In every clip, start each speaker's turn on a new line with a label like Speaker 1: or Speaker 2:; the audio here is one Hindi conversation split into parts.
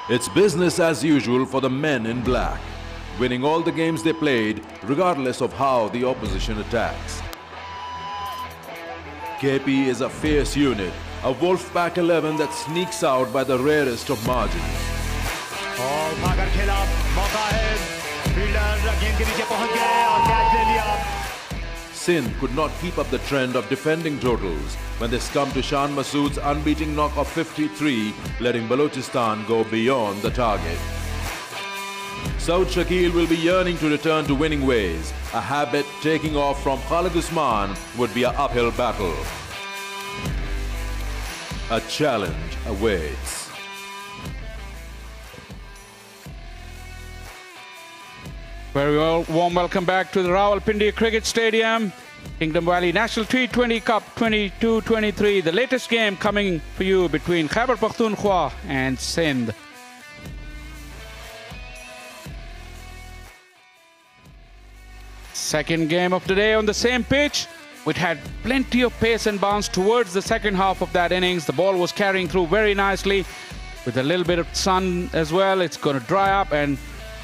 Speaker 1: It's business as usual for the men in black, winning all the games they played regardless of how the opposition attacks. KP is a fierce unit, a Wolfpack 11 that sneaks out by the rarest of margins. Sindh could not keep up the trend of defending totals when they succumbed to Shan Masood's unbeaten knock of 53, letting Balochistan go beyond the target. Saud Shakil will be yearning to return to winning ways. A habit taking off from Khalid Usman would be an uphill battle. A challenge awaits.
Speaker 2: Very well, warm welcome back to the Rawalpindi Cricket Stadium. Kingdom Valley National T20 Cup 22-23. The latest game coming for you between Khyber Pakhtunkhwa and Sindh. Second game of the day on the same pitch. It had plenty of pace and bounce towards the second half of that innings. The ball was carrying through very nicely with a little bit of sun as well. It's going to dry up and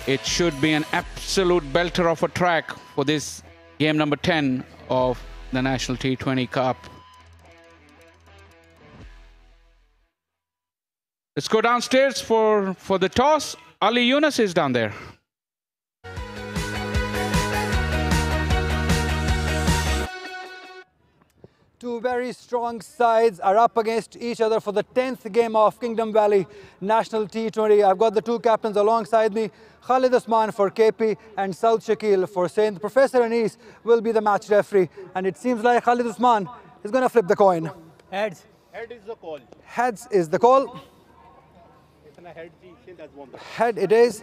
Speaker 2: it should be an absolute belter of a track for this game number 10 of the National T20 Cup. Let's go downstairs for the toss. Ali Yunus is down there.
Speaker 3: Two very strong sides are up against each other for the 10th game of Kingdom Valley National T20. I've got the two captains alongside me, Khalid Usman for KP and Saud Shakil for Sindh. Professor Anis will be the match referee, and it seems like Khalid Usman is going to flip the coin.
Speaker 4: Heads. Head is the call.
Speaker 3: Heads is the call. Head it is.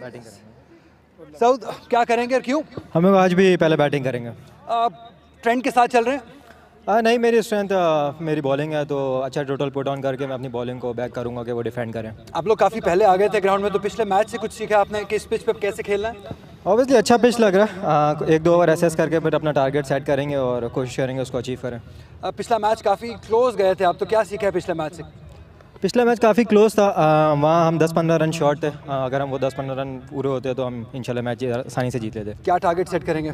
Speaker 3: Saud, क्या करेंगे और क्यों?
Speaker 5: हम आज भी पहले बैटिंग करेंगे.
Speaker 3: ट्रेंड के साथ चल रहे हैं?
Speaker 5: नहीं, मेरी स्ट्रेंथ मेरी बॉलिंग है, तो अच्छा टोटल पुट ऑन करके मैं अपनी बॉलिंग को बैक करूंगा कि वो डिफेंड करें. आप
Speaker 3: लोग काफ़ी पहले आ गए थे ग्राउंड में, तो पिछले मैच से कुछ सीखा आपने कि इस पिच पे कैसे खेलना है?
Speaker 5: ऑब्वियसली अच्छा पिच लग रहा है. एक दो ओवर एसेस करके फिर अपना टारगेट सेट करेंगे और कोशिश करेंगे उसको अचीव करें.
Speaker 3: पिछला मैच काफ़ी क्लोज गए थे आप, तो क्या सीखा है पिछले मैच से?
Speaker 5: पिछला मैच काफ़ी क्लोज था. वहाँ हम 10-15 रन शॉर्ट थे. अगर हम वो 10-15 रन पूरे होते तो हम इंशाल्लाह मैच आसानी से जीत लेते.
Speaker 3: क्या टारगेट सेट करेंगे?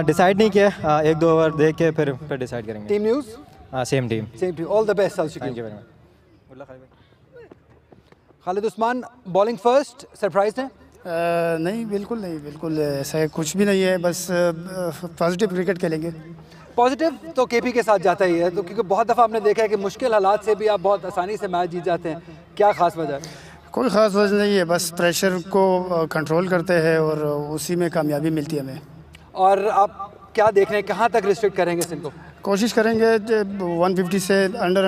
Speaker 5: डिसाइड नहीं किया. एक दो ओवर देख के फिर डिसाइड करेंगे.
Speaker 3: Team news?
Speaker 5: Same team.
Speaker 3: All the best. Thank you very much. Khalid Usman bowling first. Surprise है?
Speaker 4: नहीं, बिल्कुल नहीं, बिल्कुल ऐसा कुछ भी नहीं है. बस पॉजिटिव क्रिकेट खेलेंगे.
Speaker 3: पॉजिटिव तो केपी के साथ जाता ही है, तो क्योंकि बहुत दफ़ा आपने देखा है कि मुश्किल हालात से भी आप बहुत आसानी से मैच जीत जाते हैं. क्या ख़ास वजह है?
Speaker 4: कोई ख़ास वजह नहीं है, बस प्रेशर को कंट्रोल करते हैं और उसी में कामयाबी मिलती है हमें.
Speaker 3: और आप क्या देख रहे हैं, कहाँ तक रिस्ट्रिक्ट करेंगे सिंध को?
Speaker 4: कोशिश करेंगे 150 से अंडर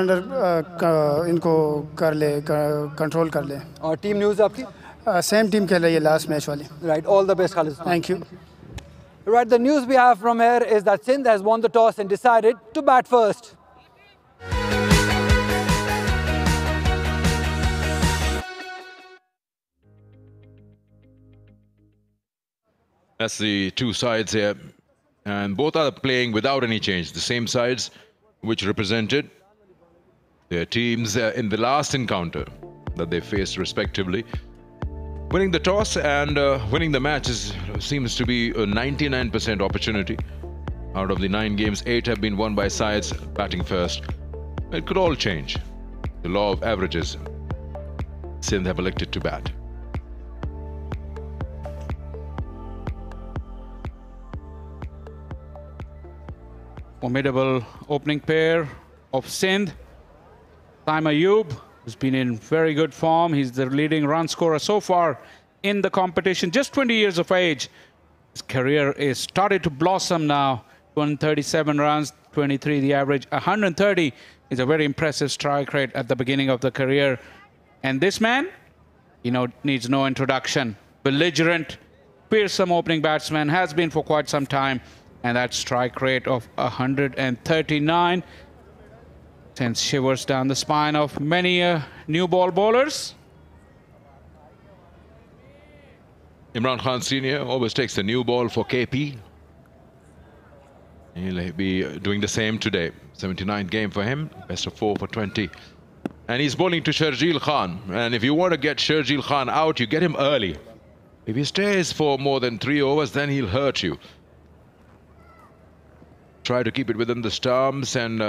Speaker 4: इनको कर ले, कंट्रोल कर ले.
Speaker 3: और टीम न्यूज़ आपकी?
Speaker 4: सेम टीम खेल रही है लास्ट मैच वाली.
Speaker 3: Right, all the best Khalid.
Speaker 4: Thank you.
Speaker 3: Right, the news we have from here is that Sindh has won the toss and decided to bat first.
Speaker 1: That's the two sides here, and both are playing without any change. The same sides which represented their teams in the last encounter that they faced respectively. Winning the toss and winning the match seems to be a 99% opportunity. Out of the 9 games, 8 have been won by sides batting first. It could all change. The law of averages. Sindh have elected to bat.
Speaker 2: Formidable opening pair of Sindh. Taim Ayub, who's been in very good form. He's the leading run scorer so far in the competition. Just 20 years of age. His career is started to blossom now. 137 runs, 23 the average. 130 is a very impressive strike rate at the beginning of the career. And this man, needs no introduction. Belligerent, fearsome opening batsman, has been for quite some time. And that strike rate of 139 sends shivers down the spine of many new ball bowlers.
Speaker 1: Imran Khan Sr. always takes the new ball for KP. He'll be doing the same today. 79th game for him. Best of 4 for 20. And he's bowling to Sharjeel Khan. And if you want to get Sharjeel Khan out, you get him early. If he stays for more than 3 overs, then he'll hurt you. Try to keep it within the stumps, and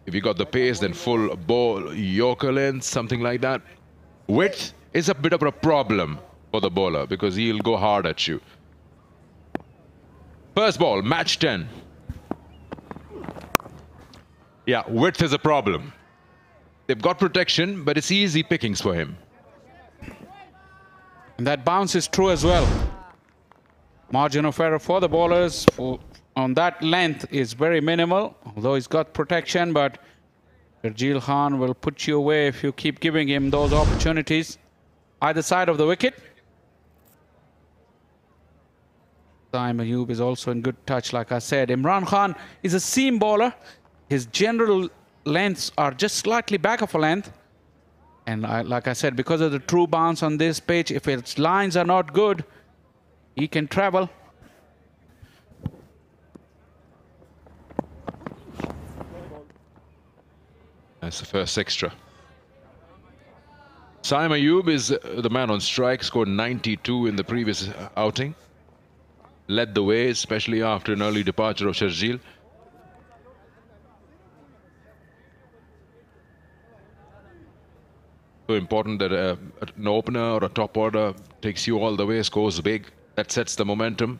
Speaker 1: if you got the pace, then full ball, Yorker length, something like that. Width is a bit of a problem for the bowler because he'll go hard at you. First ball, match 10. Yeah, width is a problem. They've got protection, but it's easy pickings for him.
Speaker 2: And that bounce is true as well. Margin of error for the bowlers on that length is very minimal, although he's got protection, but Sharjeel Khan will put you away if you keep giving him those opportunities either side of the wicket. Saim Ayub is also in good touch, like I said. Imran Khan is a seam bowler. His general lengths are just slightly back of a length. And like I said, because of the true bounce on this pitch, if its lines are not good, he can travel.
Speaker 1: That's the first extra. Saim Ayub is the man on strike, scored 92 in the previous outing. Led the way, especially after an early departure of Sharjeel. So important that an opener or a top order takes you all the way, scores big. That sets the momentum.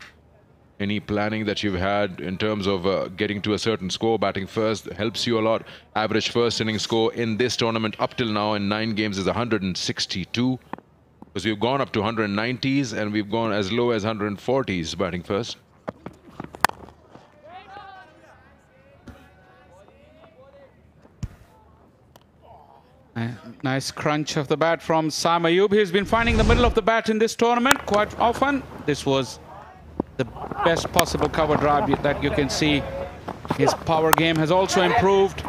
Speaker 1: Any planning that you've had in terms of getting to a certain score, batting first, helps you a lot. Average first inning score in this tournament up till now in 9 games is 162. Because we've gone up to 190s and we've gone as low as 140s batting first.
Speaker 2: Nice crunch of the bat from Saim Ayub. He's been finding the middle of the bat in this tournament quite often. This was the best possible cover drive that you can see. His power game has also improved.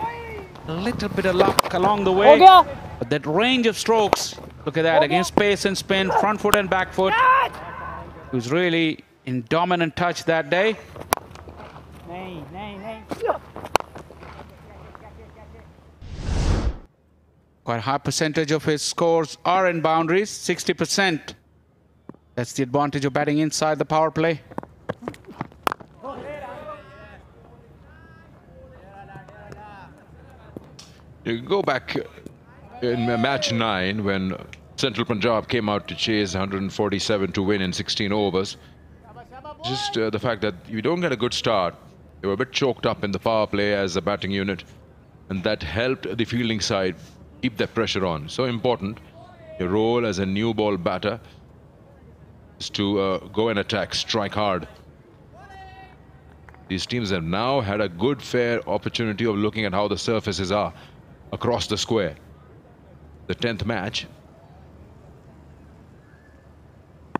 Speaker 2: A little bit of luck along the way. But that range of strokes, look at that, against pace and spin, front foot and back foot. He was really in dominant touch that day. Quite a high percentage of his scores are in boundaries, 60%. That's the advantage of batting inside the power play.
Speaker 1: You go back in match 9 when Central Punjab came out to chase 147 to win in 16 overs. Just the fact that you don't get a good start. They were a bit choked up in the power play as a batting unit, and that helped the fielding side keep that pressure on. So important. Your role as a new ball batter is to go and attack, strike hard. These teams have now had a good, fair opportunity of looking at how the surfaces are across the square. The 10th match.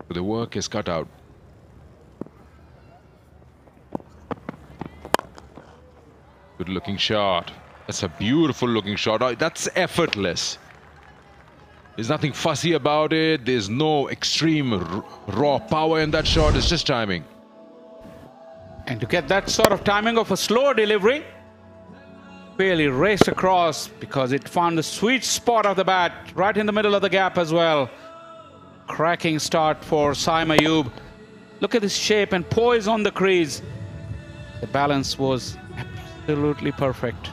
Speaker 1: The work is cut out. Good looking shot. That's a beautiful looking shot. That's effortless. There's nothing fussy about it. There's no extreme raw power in that shot. It's just timing.
Speaker 2: And to get that sort of timing of a slower delivery, really raced across because it found the sweet spot of the bat right in the middle of the gap as well. Cracking start for Saim Ayub. Look at his shape and poise on the crease. The balance was absolutely perfect.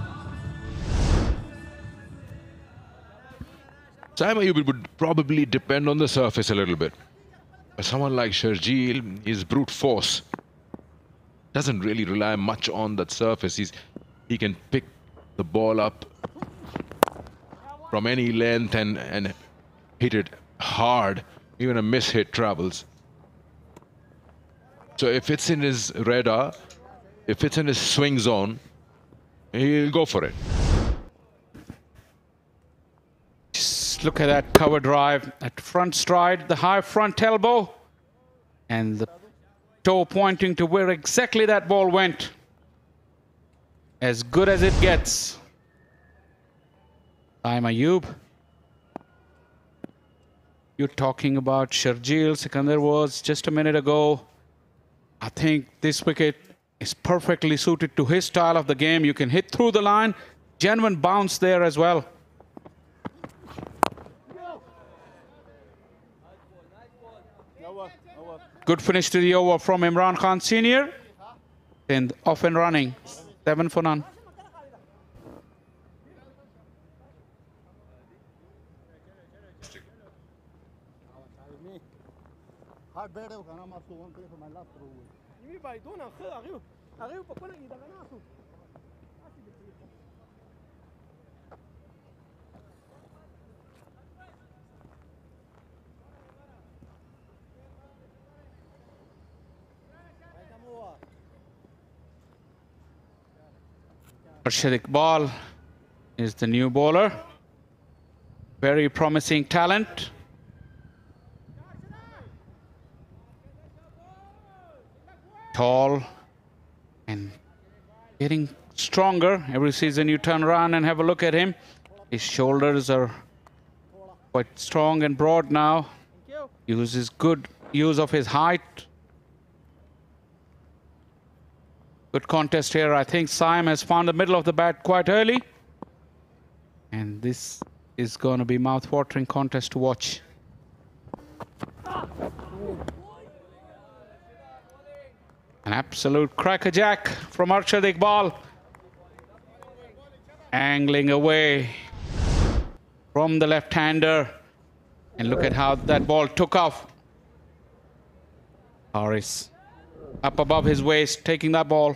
Speaker 1: Saim Ayub would probably depend on the surface a little bit. But someone like Sharjeel, his brute force doesn't really rely much on that surface. He can pick the ball up from any length and hit it hard. Even a miss-hit travels. So if it's in his radar, if it's in his swing zone, he'll go for it.
Speaker 2: Just look at that cover drive, that front stride, the high front elbow, and the toe pointing to where exactly that ball went. As good as it gets. Saim Ayub. You're talking about Sharjeel. Sikandar was just a minute ago. I think this wicket is perfectly suited to his style of the game. You can hit through the line. Genuine bounce there as well. Good finish to the over from Imran Khan Senior. And off and running. 7 for none. Arshad Iqbal is the new bowler. Very promising talent. Tall and getting stronger. Every season you turn around and have a look at him. His shoulders are quite strong and broad now. Uses good use of his height. Good contest here. I think Saim has found the middle of the bat quite early. And this is going to be mouth-watering contest to watch. An absolute crackerjack from Arshad Iqbal. Angling away from the left-hander. And look at how that ball took off. Haris up above his waist, taking that ball.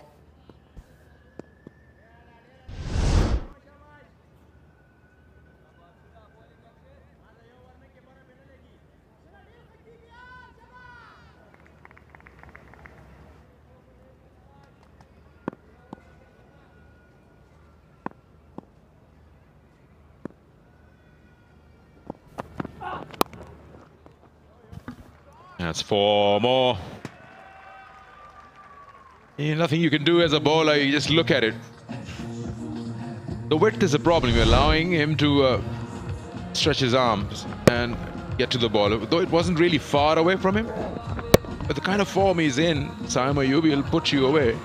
Speaker 1: That's 4 more. Nothing you can do as a bowler, you just look at it. The width is a problem. You're allowing him to stretch his arms and get to the ball. Though it wasn't really far away from him. But the kind of form he's in, Saim Ayub will put you away.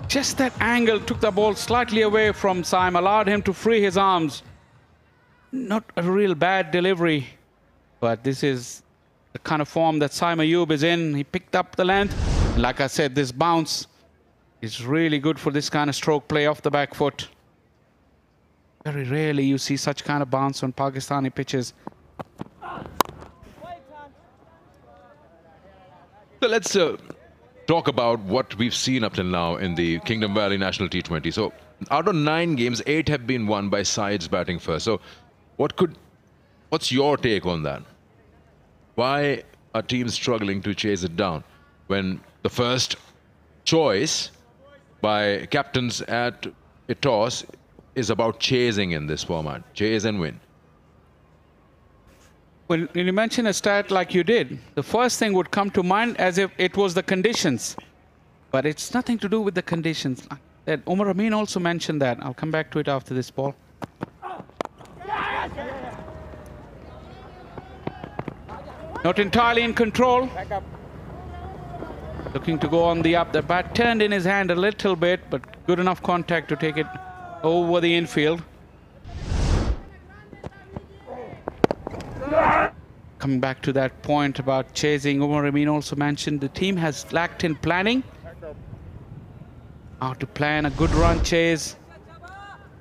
Speaker 2: Just that angle took the ball slightly away from Saim, allowed him to free his arms. Not a real bad delivery, but this is the kind of form that Saim Ayub is in. He picked up the length. Like I said, this bounce is really good for this kind of stroke play off the back foot. Very rarely you see such kind of bounce on Pakistani pitches.
Speaker 1: So let's talk about what we've seen up till now in the Kingdom Valley National T20. So out of 9 games, 8 have been won by sides batting first. So what's your take on that? Why are teams struggling to chase it down when the first choice by captains at a toss is about chasing in this format? Chase and win.
Speaker 2: When you mention a stat like you did, the first thing would come to mind as if it was the conditions. But it's nothing to do with the conditions. That Umar Amin also mentioned that. I'll come back to it after this ball. Not entirely in control. Looking to go on the up. The bat turned in his hand a little bit, but good enough contact to take it over the infield. Coming back to that point about chasing, Umar Amin also mentioned the team has lacked in planning. How to plan a good run chase.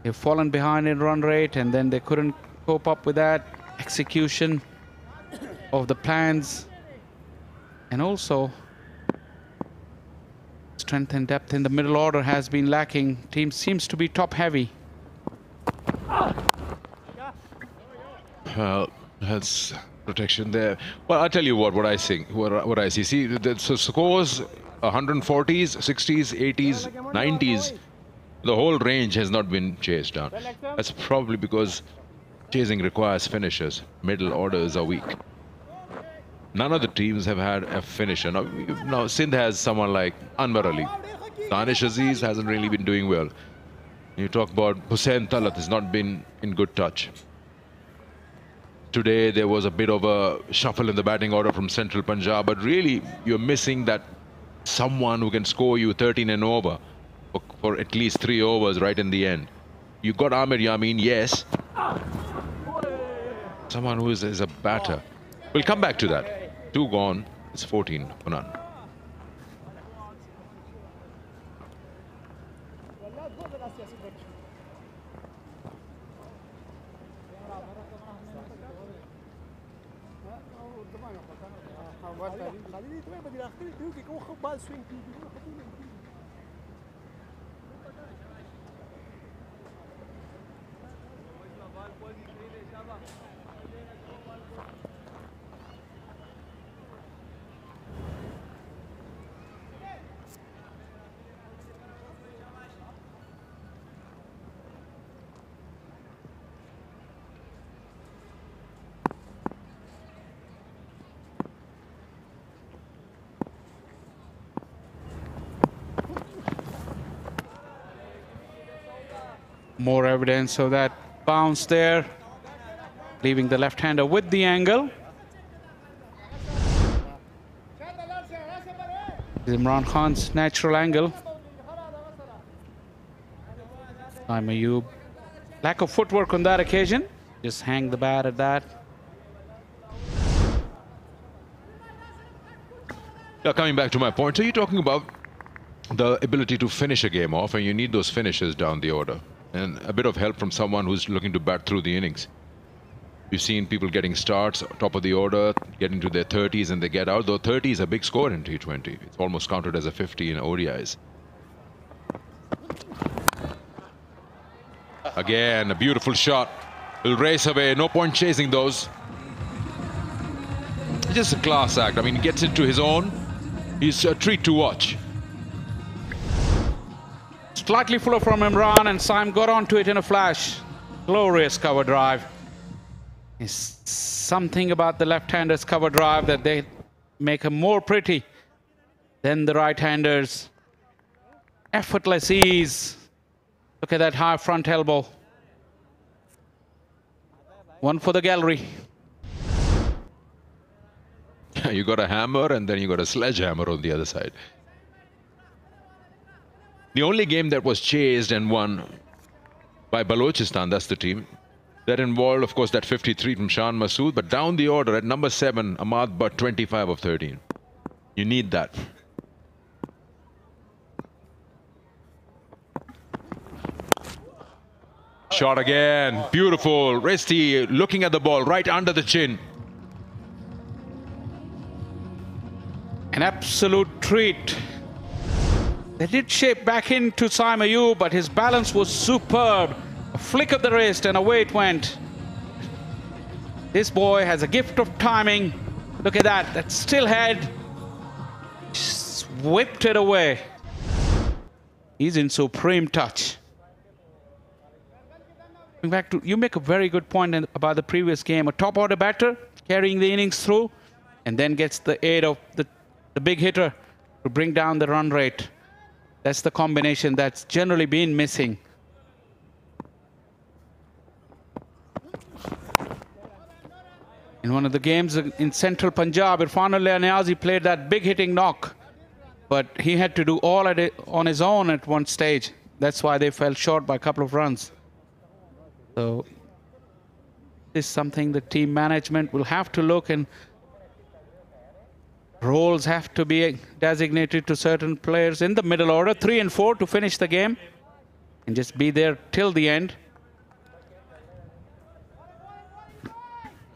Speaker 2: They've fallen behind in run rate and then they couldn't cope up with that. Execution of the plans. And also strength and depth in the middle order has been lacking. Team seems to be top heavy.
Speaker 1: Well, that's protection there. Well, I'll tell you what I think, what I see. See, the scores 140s, 60s, 80s, 90s. The whole range has not been chased down. That's probably because chasing requires finishers. Middle orders are weak. None of the teams have had a finisher. Now Sindh has someone like Anwar Ali. Danish Aziz hasn't really been doing well. You talk about Hussain Talat has not been in good touch. Today there was a bit of a shuffle in the batting order from Central Punjab, but really you're missing that someone who can score you 13 and over for at least 3 overs right in the end. You got Amir Yamin, yes. Someone who is a batter. We'll come back to that. 2 gone. It's 14 for none.
Speaker 2: More evidence of that bounce there, leaving the left-hander with the angle. Imran Khan's natural angle. Saim Ayub, lack of footwork on that occasion. Just hang the bat at that.
Speaker 1: Now, coming back to my point, so you're talking about the ability to finish a game off, and you need those finishes down the order. And a bit of help from someone who's looking to bat through the innings. We've seen people getting starts, top of the order, get into their 30s and they get out. Though 30 is a big score in T20. It's almost counted as a 50 in ODIs. Again, a beautiful shot. Will race away. No point chasing those. Just a class act. I mean, he gets into his own. He's a treat to watch.
Speaker 2: Slightly fuller from Imran, and Saim got onto it in a flash. Glorious cover drive. There's something about the left-handers' cover drive that they make him more pretty than the right-handers. Effortless ease. Look at that high front elbow. One for the gallery.
Speaker 1: You got a hammer and then you got a sledgehammer on the other side. The only game that was chased and won by Balochistan, that's the team, that involved, of course, that 53 from Shan Masood, but down the order at number 7, Ahmad Butt, 25 of 13. You need that. Shot again. Beautiful. Resti looking at the ball right under the chin.
Speaker 2: An absolute treat. They did shape back into Saim Ayub, but his balance was superb. A flick of the wrist and away it went. This boy has a gift of timing. Look at that. That still head. Just whipped it away. He's in supreme touch. Going back to, you make a very good point about the previous game. A top order batter carrying the innings through and then gets the aid of the big hitter to bring down the run rate. That's the combination that's generally been missing. In one of the games in central Punjab, Irfanullah Niazi played that big hitting knock, but he had to do all of it on his own at one stage. That's why they fell short by a couple of runs. So this is something the team management will have to look, and roles have to be designated to certain players in the middle order, 3 and 4 to finish the game and just be there till the end.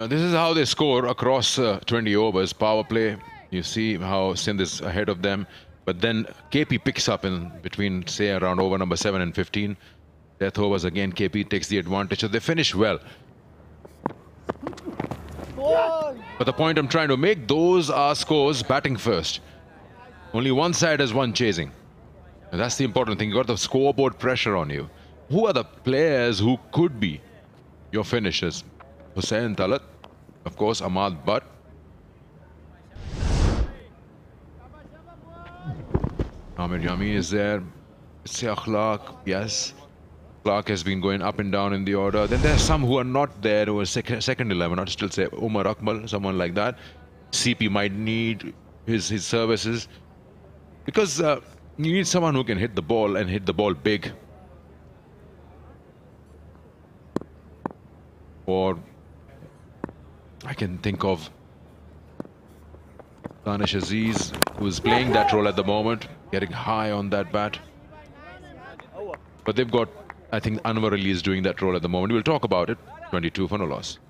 Speaker 1: This is how they score across 20 overs. Power play, you see how Sindh is ahead of them. But then KP picks up in between, say, around over number 7 and 15. Death overs again, KP takes the advantage. So they finish well. But the point I'm trying to make, those are scores batting first. Only one side has one chasing. And that's the important thing. You got the scoreboard pressure on you. Who are the players who could be your finishers? Hussain Talat, of course, Ahmad Butt. Ahmed Yami is there. Akhlaq, yes. Clark has been going up and down in the order. Then there are some who are not there, who are second 11. I'd still say Umar Akmal, someone like that. CP might need his services. Because you need someone who can hit the ball and hit the ball big. Or I can think of Danish Aziz, who's playing that role at the moment, getting high on that bat. But they've got, I think, Anwar Ali is doing that role at the moment. We'll talk about it. 22 for no loss.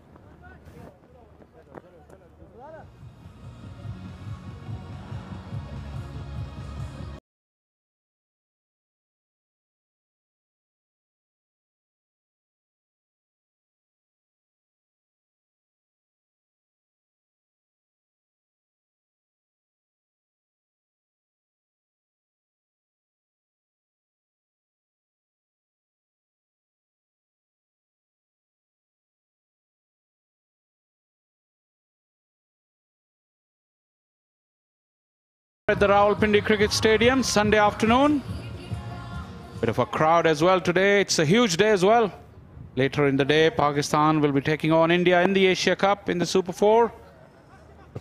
Speaker 2: At the Rawalpindi Cricket Stadium, Sunday afternoon. Bit of a crowd as well today. It's a huge day as well. Later in the day, Pakistan will be taking on India in the Asia Cup in the Super 4.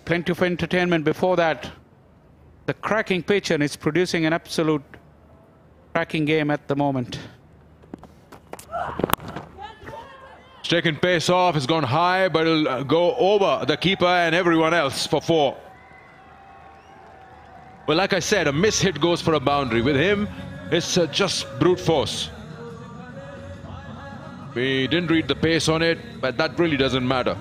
Speaker 2: Plenty of entertainment before that. The cracking pitch, and it's producing an absolute cracking game at the moment.
Speaker 1: It's taken pace off, it's gone high, but it'll go over the keeper and everyone else for 4. Well, like I said, a miss hit goes for a boundary. With him, it's just brute force. We didn't read the pace on it, but that really doesn't matter.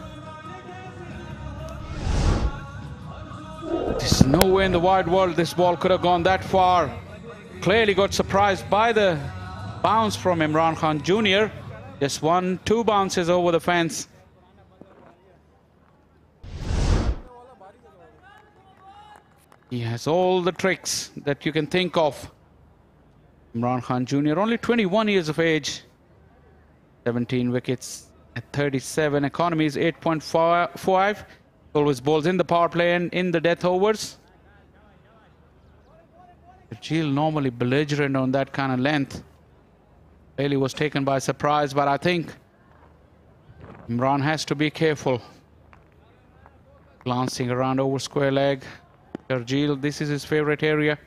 Speaker 2: There's no way in the wide world this ball could have gone that far. Clearly got surprised by the bounce from Imran Khan Jr. Just 1-2 bounces over the fence. He has all the tricks that you can think of. Imran Khan Jr., only 21 years of age. 17 wickets at 37. Economy is 8.5. Always bowls in the power play and in the death overs. Sharjeel normally belligerent on that kind of length. Bailey was taken by surprise, but I think Imran has to be careful. Glancing around over square leg. Sharjeel, this is his favorite area.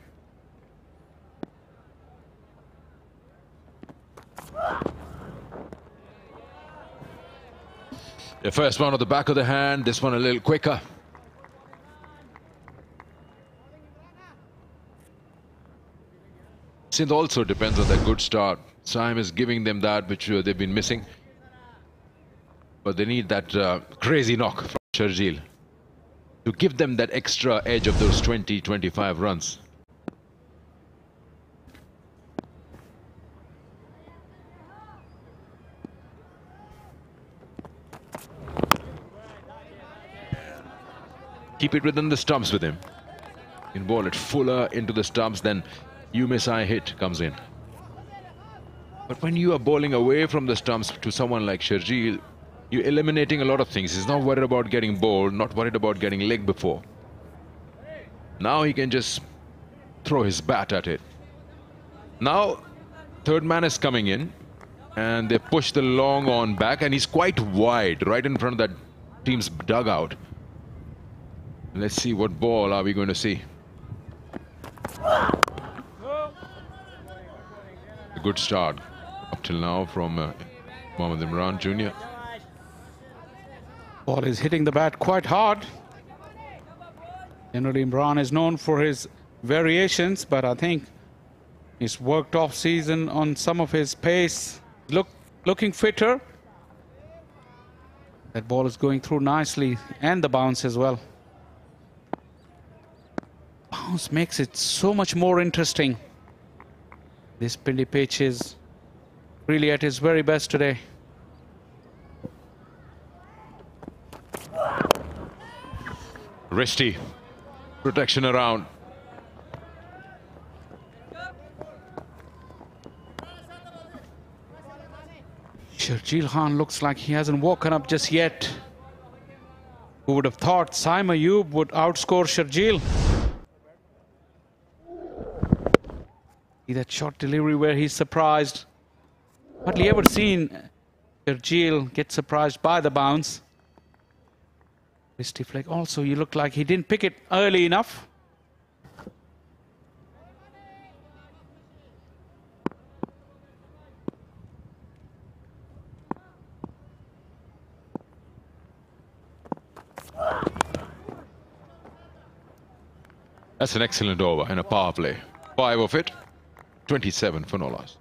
Speaker 1: The first one on the back of the hand, this one a little quicker. Sindh also depends on that good start. Saim is giving them that which they've been missing. But they need that crazy knock from Sharjeel to give them that extra edge of those 20-25 runs. Keep it within the stumps with him. You can ball it fuller into the stumps, then you miss, I hit comes in. But when you are bowling away from the stumps to someone like Sharjeel, you're eliminating a lot of things. He's not worried about getting bowled, not worried about getting leg before. Now he can just throw his bat at it. Now, third man is coming in, and they push the long on back, and he's quite wide, right in front of that team's dugout. Let's see what ball are we going to see. A good start up till now from Mohammad Imran Jr.
Speaker 2: Ball is hitting the bat quite hard. Generally, Imran is known for his variations, but I think he's worked off season on some of his pace. Looking fitter. That ball is going through nicely, and the bounce as well. Bounce makes it so much more interesting. This Pindi pitch is really at its very best today.
Speaker 1: Risty. Protection around.
Speaker 2: Sharjeel Khan looks like he hasn't woken up just yet. Who would have thought Saim Ayub would outscore Sharjeel? See that short delivery where he's surprised. Hardly ever seen Sharjeel get surprised by the bounce. Risty flick. Also, you look like he didn't pick it early enough.
Speaker 1: That's an excellent over in a power play. 5 of it, 27 for no loss.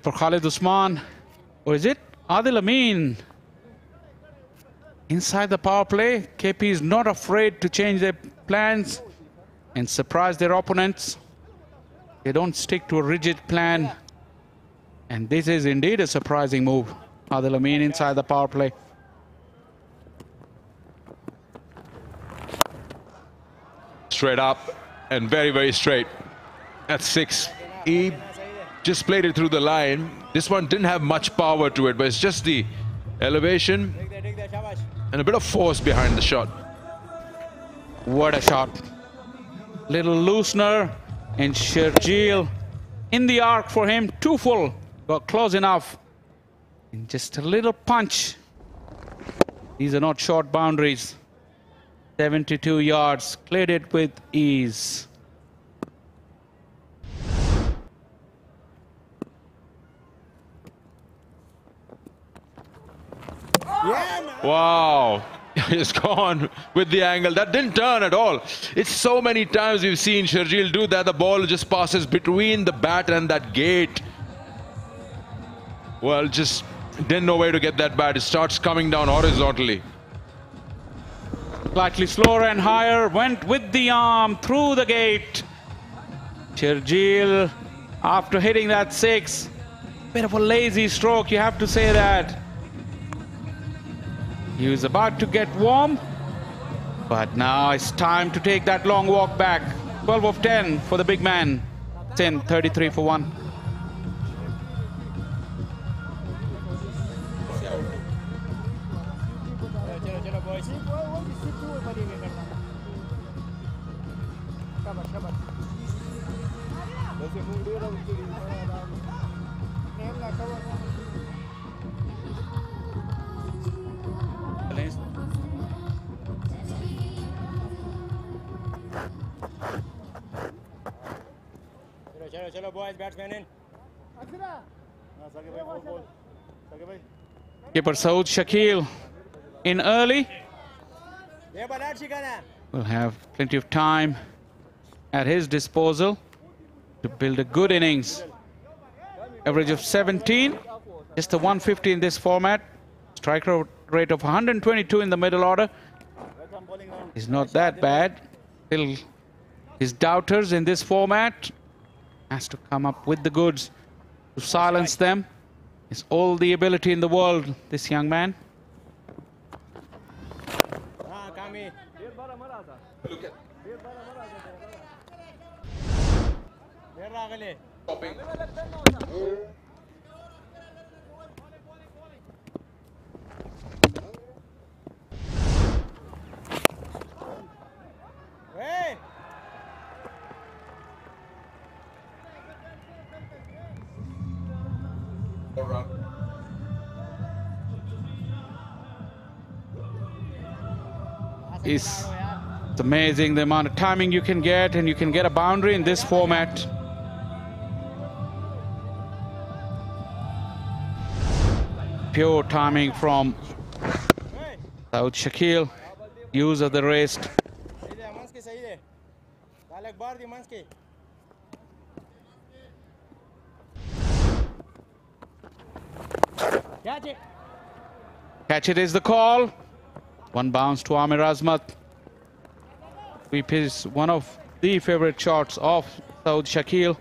Speaker 2: For Khalid Usman, or is it Adil Amin? Inside the power play, KP is not afraid to change their plans and surprise their opponents. They don't stick to a rigid plan. And this is indeed a surprising move. Adil Amin inside the power play.
Speaker 1: Straight up and very, very straight. That's 6. He just played it through the line. This one didn't have much power to it, but it's just the elevation and a bit of force behind the shot.
Speaker 2: What a shot. Little loosener and Shergill in the arc for him. Too full, but close enough. And just a little punch. These are not short boundaries. 72 yards, cleared it with ease.
Speaker 1: Wow, he's gone with the angle. That didn't turn at all. It's so many times we've seen Shergill do that. The ball just passes between the bat and that gate. Well, just didn't know where to get that bat. It starts coming down horizontally.
Speaker 2: Slightly slower and higher, went with the arm through the gate. Shergill, after hitting that 6, bit of a lazy stroke, you have to say that. He was about to get warm, but now it's time to take that long walk back. 12 of 10 for the big man. Sindh, 33 for 1. Keeper Saud Shakil in early. Will have plenty of time at his disposal to build a good innings. Average of 17, just a 150 in this format. Strike rate of 122 in the middle order. Is not that bad. Still, his doubters in this format has to come up with the goods to silence them. It's all the ability in the world, this young man. It's amazing the amount of timing you can get, and you can get a boundary in this format. Pure timing from Saud Shakil. Use of the wrist. Catch it is the call. One bounce to Amir Azmat. Sweep is one of the favorite shots of Saud Shakil.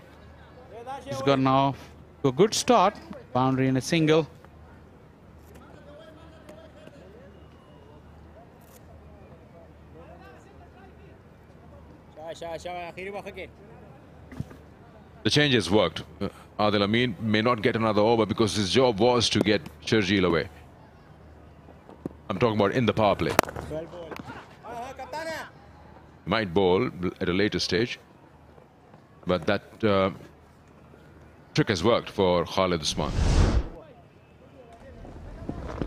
Speaker 2: He's gotten off to a good start. Boundary in a single.
Speaker 1: The changes worked. Adil Amin may not get another over because his job was to get Sharjeel away. I'm talking about in the power play. Might bowl at a later stage, but that trick has worked for Khalid Usman.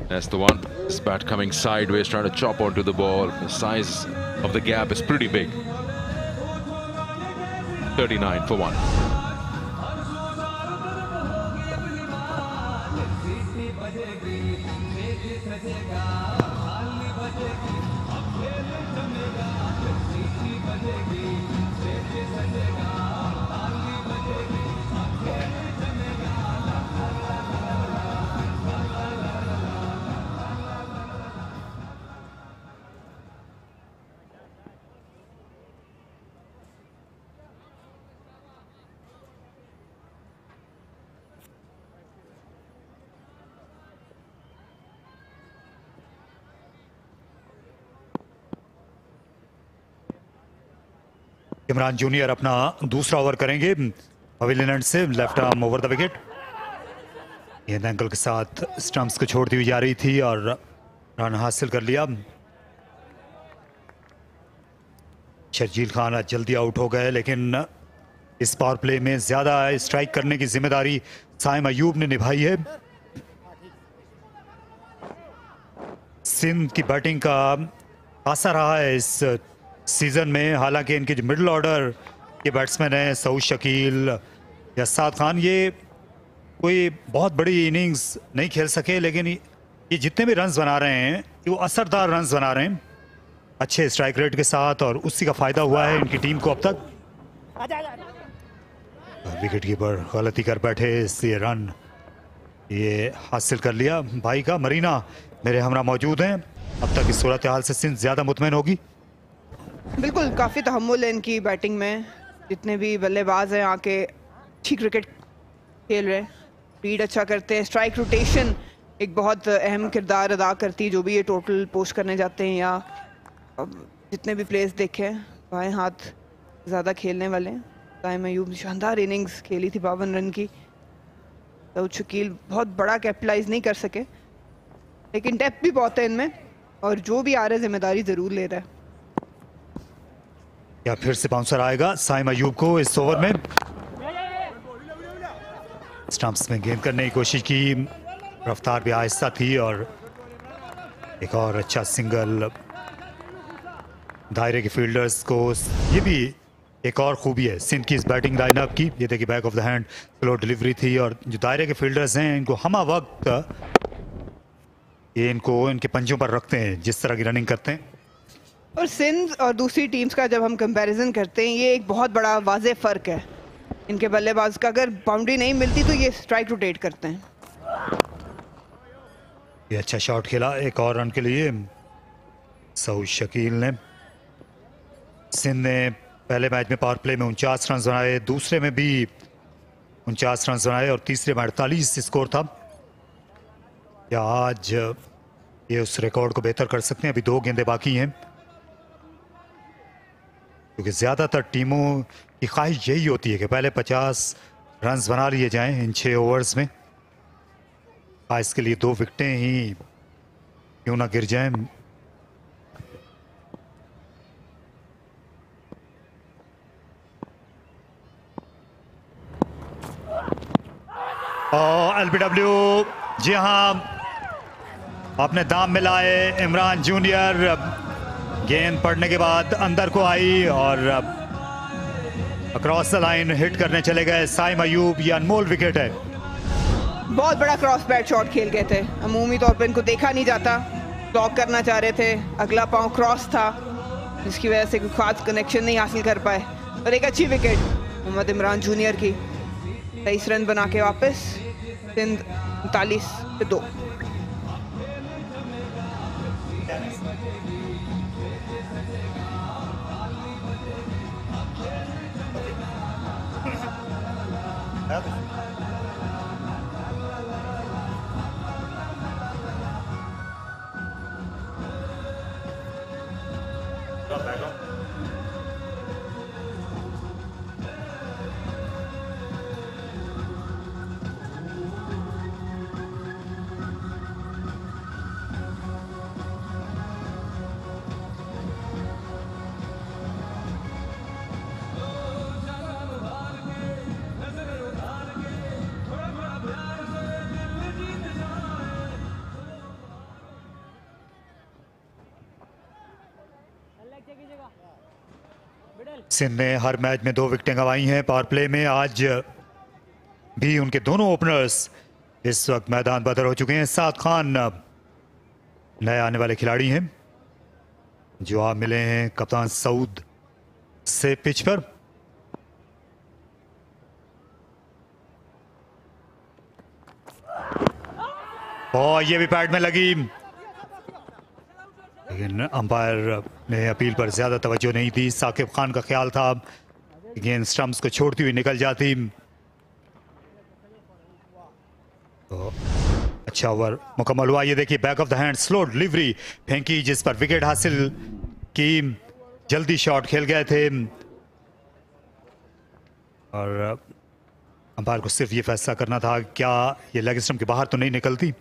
Speaker 1: That's the one. This bat coming sideways, trying to chop onto the ball. The size of the gap is pretty big. 39 for 1.
Speaker 6: Imran junior अपना दूसरा ओवर करेंगे पवेलियन एंड से, left arm over the wicket. गेंद एंगल के साथ स्टंप्स को छोड़ती हुई जा रही थी और रन हासिल कर लिया। शर्जील खान आज जल्दी आउट हो गए, लेकिन इस पावर प्ले में ज्यादा स्ट्राइक करने की जिम्मेदारी साइम अयूब ने निभाई है। सिंध की बैटिंग का आसा रहा है इस सीजन में, हालांकि इनके जो मिडिल ऑर्डर के बैट्समैन हैं सऊद शकील या साद खान, ये कोई बहुत बड़ी इनिंग्स नहीं खेल सके, लेकिन ये जितने भी रन्स बना रहे हैं ये वो असरदार रन्स बना रहे हैं अच्छे स्ट्राइक रेट के साथ, और उसी का फायदा हुआ है इनकी टीम को अब तक। विकेट कीपर गलती कर बैठे, इसलिए रन ये हासिल कर लिया भाई का। मरीना मेरे हमरा मौजूद हैं, अब तक इस सूरत हाल से सिंध ज़्यादा मुतमईन होगी।
Speaker 7: बिल्कुल, काफ़ी तहम्मुल है इनकी बैटिंग में। जितने भी बल्लेबाज हैं आके ठीक क्रिकेट खेल रहे हैं, रीड अच्छा करते हैं। स्ट्राइक रोटेशन एक बहुत अहम किरदार अदा करती है, जो भी ये टोटल पोस्ट करने जाते हैं या जितने भी प्लेयर्स देखे बाएं हाथ ज़्यादा खेलने वाले हैं। साइम अयूब शानदार इनिंग्स खेली थी 52 रन की। सऊद शकील बहुत बड़ा कैपिटलाइज नहीं कर सके, लेकिन डेप्थ भी बहुत है इनमें और जो भी आ रहा है जिम्मेदारी ज़रूर ले रहा है।
Speaker 6: या फिर से बाउंसर आएगा साइम अयूब को इस ओवर में। स्टंप्स में गेंद करने की कोशिश की, रफ्तार भी आहिस्ता थी और एक और अच्छा सिंगल दायरे के फील्डर्स को। ये भी एक और खूबी है सिंध की इस बैटिंग लाइनअप की। ये देखिए back of the hand slow delivery थी, और जो दायरे के फील्डर्स हैं इनको हमा वक्त ये इनको इनके पंजों पर रखते हैं जिस तरह की रनिंग करते हैं।
Speaker 7: और सिंध और दूसरी टीम्स का जब हम कंपैरिजन करते हैं, ये एक बहुत बड़ा वाज़े फ़र्क है इनके बल्लेबाज का। अगर बाउंड्री नहीं मिलती तो ये स्ट्राइक रोटेट करते हैं।
Speaker 6: ये अच्छा शॉट खेला एक और रन के लिए सऊद शकील ने। सिंध ने पहले मैच में पावर प्ले में 49 रन बनाए, दूसरे में भी 49 रन बनाए और तीसरे में 48 स्कोर था। क्या आज ये उस रिकॉर्ड को बेहतर कर सकते हैं? अभी 2 गेंदें बाकी हैं, क्योंकि ज़्यादातर टीमों की ख्वाहिश यही होती है कि पहले 50 रन बना लिए जाएं इन 6 ओवर्स में। इसके लिए 2 विकेटें ही क्यों ना गिर जाएं। और एलबीडब्ल्यू, जी हाँ, अपने दाम में लाए इमरान जूनियर। गेंद पड़ने के बाद अंदर को आई और अक्रॉस द लाइन हिट करने चले गए साइम अयूब। ये अनमोल विकेट है।
Speaker 7: बहुत बड़ा क्रॉस बैट शॉट खेल गए थे, अमूमी तौर पे इनको देखा नहीं जाता। ब्लॉक करना चाह रहे थे, अगला पांव क्रॉस था जिसकी वजह से कोई खास कनेक्शन नहीं हासिल कर पाए। और एक अच्छी विकेट मोहम्मद इमरान जूनियर की, 23 रन बना के वापस सिंध 39-2।
Speaker 6: सिंध ने हर मैच में 2 विकेटें गंवाई हैं पावर प्ले में। आज भी उनके दोनों ओपनर्स इस वक्त मैदान बदर हो चुके हैं। साद खान नए आने वाले खिलाड़ी हैं जो आप मिले हैं कप्तान सऊद से पिच पर। और ये भी पैड में लगी, लेकिन अंपायर ने अपील पर ज्यादा तवज्जो नहीं दी। साकिब खान का ख्याल था गेंद स्टंप्स को छोड़ती हुई निकल जाती। तो अच्छा ओवर मुकम्मल हुआ। ये देखिए back of the hand slow delivery फेंकी जिस पर विकेट हासिल की। जल्दी शॉट खेल गए थे और अंपायर को सिर्फ ये फैसला करना था क्या ये लेग स्टंप के बाहर तो नहीं निकलती।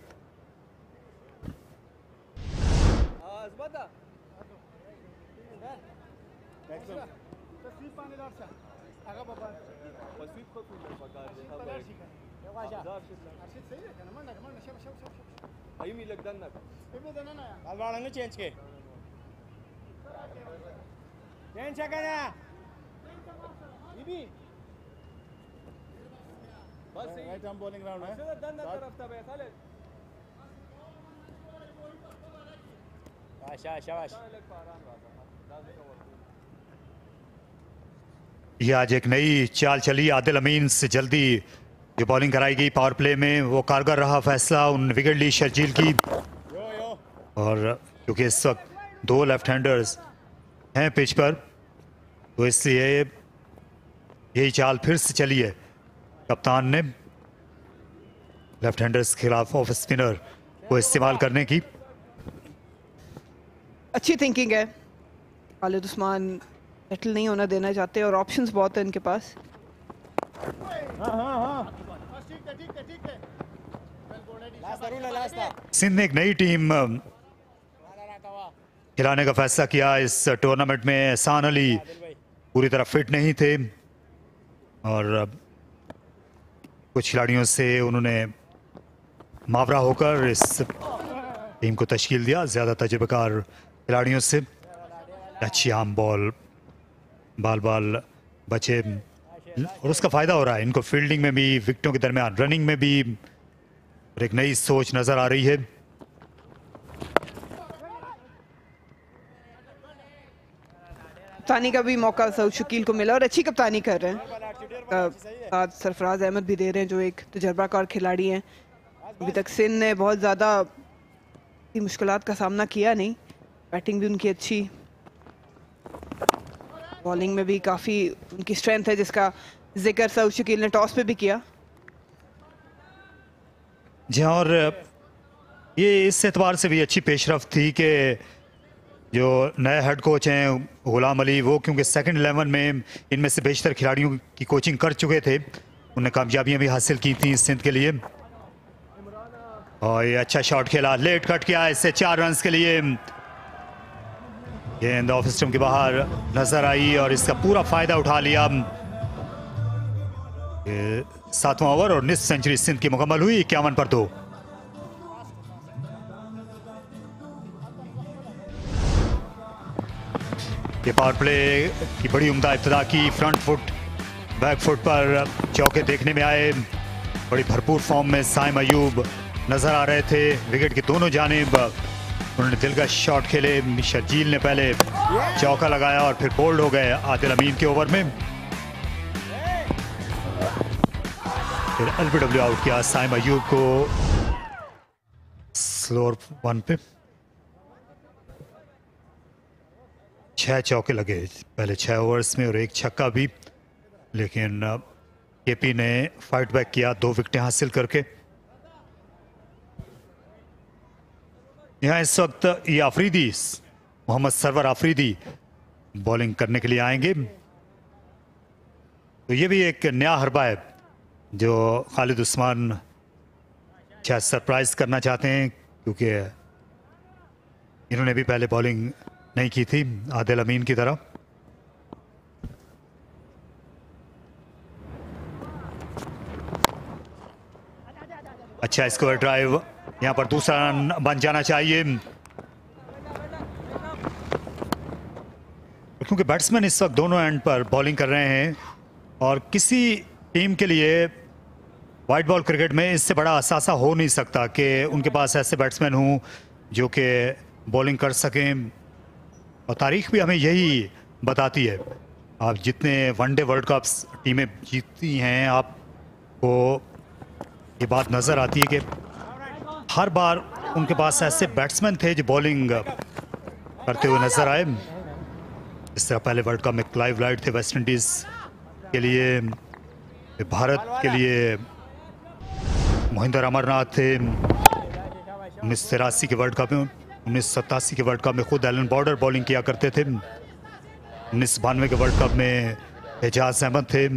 Speaker 6: ये आज एक नई चाल चली आदिल अमीन से जल्दी जो बॉलिंग कराई गई पावर प्ले में वो कारगर रहा फैसला। उन विकेट ली शर्जील की और क्योंकि इस वक्त 2 लेफ्ट हैंडर्स हैं पिच पर तो इसलिए यही चाल फिर से चली है कप्तान ने लेफ्ट हैंडर्स के खिलाफ ऑफ स्पिनर को इस्तेमाल करने की।
Speaker 7: अच्छी थिंकिंग है। खालिद उस्मान सेटल नहीं होना देना चाहते और ऑप्शंस बहुत है इनके पास।
Speaker 6: सिंध ने एक नई टीम खिलाने का फैसला किया इस टूर्नामेंट में। एहसान अली पूरी तरह फिट नहीं थे और कुछ खिलाड़ियों से उन्होंने मावरा होकर इस टीम को तश्कील दिया। ज्यादा तजुर्बेकार खिलाड़ियों से अच्छी आम बॉल बाल बचे और उसका फायदा हो रहा है इनको फील्डिंग में भी, विकेटों के दरमियान रनिंग में भी। और एक नई सोच नजर आ रही है।
Speaker 7: कप्तानी का भी मौका सऊद शकील को मिला और अच्छी कप्तानी कर रहे हैं। साथ सरफराज अहमद भी दे रहे हैं जो एक तजर्बाकार खिलाड़ी हैं। अभी तक सिंध ने बहुत ज़्यादा मुश्किलात का सामना किया नहीं। बैटिंग भी उनकी अच्छी, बॉलिंग में भी काफ़ी उनकी स्ट्रेंथ है जिसका जिक्र सऊद शकील ने टॉस पे भी किया।
Speaker 6: जी और ये इस एतबार से भी अच्छी पेशरफ्त थी कि जो नए हेड कोच हैं गुलाम अली वो क्योंकि सेकंड 11 में इनमें से बेशतर खिलाड़ियों की कोचिंग कर चुके थे, उन्हें कामयाबियां भी हासिल की थी सिंध के लिए। और ये अच्छा शॉट खेला, लेट कट किया इससे 4 रन के लिए। गेंद ऑफ स्टंप के बाहर नजर आई और इसका पूरा फायदा उठा लिया। 7वां ओवर और निस्फ सेंचुरी सिंध की मुकम्मल हुई 51 पर 2। ये पावर प्ले की बड़ी उम्दा इब्तिदा की। फ्रंट फुट बैक फुट पर चौके देखने में आए। बड़ी भरपूर फॉर्म में साइम अयूब नजर आ रहे थे विकेट की दोनों जानिब। उन्होंने दिलकश शॉट खेले। शर्जील ने पहले चौका लगाया और फिर बोल्ड हो गए आदिल अमीन के ओवर में। फिर एलबीडब्ल्यू आउट किया साइम अयूब को स्लोअर 1 पे। 6 चौके लगे पहले 6 ओवर्स में और 1 छक्का भी, लेकिन केपी ने फाइट बैक किया 2 विकेटें हासिल करके। यहाँ इस वक्त ये आफरीदी मोहम्मद सरवर आफरीदी बॉलिंग करने के लिए आएंगे। तो ये भी एक नया हरबा है जो खालिद उस्मान शायद सरप्राइज करना चाहते हैं क्योंकि इन्होंने भी पहले बॉलिंग नहीं की थी आदिल अमीन की तरह। अच्छा स्कोर ड्राइव, यहां पर दूसरा रन बन जाना चाहिए। क्योंकि बैट्समैन इस वक्त दोनों एंड पर बॉलिंग कर रहे हैं और किसी टीम के लिए वाइट बॉल क्रिकेट में इससे बड़ा असासा हो नहीं सकता कि उनके पास ऐसे बैट्समैन हों जो कि बॉलिंग कर सकें। और तारीख भी हमें यही बताती है। आप जितने वनडे वर्ल्ड कप्स टीमें जीतती हैं, आपको ये बात नज़र आती है कि हर बार उनके पास ऐसे बैट्समैन थे जो बॉलिंग करते हुए नज़र आए। इस तरह पहले वर्ल्ड कप में क्लाइव लाइट थे वेस्ट इंडीज़ के लिए, भारत के लिए मोहिंदर अमरनाथ थे 1983 के वर्ल्ड कप में। 1987 के वर्ल्ड कप में खुद एलन बॉर्डर बॉलिंग किया करते थे। 1992 के वर्ल्ड कप में एजाज अहमद थे।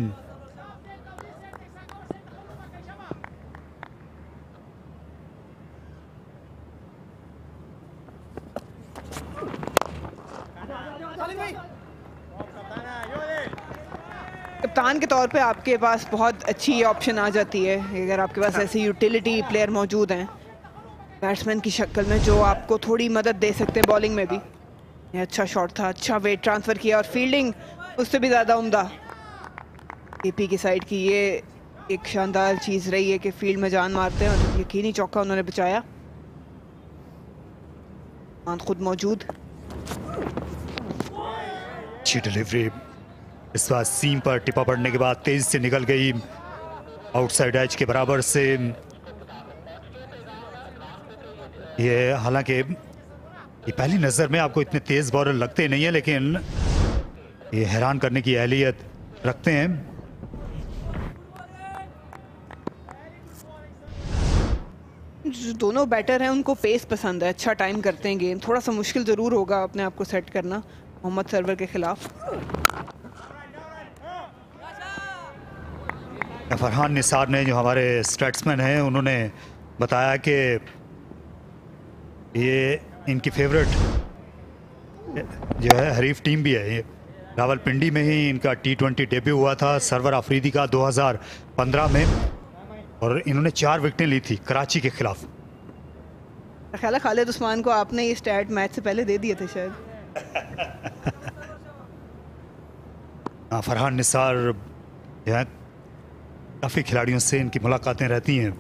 Speaker 7: कप्तान के तौर पे आपके पास बहुत अच्छी ऑप्शन आ जाती है अगर आपके पास ऐसे यूटिलिटी प्लेयर मौजूद हैं बैट्समैन की शक्ल में जो आपको थोड़ी मदद दे सकते हैं बॉलिंग में भी। ये अच्छा शॉट था, अच्छा वेट ट्रांसफ़र किया और फील्डिंग उससे भी ज़्यादा उम्दा केपी की साइड की। ये एक शानदार चीज़ रही है कि फील्ड में जान मारते हैं और यकीनी चौका उन्होंने बचाया। खुद मौजूद,
Speaker 6: अच्छी डिलीवरी इस बार सीम पर टिपा पड़ने के बाद तेज से निकल गई आउटसाइड एज के बराबर से। ये हालांकि ये पहली नज़र में आपको इतने तेज बॉलर लगते नहीं है, लेकिन ये हैरान करने की अहलियत रखते हैं।
Speaker 7: जो दोनों बैटर हैं उनको पेस पसंद है, अच्छा टाइम करते हैं गेम। थोड़ा सा मुश्किल ज़रूर होगा अपने आप को सेट करना मोहम्मद सरवर के खिलाफ।
Speaker 6: फरहान निसार ने, जो हमारे स्टैट्समैन हैं, उन्होंने बताया कि ये इनकी फेवरेट जो है हरीफ टीम भी है। ये रावलपिंडी में ही इनका T20 डेब्यू हुआ था सरवर अफरीदी का 2015 में, और इन्होंने 4 विकेटें ली थी कराची के खिलाफ।
Speaker 7: ख्याल है खालिद उस्मान को आपने ये स्टैट मैच से पहले दे दिए थे शायद।
Speaker 6: फरहान निसार जो है, काफ़ी खिलाड़ियों से इनकी मुलाकातें रहती हैं।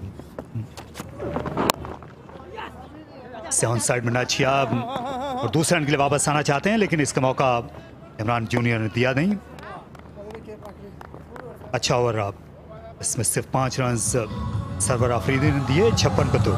Speaker 6: ऑन साइड में नाचिया और दूसरे रन के लिए वापस आना चाहते हैं, लेकिन इसका मौका इमरान जूनियर ने दिया नहीं। अच्छा ओवर, इसमें सिर्फ 5 रन सरवर अफरीदी ने दिए 56 पर 2।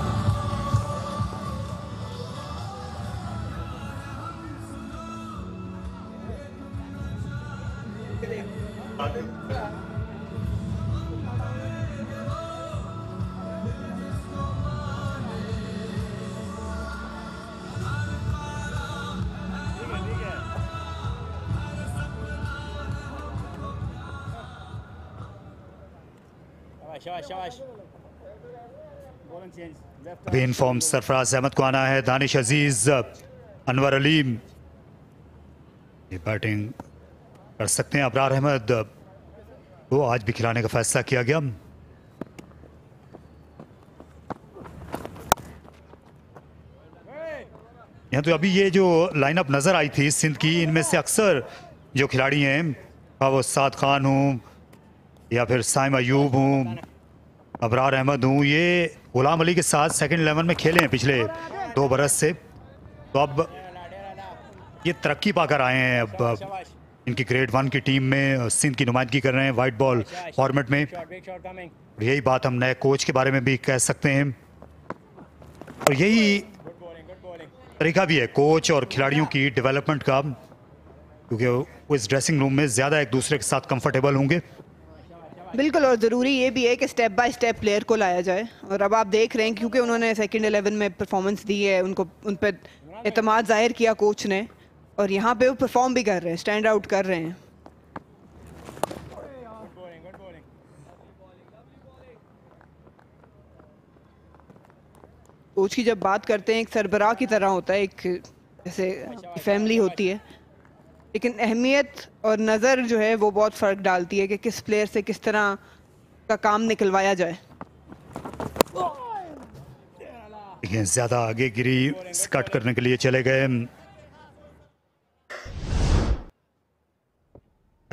Speaker 6: अभी इन फॉर्म सरफराज अहमद को आना है। दानिश अजीज, अनवर अली ये बैटिंग कर सकते हैं। अबरार अहमद को आज भी खिलाने का फैसला किया गया। यहाँ तो अभी ये जो लाइनअप नजर आई थी सिंध की, इनमें से अक्सर जो खिलाड़ी हैं, वो साद खान हूँ या फिर साइम अयूब हूँ, अबरार अहमद हूँ, ये गुलाम अली के साथ सेकंड 11 में खेले हैं पिछले 2 बरस से। तो अब ये तरक्की पाकर आए हैं। अब इनकी ग्रेड 1 की टीम में सिंध की नुमाइंदगी कर रहे हैं वाइट बॉल फॉर्मेट में। और यही बात हम नए कोच के बारे में भी कह सकते हैं, और यही तरीका भी है कोच और खिलाड़ियों की डेवलपमेंट का, क्योंकि वो इस ड्रेसिंग रूम में ज़्यादा एक दूसरे के साथ कंफर्टेबल होंगे।
Speaker 7: बिल्कुल, और ज़रूरी ये भी है कि स्टेप बाय स्टेप प्लेयर को लाया जाए। और अब आप देख रहे हैं क्योंकि उन्होंने सेकंड 11 में परफॉर्मेंस दी है, उनको उन पर एतमाद जाहिर किया कोच ने, और यहाँ पे वो परफॉर्म भी कर रहे हैं, स्टैंड आउट कर रहे हैं। कोच की जब बात करते हैं एक सरबराह की तरह होता है, एक जैसे फैमिली होती है, लेकिन अहमियत और नज़र जो है वो बहुत फ़र्क डालती है कि किस प्लेयर से किस तरह का काम निकलवाया जाए।
Speaker 6: ज़्यादा आगे गिरी, कट करने के लिए चले गए।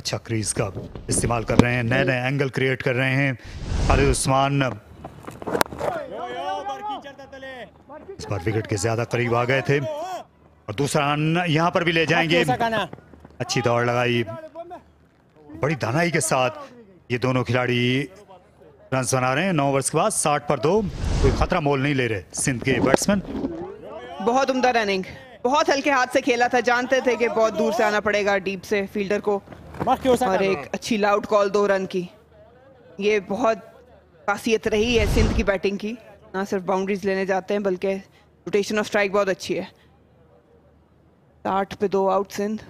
Speaker 6: अच्छा क्रीज का इस्तेमाल कर रहे हैं, नए नए एंगल क्रिएट कर रहे हैं खालिद उस्मान। इस बार विकेट के ज्यादा करीब आ गए थे और दूसरा रन यहाँ पर भी ले जाएंगे। अच्छी दौड़ लगाई, बड़ी दानाई के साथ ये दोनों खिलाड़ी रन बना रहे हैं। 9 ओवर्स के बाद 60 पर 2, कोई खतरा मोल नहीं ले रहे सिंध के बैट्समैन।
Speaker 7: बहुत उम्दा रनिंग, बहुत हल्के हाथ से खेला था, जानते थे कि बहुत दूर से आना पड़ेगा डीप से फील्डर को, और एक अच्छी लाउड कॉल 2 रन की। ये बहुत खासियत रही है सिंध की बैटिंग की, ना सिर्फ बाउंड्रीज लेने जाते हैं बल्कि रोटेशन ऑफ स्ट्राइक बहुत अच्छी है। 60 पे 2 आउट सिंध।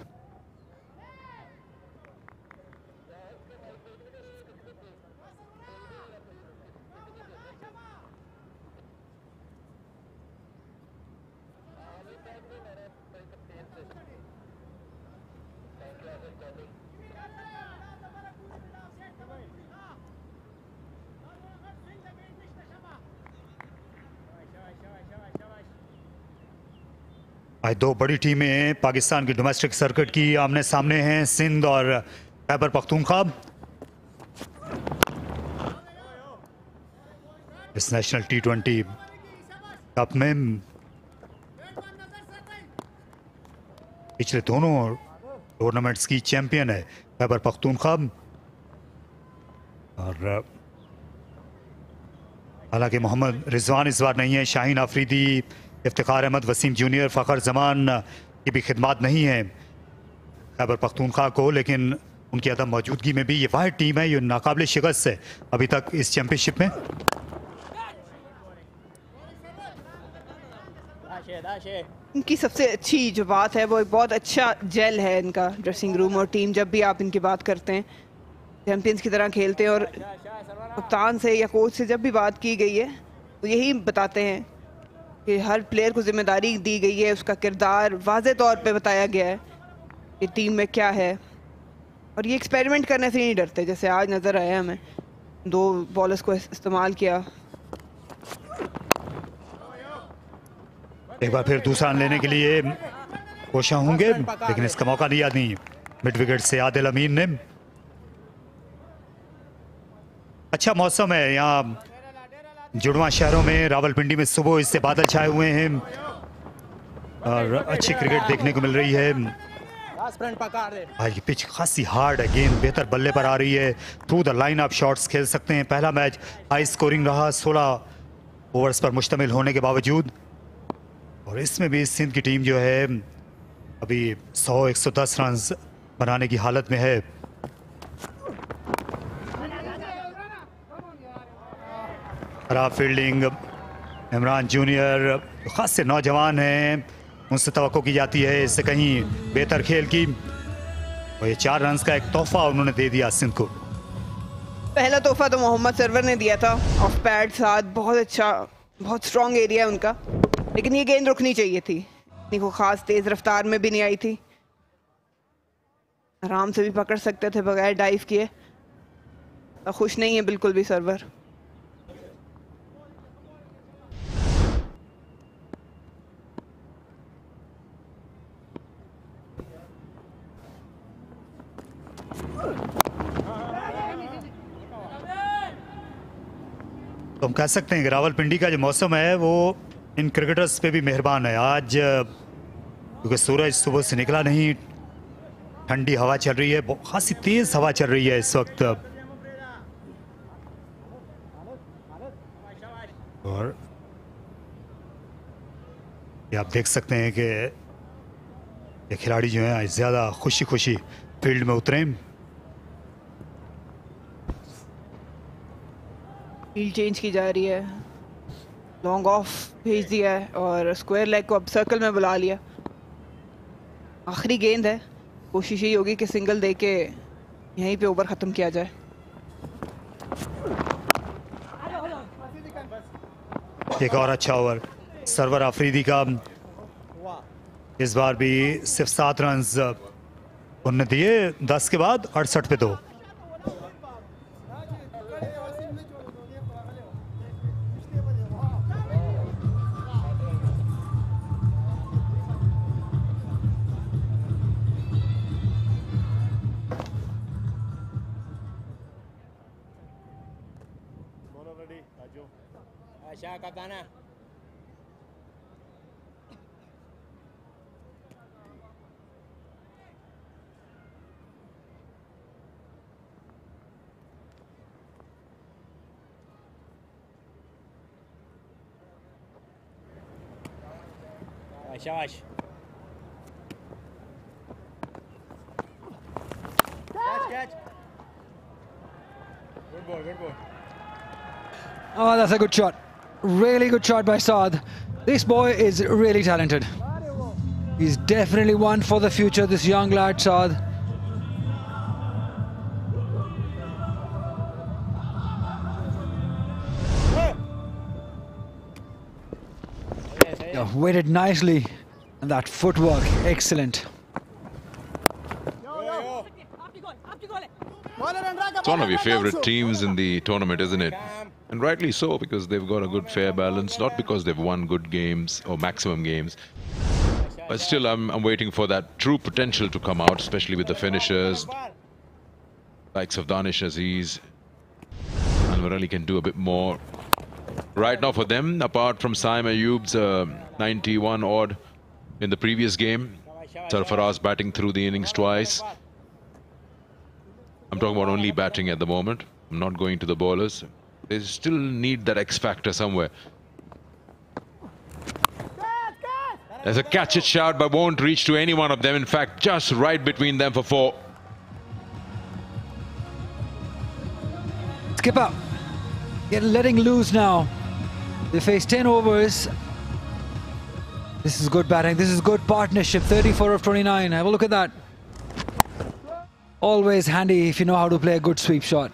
Speaker 6: आज 2 बड़ी टीमें पाकिस्तान की डोमेस्टिक सर्किट की आमने सामने हैं, सिंध और खैबर पख्तूनख्वा। इस नेशनल T20 कप में पिछले दोनों टूर्नामेंट्स की चैंपियन है खैबर पख्तूनख्वा। और हालांकि मोहम्मद रिजवान इस बार नहीं है, शाहीन आफरीदी, इफ्तिखार अहमद, वसीम जूनियर, फ़खर जमान की भी खिदमत नहीं है खैबर पख्तूनख्वा को, लेकिन उनकी अदम मौजूदगी में भी ये वाहिद टीम है, ये नाकाबिल शिकस्त है अभी तक इस चैंपियनशिप में।
Speaker 7: इनकी सबसे अच्छी जो बात है वो एक बहुत अच्छा जेल है इनका ड्रेसिंग रूम और टीम। जब भी आप इनकी बात करते हैं, चैंपियंस की तरह खेलते हैं, और कप्तान से या कोच से जब भी बात की गई है तो यही बताते हैं कि हर प्लेयर को जिम्मेदारी दी गई है, उसका किरदार वाज़े तौर पे बताया गया है कि टीम में क्या है, और ये एक्सपेरिमेंट करने से नहीं डरते। जैसे आज नज़र आया हमें, 2 बॉलर्स को इस्तेमाल किया।
Speaker 6: एक बार फिर दूसरा रन लेने के लिए कोशिश होंगे, लेकिन इसका मौका दिया नहीं मिड विकेट से आदिल अमीन ने। अच्छा मौसम है यहाँ जुड़वा शहरों में, रावलपिंडी में सुबह इससे बादल छाए हुए हैं और अच्छी क्रिकेट देखने को मिल रही है। आज की पिच खासी हार्ड है, गेंद बेहतर बल्ले पर आ रही है, थ्रू द लाइन आप शॉट्स खेल सकते हैं। पहला मैच हाई स्कोरिंग रहा 16 ओवर्स पर मुश्तमिल होने के बावजूद, और इसमें भी सिंध की टीम जो है अभी 100-110 रन बनाने की हालत में है। खराब फील्डिंग, इमरान जूनियर खास से नौजवान हैं, उनसे तवक्को की जाती है इससे कहीं बेहतर खेल की, और ये 4 रन का एक तोहफा उन्होंने दे दिया सिंध को।
Speaker 7: पहला तोहफा तो मोहम्मद सरवर ने दिया था ऑफ पैड साथ, बहुत अच्छा, बहुत स्ट्रॉन्ग एरिया है उनका, लेकिन ये गेंद रुकनी चाहिए थी, इतनी को खास तेज रफ्तार में भी नहीं आई थी, आराम से भी पकड़ सकते थे बगैर डाइव किए। खुश नहीं है बिल्कुल भी सरवर।
Speaker 6: तो हम कह सकते हैं कि रावलपिंडी का जो मौसम है वो इन क्रिकेटर्स पे भी मेहरबान है। आज क्योंकि सूरज सुबह से निकला नहीं, ठंडी हवा चल रही है, बहुत खासी तेज हवा चल रही है इस वक्त, और ये आप देख सकते हैं कि ये खिलाड़ी जो हैं ज़्यादा खुशी खुशी फील्ड में उतरे।
Speaker 7: फील्ड चेंज की जा रही है, लॉन्ग ऑफ भेज दिया है और स्क्वायर लेग को अब सर्कल में बुला लिया। आखिरी गेंद है, कोशिश यही होगी कि सिंगल दे के यहीं पे ओवर ख़त्म किया जाए।
Speaker 6: एक और अच्छा ओवर सरवर आफरीदी का, इस बार भी सिर्फ 7 रन उन्होंने दिए 10 के बाद 68 पे 2।
Speaker 8: Yavaş. Catch. Good ball.
Speaker 3: Oh, that's a good shot. Really good shot by Saad. This boy is really talented. He's definitely one for the future, this young lad, Saad. Yeah, weighted nicely. And that footwork, excellent.
Speaker 1: It's one of your favorite teams in the tournament, isn't it? And rightly so, because they've got a good fair balance, not because they've won good games or maximum games. But still, I'm waiting for that true potential to come out, especially with the finishers, likes of Danish Aziz. Anwar Ali can do a bit more. Right now for them, apart from Saim Ayoub's 91 odd in the previous game, Sarfaraz batting through the innings twice. I'm talking about only batting at the moment. I'm not going to the bowlers. They still need that X factor somewhere. There's a catch it shout, but won't reach to any one of them. In fact, just right between them for 4.
Speaker 3: Skipper, letting loose now. They face 10 overs. This is good batting. This is good partnership. 34 of 29. Have a look at that. Always handy if you know how to play a good sweep shot.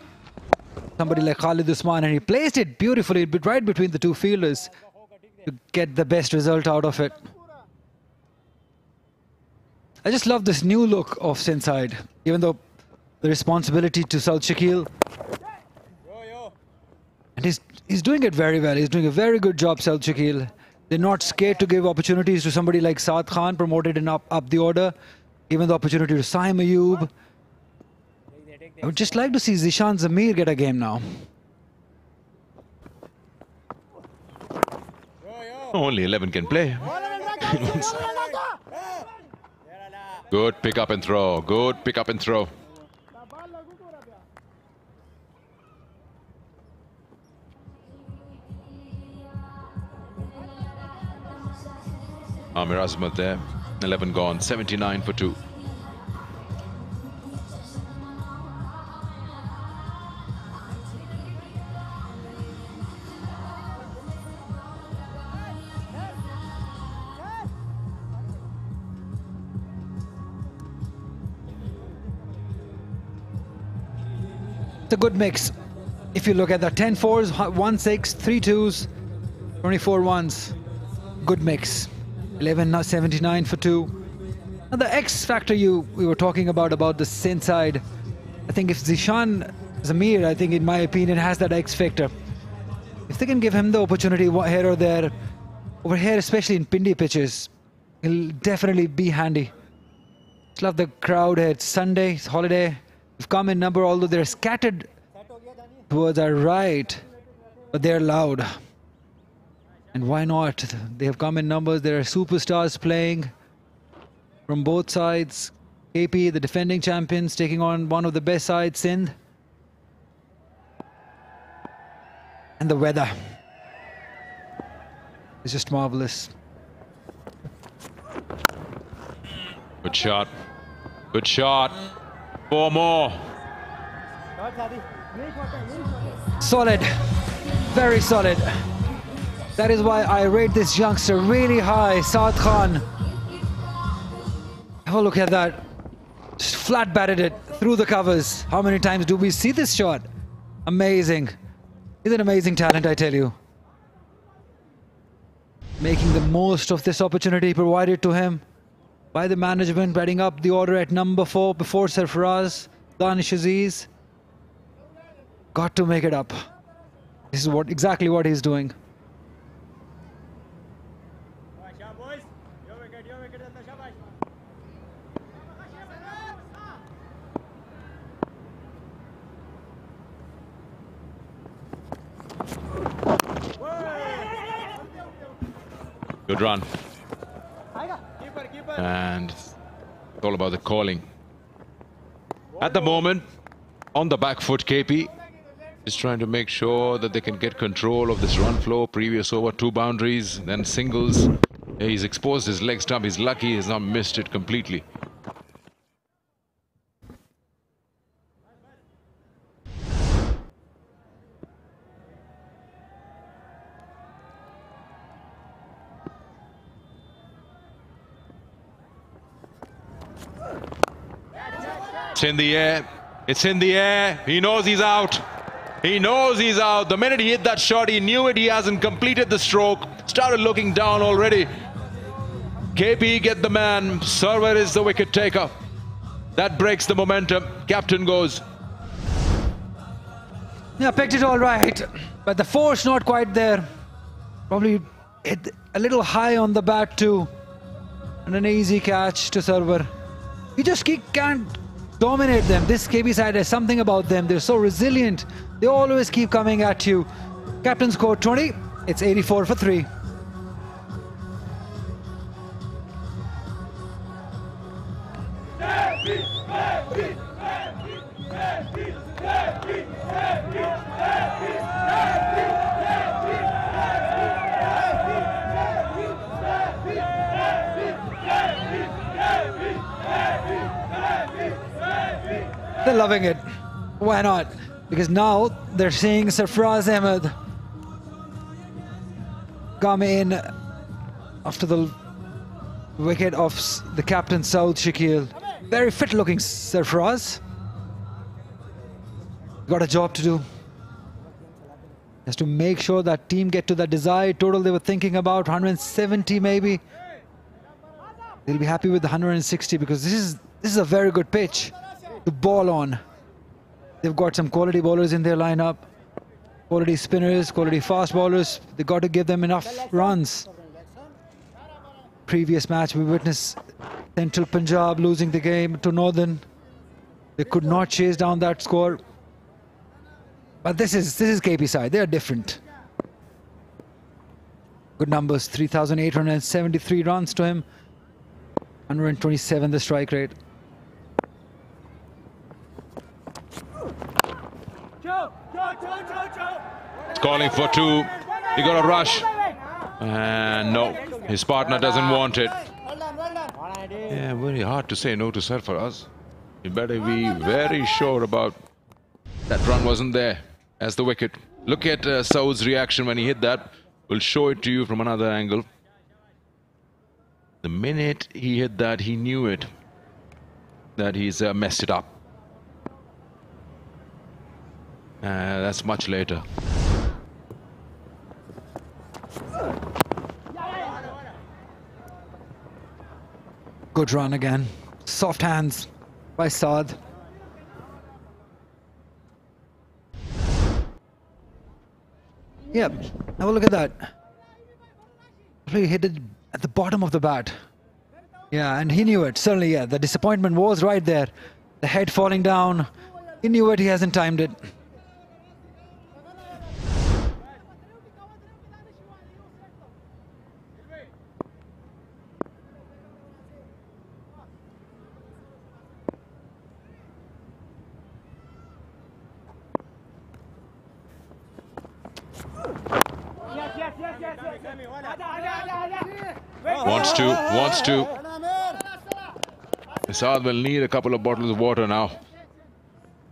Speaker 3: Somebody like Khalid Usman, and he placed it beautifully right between the two fielders to get the best result out of it. I just love this new look of Sindh side, even though the responsibility to Saud Shakil. And he's doing it very well. He's doing a very good job, Saud Shakil. They're not scared to give opportunities to somebody like Saad Khan, promoted and up the order. Given the opportunity to Saim Ayoub. I would just like to see Zishan Zamir get a game now.
Speaker 1: Only 11 can play. Good pick up and throw. Good pick up and throw. Amir Azmat there. 11 gone. 79 for 2.
Speaker 3: It's a good mix. If you look at the 10 fours, 1 6, 3 2s, 24 ones. Good mix. 11 now 79 for 2. And the X factor we were talking about the Sindh side. I think if Zishan Zamir, I think in my opinion, has that X factor. If they can give him the opportunity here or there, over here, especially in Pindi pitches, he'll definitely be handy. Just love the crowd here. It's Sunday, it's holiday. They've come in number, although they're scattered towards our right, but they're loud. And why not? They have come in numbers. There are superstars playing from both sides. KP, the defending champions, taking on one of the best sides, Sindh. And the weather is just marvelous.
Speaker 1: Good shot. Good shot. 4 more.
Speaker 3: Solid. Very solid. That is why I rate this youngster really high, Saad Khan. Have a look at that. Just flat batted it through the covers. How many times do we see this shot? Amazing. He's an amazing talent, I tell you. Making the most of this opportunity provided to him by the management, batting up the order at number 4 before Sarfaraz, Danish Aziz. Got to make it up. This is exactly what he's doing.
Speaker 1: Good run. And it's all about the calling. At the moment, on the back foot, KP is trying to make sure that they can get control of this run flow. Previous over, 2 boundaries, then singles. He's exposed his leg stump. He's lucky he's not missed it completely. It's in the air. It's in the air. He knows he's out. He knows he's out. The minute he hit that shot, he knew it. He hasn't completed the stroke. Started looking down already. KP get the man. Server is the wicket taker. That breaks the momentum. Captain goes.
Speaker 3: Yeah, picked it all right, but the force not quite there. Probably hit a little high on the bat too. And an easy catch to Server. You just can't dominate them. This KP side has something about them. They're so resilient. They always keep coming at you. Captain scored 20. It's 84 for 3. They're loving it. Why not? Because now they're seeing Sarfraz Ahmed come in after the wicket of the captain Saud Shakil. Very fit looking Sarfraz. Got a job to do. Just to make sure that team get to that desired total they were thinking about, 170 maybe. They'll be happy with the 160 because this is a very good pitch to ball on. They've got some quality bowlers in their lineup, quality spinners, quality fast bowlers. They've got to give them enough runs. Previous match we witnessed Central Punjab losing the game to Northern. They could not chase down that score. But this is KP side. They are different. Good numbers, 3,873 runs to him. 127 the strike rate.
Speaker 1: It's calling for 2. He got a rush. And no, his partner doesn't want it. Yeah, very hard to say no to Sarfaraz. You better be very sure about that run wasn't there as the wicket. Look at Saud's reaction when he hit that. We'll show it to you from another angle. The minute he hit that, he knew it, that he's messed it up. That's much later.
Speaker 3: Good run again. Soft hands by Saad. Yeah, have a look at that. He hit it at the bottom of the bat. Yeah, and he knew it. Certainly, yeah, the disappointment was right there. The head falling down. He knew it, he hasn't timed it.
Speaker 1: Wants to. Saad will need a couple of bottles of water now.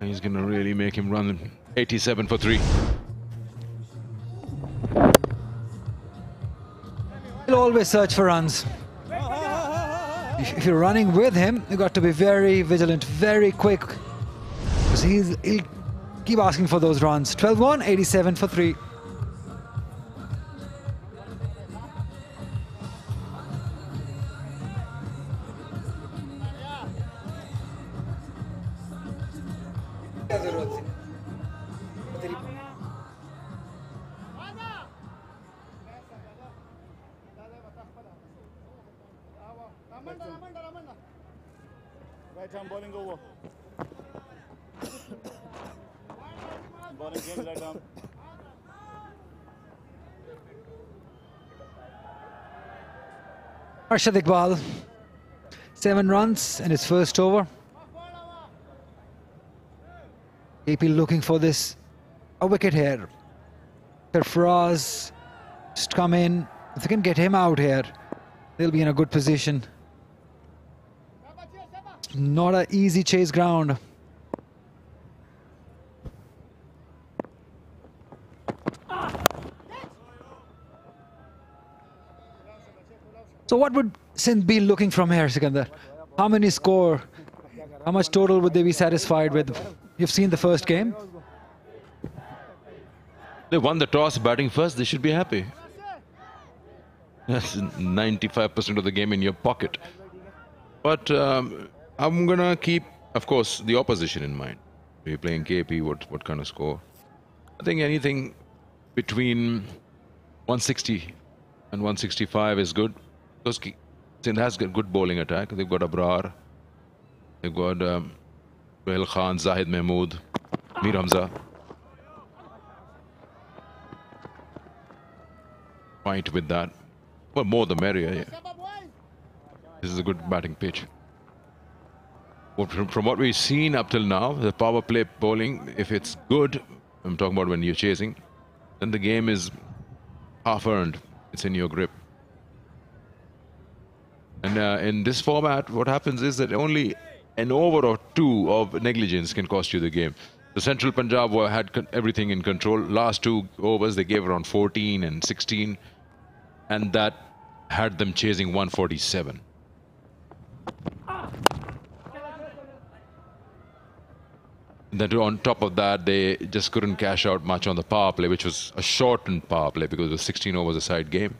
Speaker 1: And he's going to really make him run 87 for 3.
Speaker 3: He'll always search for runs. If you're running with him, you've got to be very vigilant, very quick. Because he'll keep asking for those runs. 12-1, 87 for 3.
Speaker 8: Right arm bowling over. Bowling game right arm.
Speaker 3: Arshad Iqbal, 7 runs in his first over. KP looking for a wicket here. Sarfaraz just come in. If they can get him out here, they'll be in a good position. Not an easy chase ground. So what would Sindh be looking from here, Sikandar? How many score? How much total would they be satisfied with? You've seen the first game.
Speaker 1: They won the toss, batting first. They should be happy. That's 95% of the game in your pocket. But I'm gonna keep, of course, the opposition in mind. If you're playing KP, what kind of score? I think anything between 160 and 165 is good. Because Sindh has got good bowling attack. They've got Abrar, they've got Sohail Khan, Zahid Mahmood, Mir Hamza. Fight with that. Well, more the merrier. Yeah. This is a good batting pitch. From what we've seen up till now, the power play bowling, if it's good, I'm talking about when you're chasing, then the game is half earned. It's in your grip. And in this format, what happens is that only an over or two of negligence can cost you the game. The Central Punjab had everything in control. Last 2 overs, they gave around 14 and 16. And that had them chasing 147. And then on top of that, they just couldn't cash out much on the power play, which was a shortened power play because it was 16 overs a side game.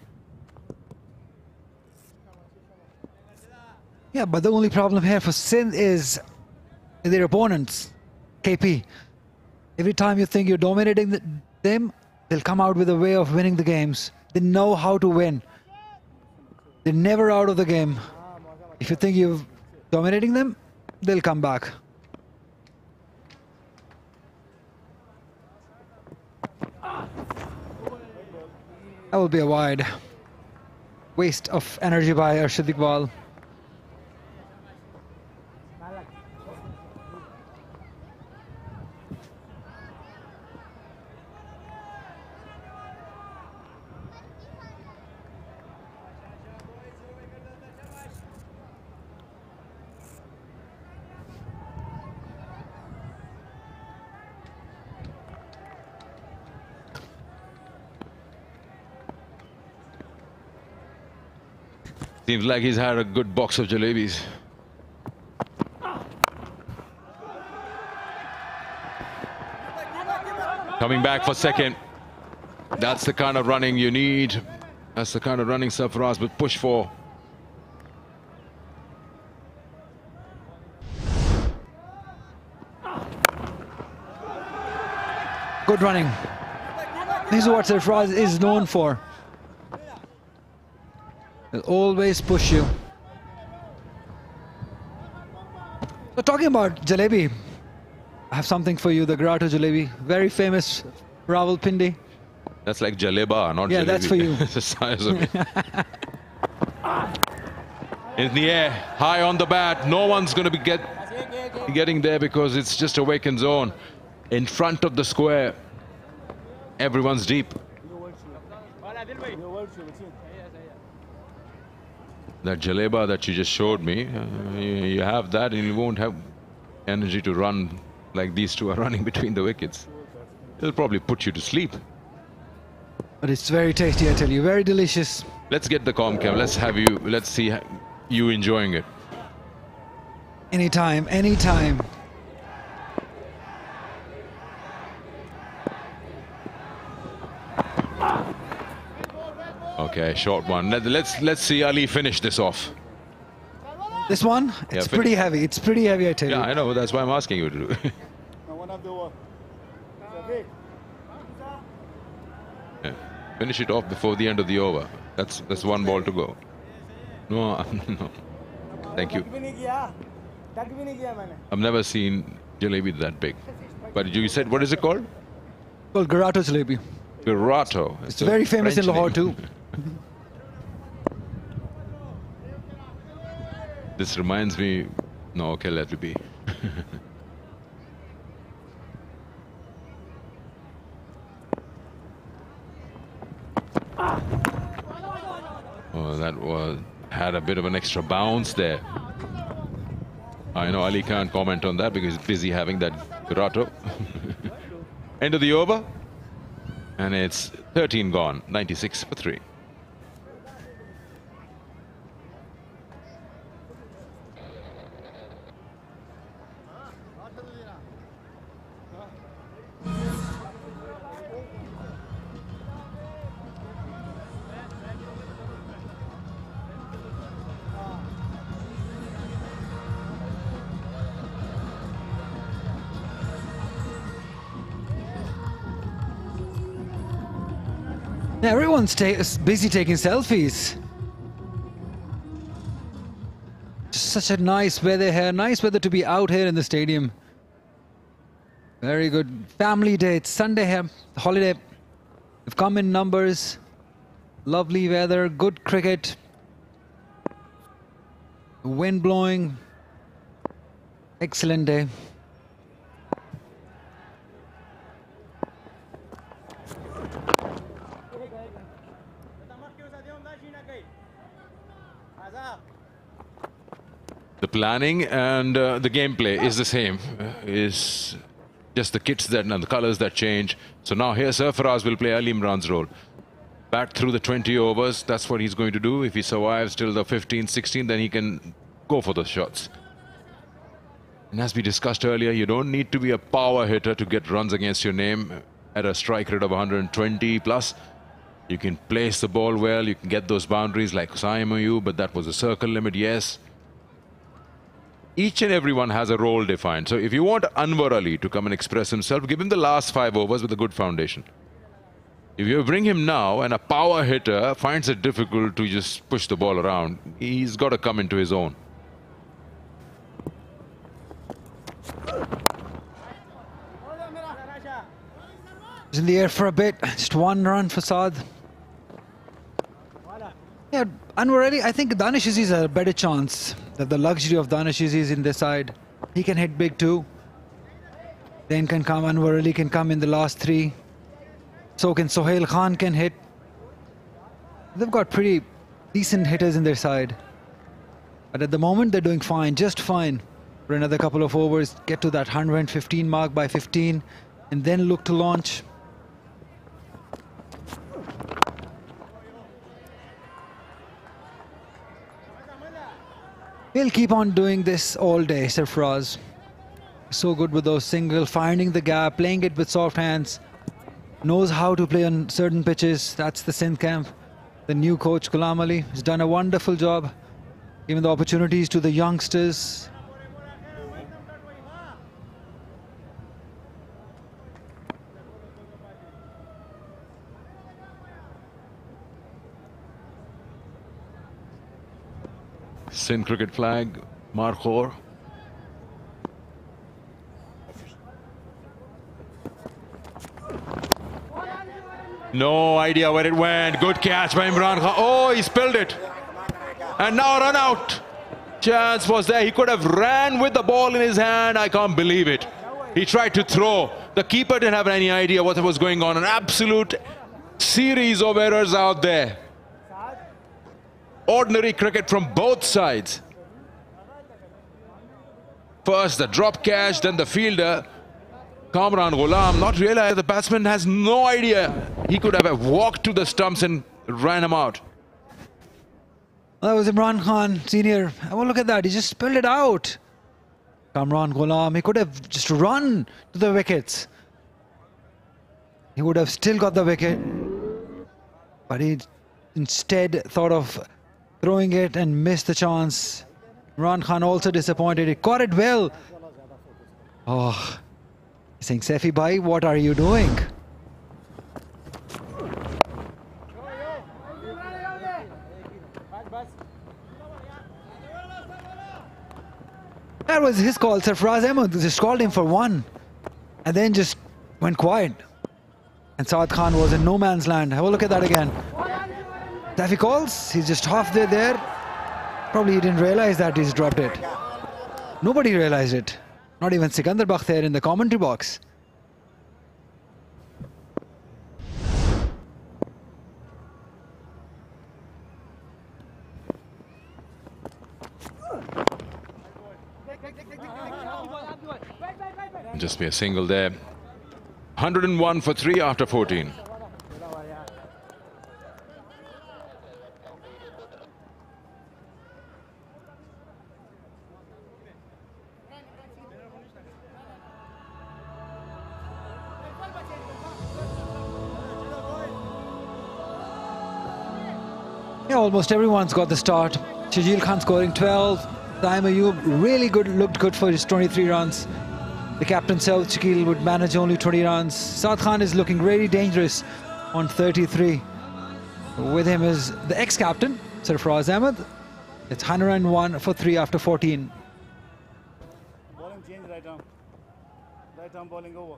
Speaker 3: Yeah, but the only problem here for Sindh is their opponents, KP. Every time you think you're dominating them, they'll come out with a way of winning the games. They know how to win. They're never out of the game. If you think you're dominating them, they'll come back. That will be a wide. Waste of energy by Arshad Iqbal.
Speaker 1: Seems like he's had a good box of jalebis. Coming back for second. That's the kind of running you need. That's the kind of running Sarfaraz would push for.
Speaker 3: Good running. This is what Sarfaraz is known for. They'll always push you. So talking about jalebi, I have something for you, the Garato jalebi. Very famous, Rawalpindi.
Speaker 1: That's like jaleba, not jalebi.
Speaker 3: Yeah, that's for you.
Speaker 1: It's the size of it. In the air, high on the bat. No one's going to be getting there because it's just a vacant zone. In front of the square, everyone's deep. That jaleba that you just showed me, you have that and you won't have energy to run like these two are running between the wickets. It'll probably put you to sleep.
Speaker 3: But it's very tasty, I tell you, very delicious.
Speaker 1: Let's get the Comcam. Let's see you enjoying it.
Speaker 3: Anytime, anytime.
Speaker 1: Okay, short one. Let's see Ali finish this off.
Speaker 3: This one, it's pretty heavy. It's pretty heavy, I tell you.
Speaker 1: Yeah, I know. That's why I'm asking you to do it. Yeah. Finish it off before the end of the over. That's one ball to go. No, no. Thank you. I've never seen jalebi that big. But you said, what is it called?
Speaker 3: Called Garato jalebi.
Speaker 1: Garato.
Speaker 3: It's very famous in Lahore too.
Speaker 1: This reminds me. No, okay, let it be. Oh, that had a bit of an extra bounce there. I know Ali can't comment on that because he's busy having that grotto. End of the over. And it's 13 gone, 96 for 3.
Speaker 3: Everyone's busy taking selfies. Just such a nice weather here. Nice weather to be out here in the stadium. Very good. Family day. It's Sunday here. Holiday. They've come in numbers. Lovely weather. Good cricket. Wind blowing. Excellent day.
Speaker 1: The planning and the gameplay is the same. Is just the kits that and the colors that change. So now here Sarfaraz will play Ali Imran's role. Bat through the 20 overs. That's what he's going to do. If he survives till the 15, 16, then he can go for the shots. And as we discussed earlier, you don't need to be a power hitter to get runs against your name at a strike rate of 120 plus. You can place the ball well. You can get those boundaries like Saimayu, but that was a circle limit, yes. Each and everyone has a role defined. So if you want Anwar Ali to come and express himself, give him the last 5 overs with a good foundation. If you bring him now and a power hitter finds it difficult to just push the ball around, he's got to come into his own.
Speaker 3: He's in the air for a bit. Just 1 run for Saad. Yeah, Anwar Ali, I think Danish is a better chance. That the luxury of Danish is in the side. He can hit big too. Then can come, Anwar Ali can come in the last 3. So can Sohail Khan can hit. They've got pretty decent hitters in their side. But at the moment they're doing fine, just fine. For another couple of overs, get to that 115 mark by 15 and then look to launch. He'll keep on doing this all day, Sarfaraz. So good with those single, finding the gap, playing it with soft hands. Knows how to play on certain pitches. That's the Sindh camp. The new coach, Ghulam Ali, has done a wonderful job. Giving the opportunities to the youngsters.
Speaker 1: Sindh cricket flag, Markhor. No idea where it went. Good catch by Imran Khan. Oh, he spilled it. And now run out. Chance was there. He could have ran with the ball in his hand. I can't believe it. He tried to throw. The keeper didn't have any idea what was going on. An absolute series of errors out there. Ordinary cricket from both sides. First the drop catch, then the fielder, Kamran Ghulam, not realize the batsman has no idea. He could have walked to the stumps and ran him out.
Speaker 3: That was Imran Khan, senior. Oh, look at that. He just spilled it out. Kamran Ghulam, he could have just run to the wickets. He would have still got the wicket. But he instead thought of throwing it and missed the chance. Imran Khan also disappointed. He caught it well. Oh, he's saying, Saifi bhai, what are you doing? That was his call. Sarfaraz Ahmed just called him for 1 and then just went quiet. And Saad Khan was in no man's land. Have a look at that again. Saifi calls. He's just half there. Probably he didn't realize that he's dropped it. Nobody realized it. Not even Sikandar Bakhter in the commentary box.
Speaker 1: Just be a single there. 101 for 3 after 14.
Speaker 3: Yeah, almost everyone's got the start. Shajil Khan scoring 12. Taim Ayub really good, looked good for his 23 runs. The captain Saud Shakil would manage only 20 runs. Saad Khan is looking really dangerous on 33. With him is the ex-captain, Sarfraz Ahmed. It's 101 for 3 after 14.
Speaker 8: Bowling change right arm. Right arm bowling over.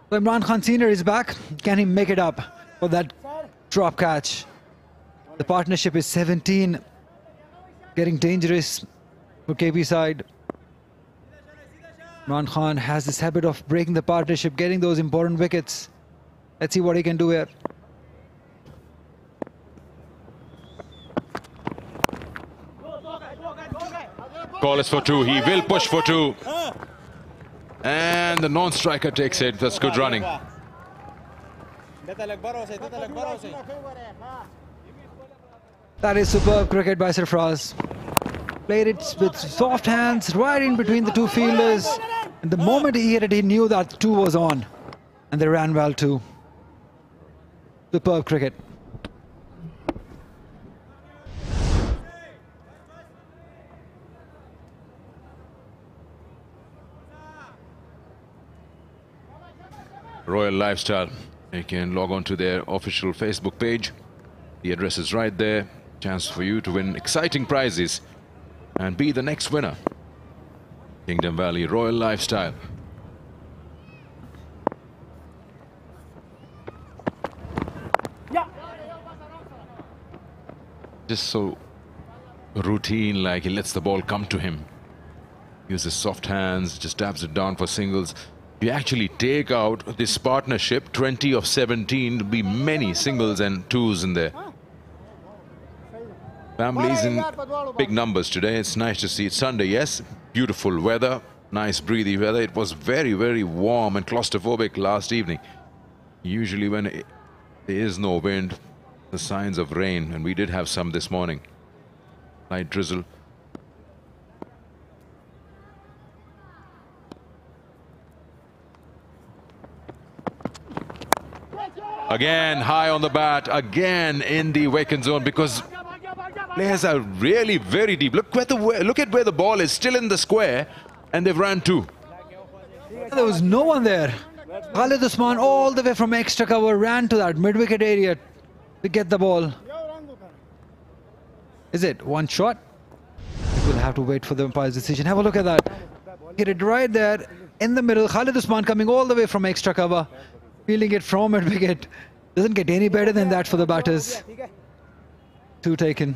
Speaker 3: So Imran Khan Senior is back. Can he make it up for that drop catch? The partnership is 17. Getting dangerous for KP side. Imran Khan has this habit of breaking the partnership, getting those important wickets. Let's see what he can do here.
Speaker 1: Call is for 2. He will push for 2. And the non-striker takes it. That's good running.
Speaker 3: That is superb cricket by Sarfraz. Played it with soft hands right in between the two fielders. And the moment he hit it, he knew that 2 was on. And they ran well too. Superb cricket.
Speaker 1: Royal Lifestyle. You can log on to their official Facebook page. The address is right there. Chance for you to win exciting prizes and be the next winner. Kingdom Valley Royal Lifestyle. Just so routine, like he lets the ball come to him. Uses soft hands, just dabs it down for singles. If you actually take out this partnership, 20 of 17, there'll be many singles and twos in there. Families in big numbers today. It's nice to see it. Sunday, yes, beautiful weather, nice breezy weather. It was very, very warm and claustrophobic last evening. Usually when there is no wind, the signs of rain, and we did have some this morning. Light drizzle. Again, high on the bat, again in the vacant zone, because players are really very deep. Look at where the ball is, still in the square, and they've ran 2.
Speaker 3: There was no one there. Khalid Usman all the way from extra cover ran to that mid-wicket area to get the ball. Is it one shot? We'll have to wait for the umpire's decision. Have a look at that. Hit it right there in the middle. Khalid Usman coming all the way from extra cover. Feeling it from mid-wicket. Doesn't get any better than that for the batters. 2 taken.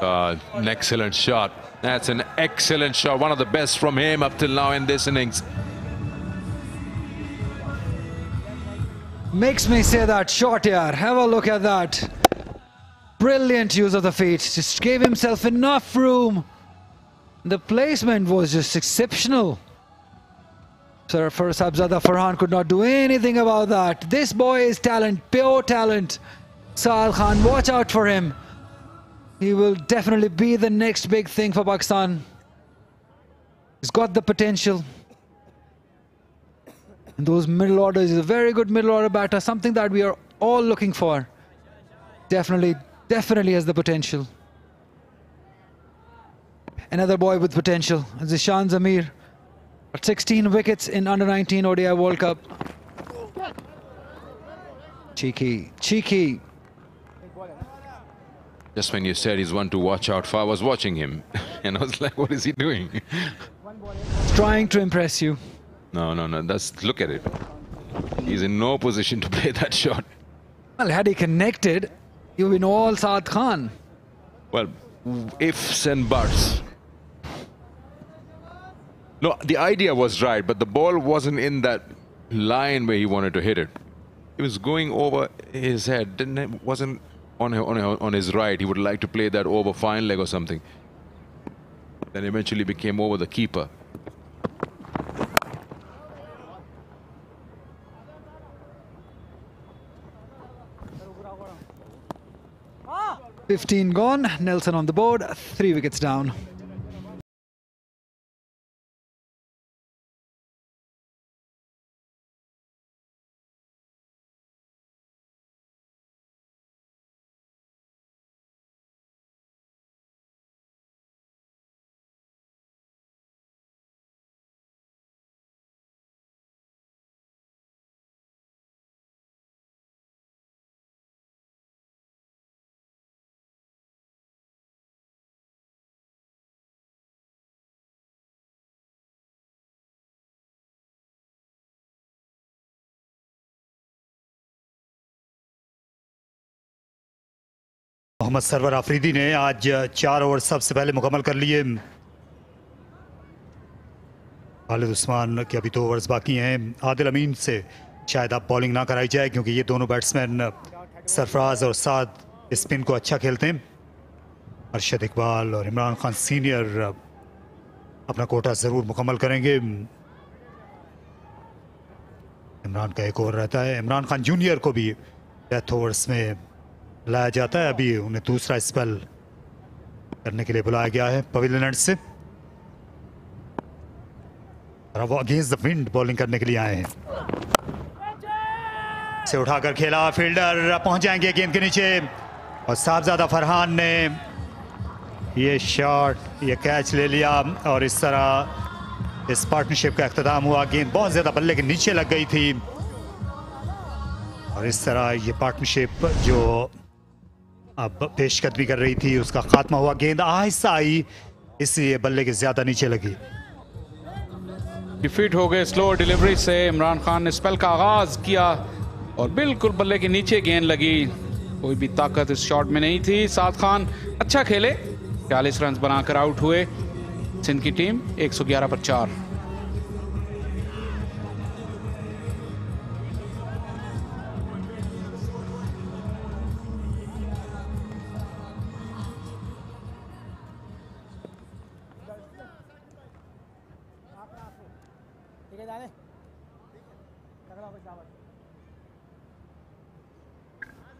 Speaker 1: An excellent shot. That's an excellent shot. One of the best from him up till now in this innings.
Speaker 3: Makes me say that shot here. Have a look at that. Brilliant use of the feet. Just gave himself enough room. The placement was just exceptional. Sir, for Sabzada Farhan could not do anything about that. This boy is talent, pure talent. Saad Khan, watch out for him. He will definitely be the next big thing for Pakistan. He's got the potential. And those middle orders, he's a very good middle order batter, something that we are all looking for. Definitely has the potential. Another boy with potential, Zishan Zamir. 16 wickets in under-19 ODI World Cup. Cheeky.
Speaker 1: Just when you said he's one to watch out for, I was watching him. And I was like, what is he doing?
Speaker 3: Trying to impress you.
Speaker 1: No. Look at it. He's in no position to play that shot.
Speaker 3: Well, had he connected, you've been all Saad Khan.
Speaker 1: Well, ifs and buts. No, the idea was right, but the ball wasn't in that line where he wanted to hit it. It was going over his head. Wasn't on his right. He would like to play that over fine leg or something. Then eventually became over the keeper.
Speaker 3: Ah! 15 gone. Nelson on the board. 3 wickets down.
Speaker 6: Mohammad Sarwar Afridi ने आज 4 ओवर सबसे पहले मुकम्मल कर लिए। खालिद उस्मान के अभी 2 ओवर्स बाकी हैं। आदिल अमीन से शायद अब बॉलिंग ना कराई जाए क्योंकि ये दोनों बैट्समैन सरफराज और साद स्पिन को अच्छा खेलते हैं। अरशद इकबाल और इमरान खान सीनियर अपना कोटा ज़रूर मुकम्मल करेंगे। इमरान का 1 ओवर रहता है। इमरान खान जूनियर को भी डेथ ओवर्स में लाया जाता है। अभी उन्हें दूसरा स्पेल करने के लिए बुलाया गया है पवेलियन एंड से, और वो अगेंस्ट द विंड बॉलिंग करने के लिए आए हैं। से उठाकर खेला, फील्डर पहुंच जाएंगे गेंद के नीचे, और साहबजादा फरहान ने ये शॉट, ये कैच ले लिया, और इस तरह इस पार्टनरशिप का अख्ताम हुआ। गेंद बहुत ज्यादा बल्ले के नीचे लग गई थी, और इस तरह ये पार्टनरशिप जो अब पेशकदमी कर रही थी उसका खात्मा हुआ। गेंद आहिस्ता आई, इसलिए बल्ले के ज्यादा नीचे लगी।
Speaker 2: डिफीट हो गए स्लो डिलीवरी से। इमरान खान ने स्पेल का आगाज किया और बिल्कुल बल्ले के नीचे गेंद लगी। कोई भी ताकत इस शॉट में नहीं थी। साद खान अच्छा खेले, 40 रन बनाकर आउट हुए। सिंध की टीम 111 पर 4।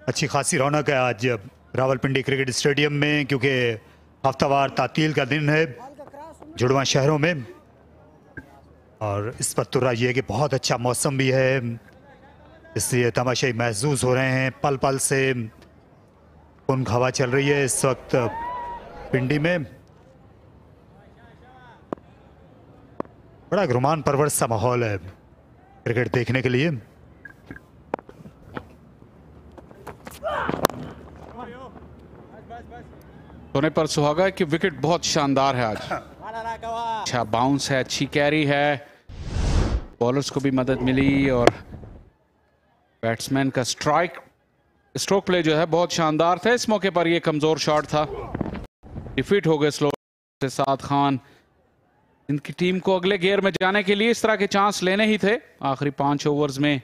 Speaker 6: अच्छी खासी रौनक है आज रावलपिंडी क्रिकेट स्टेडियम में, क्योंकि हफ्तावार तातील का दिन है जुड़वा शहरों में, और इस पर तुर्रा ये कि बहुत अच्छा मौसम भी है, इसलिए तमाशाई महसूस हो रहे हैं। पल पल से कुंग हवा चल रही है इस वक्त पिंडी में। बड़ा रोमान परवर सा माहौल है क्रिकेट देखने के लिए।
Speaker 2: सोने पर सुहागा कि विकेट बहुत शानदार है आज। अच्छा बाउंस है, अच्छी कैरी है, बॉलर्स को भी मदद मिली, और बैट्समैन का स्ट्रोक प्ले जो है बहुत शानदार था। इस मौके पर यह कमजोर शॉट था। डिफीट हो गए स्लो से साद खान। इनकी टीम को अगले गियर में जाने के लिए इस तरह के चांस लेने ही थे। आखिरी 5 ओवर्स में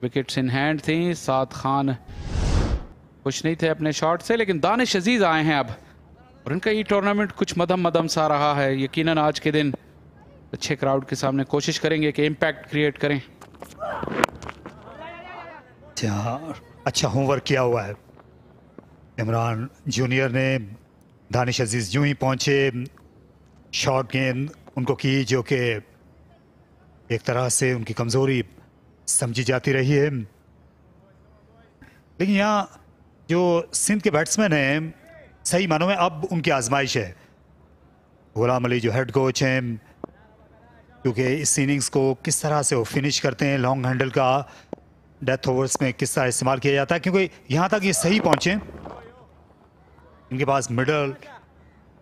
Speaker 2: विकेट्स इन हैंड थी। साद खान खुश नहीं थे अपने शॉट से, लेकिन दानिश अजीज आए हैं अब, और इनका ये टूर्नामेंट कुछ मदम मदम सा रहा है। यकीनन आज के दिन अच्छे क्राउड के सामने कोशिश करेंगे कि इम्पैक्ट क्रिएट करें।
Speaker 6: अच्छा होमवर्क किया हुआ है इमरान जूनियर ने। दानिश अजीज यूं ही पहुंचे, शॉर्ट गेंद उनको की जो कि एक तरह से उनकी कमजोरी समझी जाती रही है। लेकिन यहाँ जो सिंध के बैट्समैन हैं, सही मानों में अब उनकी आजमाइश है। गुलाम अली जो हेड कोच हैं, क्योंकि इस इनिंग्स को किस तरह से वो फिनिश करते हैं, लॉन्ग हैंडल का डेथ ओवर्स में किस तरह इस्तेमाल किया जाता है, क्योंकि यहाँ तक ये सही पहुँचे इनके पास मिडल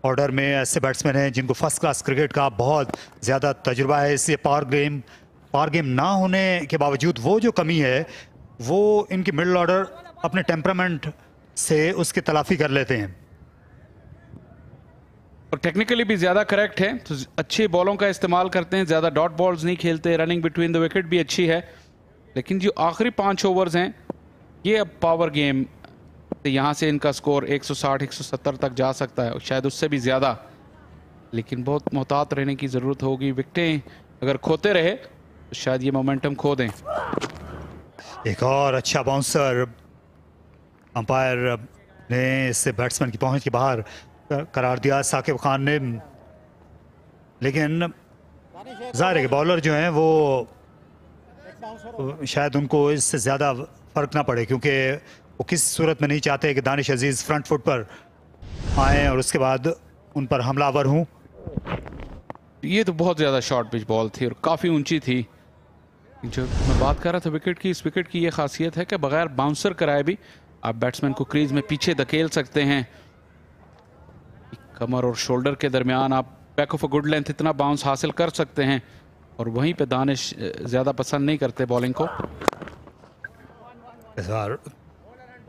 Speaker 6: ऑर्डर में ऐसे बैट्समैन हैं जिनको फर्स्ट क्लास क्रिकेट का बहुत ज़्यादा तजुर्बा है। इसलिए पावर गेम ना होने के बावजूद वो जो कमी है वो इनकी मिडल ऑर्डर अपने टेम्परामेंट से उसकी तलाफी कर लेते हैं
Speaker 2: और टेक्निकली भी ज़्यादा करेक्ट है, तो अच्छे बॉलों का इस्तेमाल करते हैं, ज़्यादा डॉट बॉल्स नहीं खेलते, रनिंग बिटवीन द विकेट भी अच्छी है। लेकिन जो आखिरी 5 ओवर्स हैं ये अब पावर गेम, यहाँ से इनका स्कोर 160-170 तक जा सकता है, शायद उससे भी ज़्यादा, लेकिन बहुत मोहतात रहने की ज़रूरत होगी। विकेटें अगर खोते रहे तो शायद ये मोमेंटम खो दें।
Speaker 6: एक और अच्छा बाउंसर अंपायर ने इससे बैट्समैन की पहुंच के बाहर करार दिया साकिब खान ने, लेकिन जाहिर है कि बॉलर जो हैं वो शायद उनको इससे ज़्यादा फ़र्क ना पड़े, क्योंकि वो किस सूरत में नहीं चाहते कि दानिश अजीज़ फ्रंट फुट पर आए और उसके बाद उन पर हमलावर हों।
Speaker 2: ये तो बहुत ज़्यादा शॉर्ट पिच बॉल थी और काफ़ी ऊंची थी। जो मैं बात कर रहा था विकेट की, इस विकेट की ये खासियत है कि बगैर बाउंसर कराए भी आप बैट्समैन को क्रीज में पीछे धकेल सकते हैं। कमर और शोल्डर के दरमियान आप back of a good length इतना बाउंस हासिल कर सकते हैं, और वहीं पे दानिश ज़्यादा पसंद नहीं करते बॉलिंग को।
Speaker 6: इस बार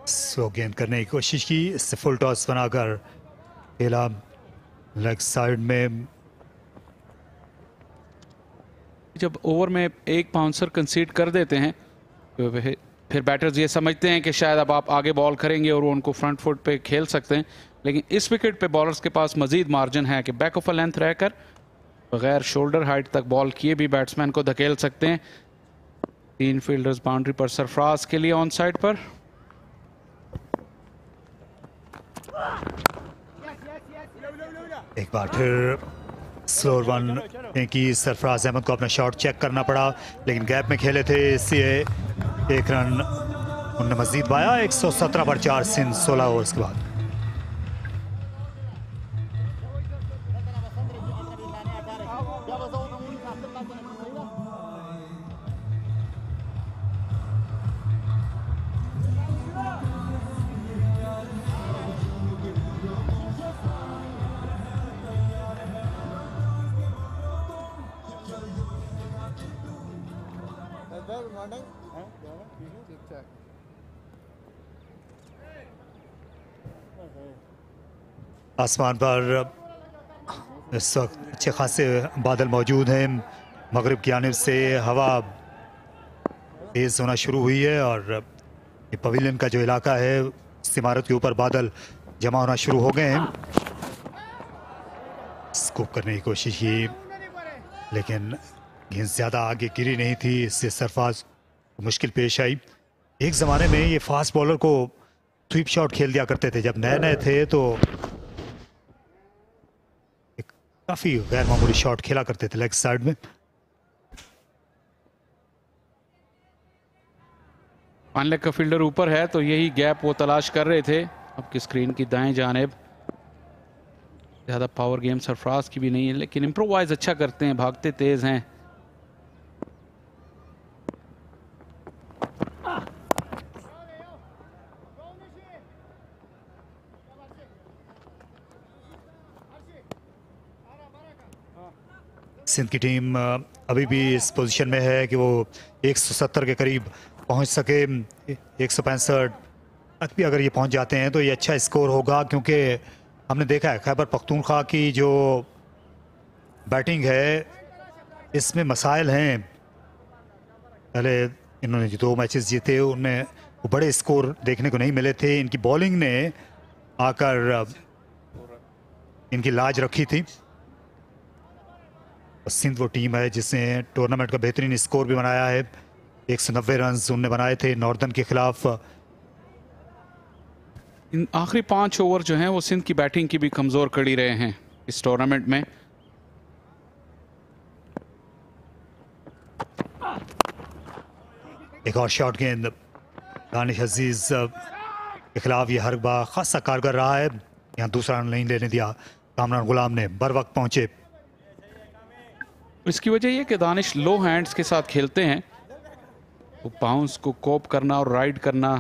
Speaker 6: स्लो गेंद करने की कोशिश की, इससे फुल टॉस बनाकर खेला लेग साइड में।
Speaker 2: जब ओवर में एक बाउंसर कंसीड कर देते हैं तो फिर बैटर्स ये समझते हैं कि शायद अब आप आगे बॉल करेंगे और वो उनको फ्रंट फुट पे खेल सकते हैं, लेकिन इस विकेट पे बॉलर्स के पास मजीद मार्जिन है कि बैक ऑफ अ लेंथ रहकर बगैर शोल्डर हाइट तक बॉल किए भी बैट्समैन को धकेल सकते हैं। 3 फील्डर्स बाउंड्री पर, सरफराज के लिए ऑन साइड पर।
Speaker 6: एक बार फिर स्लो वन की सरफराज अहमद को अपना शॉट चेक करना पड़ा, लेकिन गैप में खेले थे इसलिए एक रन उन्होंने मजीद पाया। 117 पर 4 सिंध 16 ओवर्स के बाद। आसमान पर इस वक्त अच्छे खासे बादल मौजूद हैं। मगरिब की जानिब से हवा तेज़ होना शुरू हुई है और ये पवेलियन का जो इलाका है इस इमारत के ऊपर बादल जमा होना शुरू हो गए हैं। स्कूप करने की कोशिश की, लेकिन गेंद ज़्यादा आगे गिरी नहीं थी, इससे सरफराज को मुश्किल पेश आई। एक ज़माने में ये फास्ट बॉलर को स्वीप शॉट खेल दिया करते थे, जब नए नए थे तो काफी गैर मामूली शॉट खेला करते थे लेग साइड में।
Speaker 2: वन लेग का फील्डर ऊपर है तो यही गैप वो तलाश कर रहे थे। अब की स्क्रीन की दाएं जानिब ज़्यादा पावर गेम सरफराज की भी नहीं है, लेकिन इम्प्रोवाइज अच्छा करते हैं, भागते तेज हैं।
Speaker 6: सिंध की टीम अभी भी इस पोजीशन में है कि वो 170 के करीब पहुंच सके। 165 तक भी अगर ये पहुंच जाते हैं तो ये अच्छा स्कोर होगा, क्योंकि हमने देखा है खैबर पख्तूनख्वा की जो बैटिंग है इसमें मसाइल हैं। पहले इन्होंने जो 2 मैचेस जीते उनमें वो बड़े स्कोर देखने को नहीं मिले थे। इनकी बॉलिंग ने आकर इनकी लाज रखी थी। सिंध वो टीम है जिसने टूर्नामेंट का बेहतरीन स्कोर भी बनाया है। 190 रन उन्होंने बनाए थे नॉर्दर्न के खिलाफ।
Speaker 2: इन आखिरी 5 ओवर जो हैं वो सिंध की बैटिंग की भी कमज़ोर कड़ी रहे हैं इस टूर्नामेंट में।
Speaker 6: एक और शॉट गेंद दानिश अजीज के खिलाफ ये हर बार खासा कारगर रहा है। यहाँ दूसरा रन नहीं लेने दिया कामरान गुलाम ने, बर वक्त पहुंचे।
Speaker 2: इसकी वजह यह कि दानिश लो हैंड्स के साथ खेलते हैं, वो बाउंस को कोप करना और राइड करना।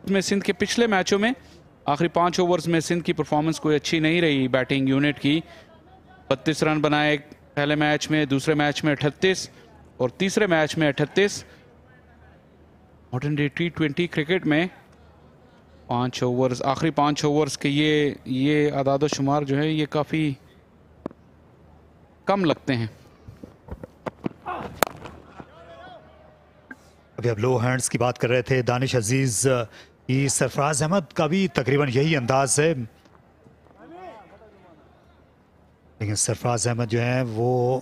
Speaker 2: इसमें सिंध के पिछले मैचों में आखिरी 5 ओवर्स में सिंध की परफॉर्मेंस कोई अच्छी नहीं रही बैटिंग यूनिट की। 32 रन बनाए पहले मैच में, दूसरे मैच में 38 और तीसरे मैच में 38। मॉडर्न डे T20 क्रिकेट में 5 ओवर्स, आखिरी 5 ओवर्स के ये आदाद शुमार जो है ये काफ़ी कम लगते हैं।
Speaker 6: अभी अब लो हैंड्स की बात कर रहे थे दानिश अजीज की, सरफराज अहमद का भी तकरीबन यही अंदाज है, लेकिन सरफराज अहमद जो है वो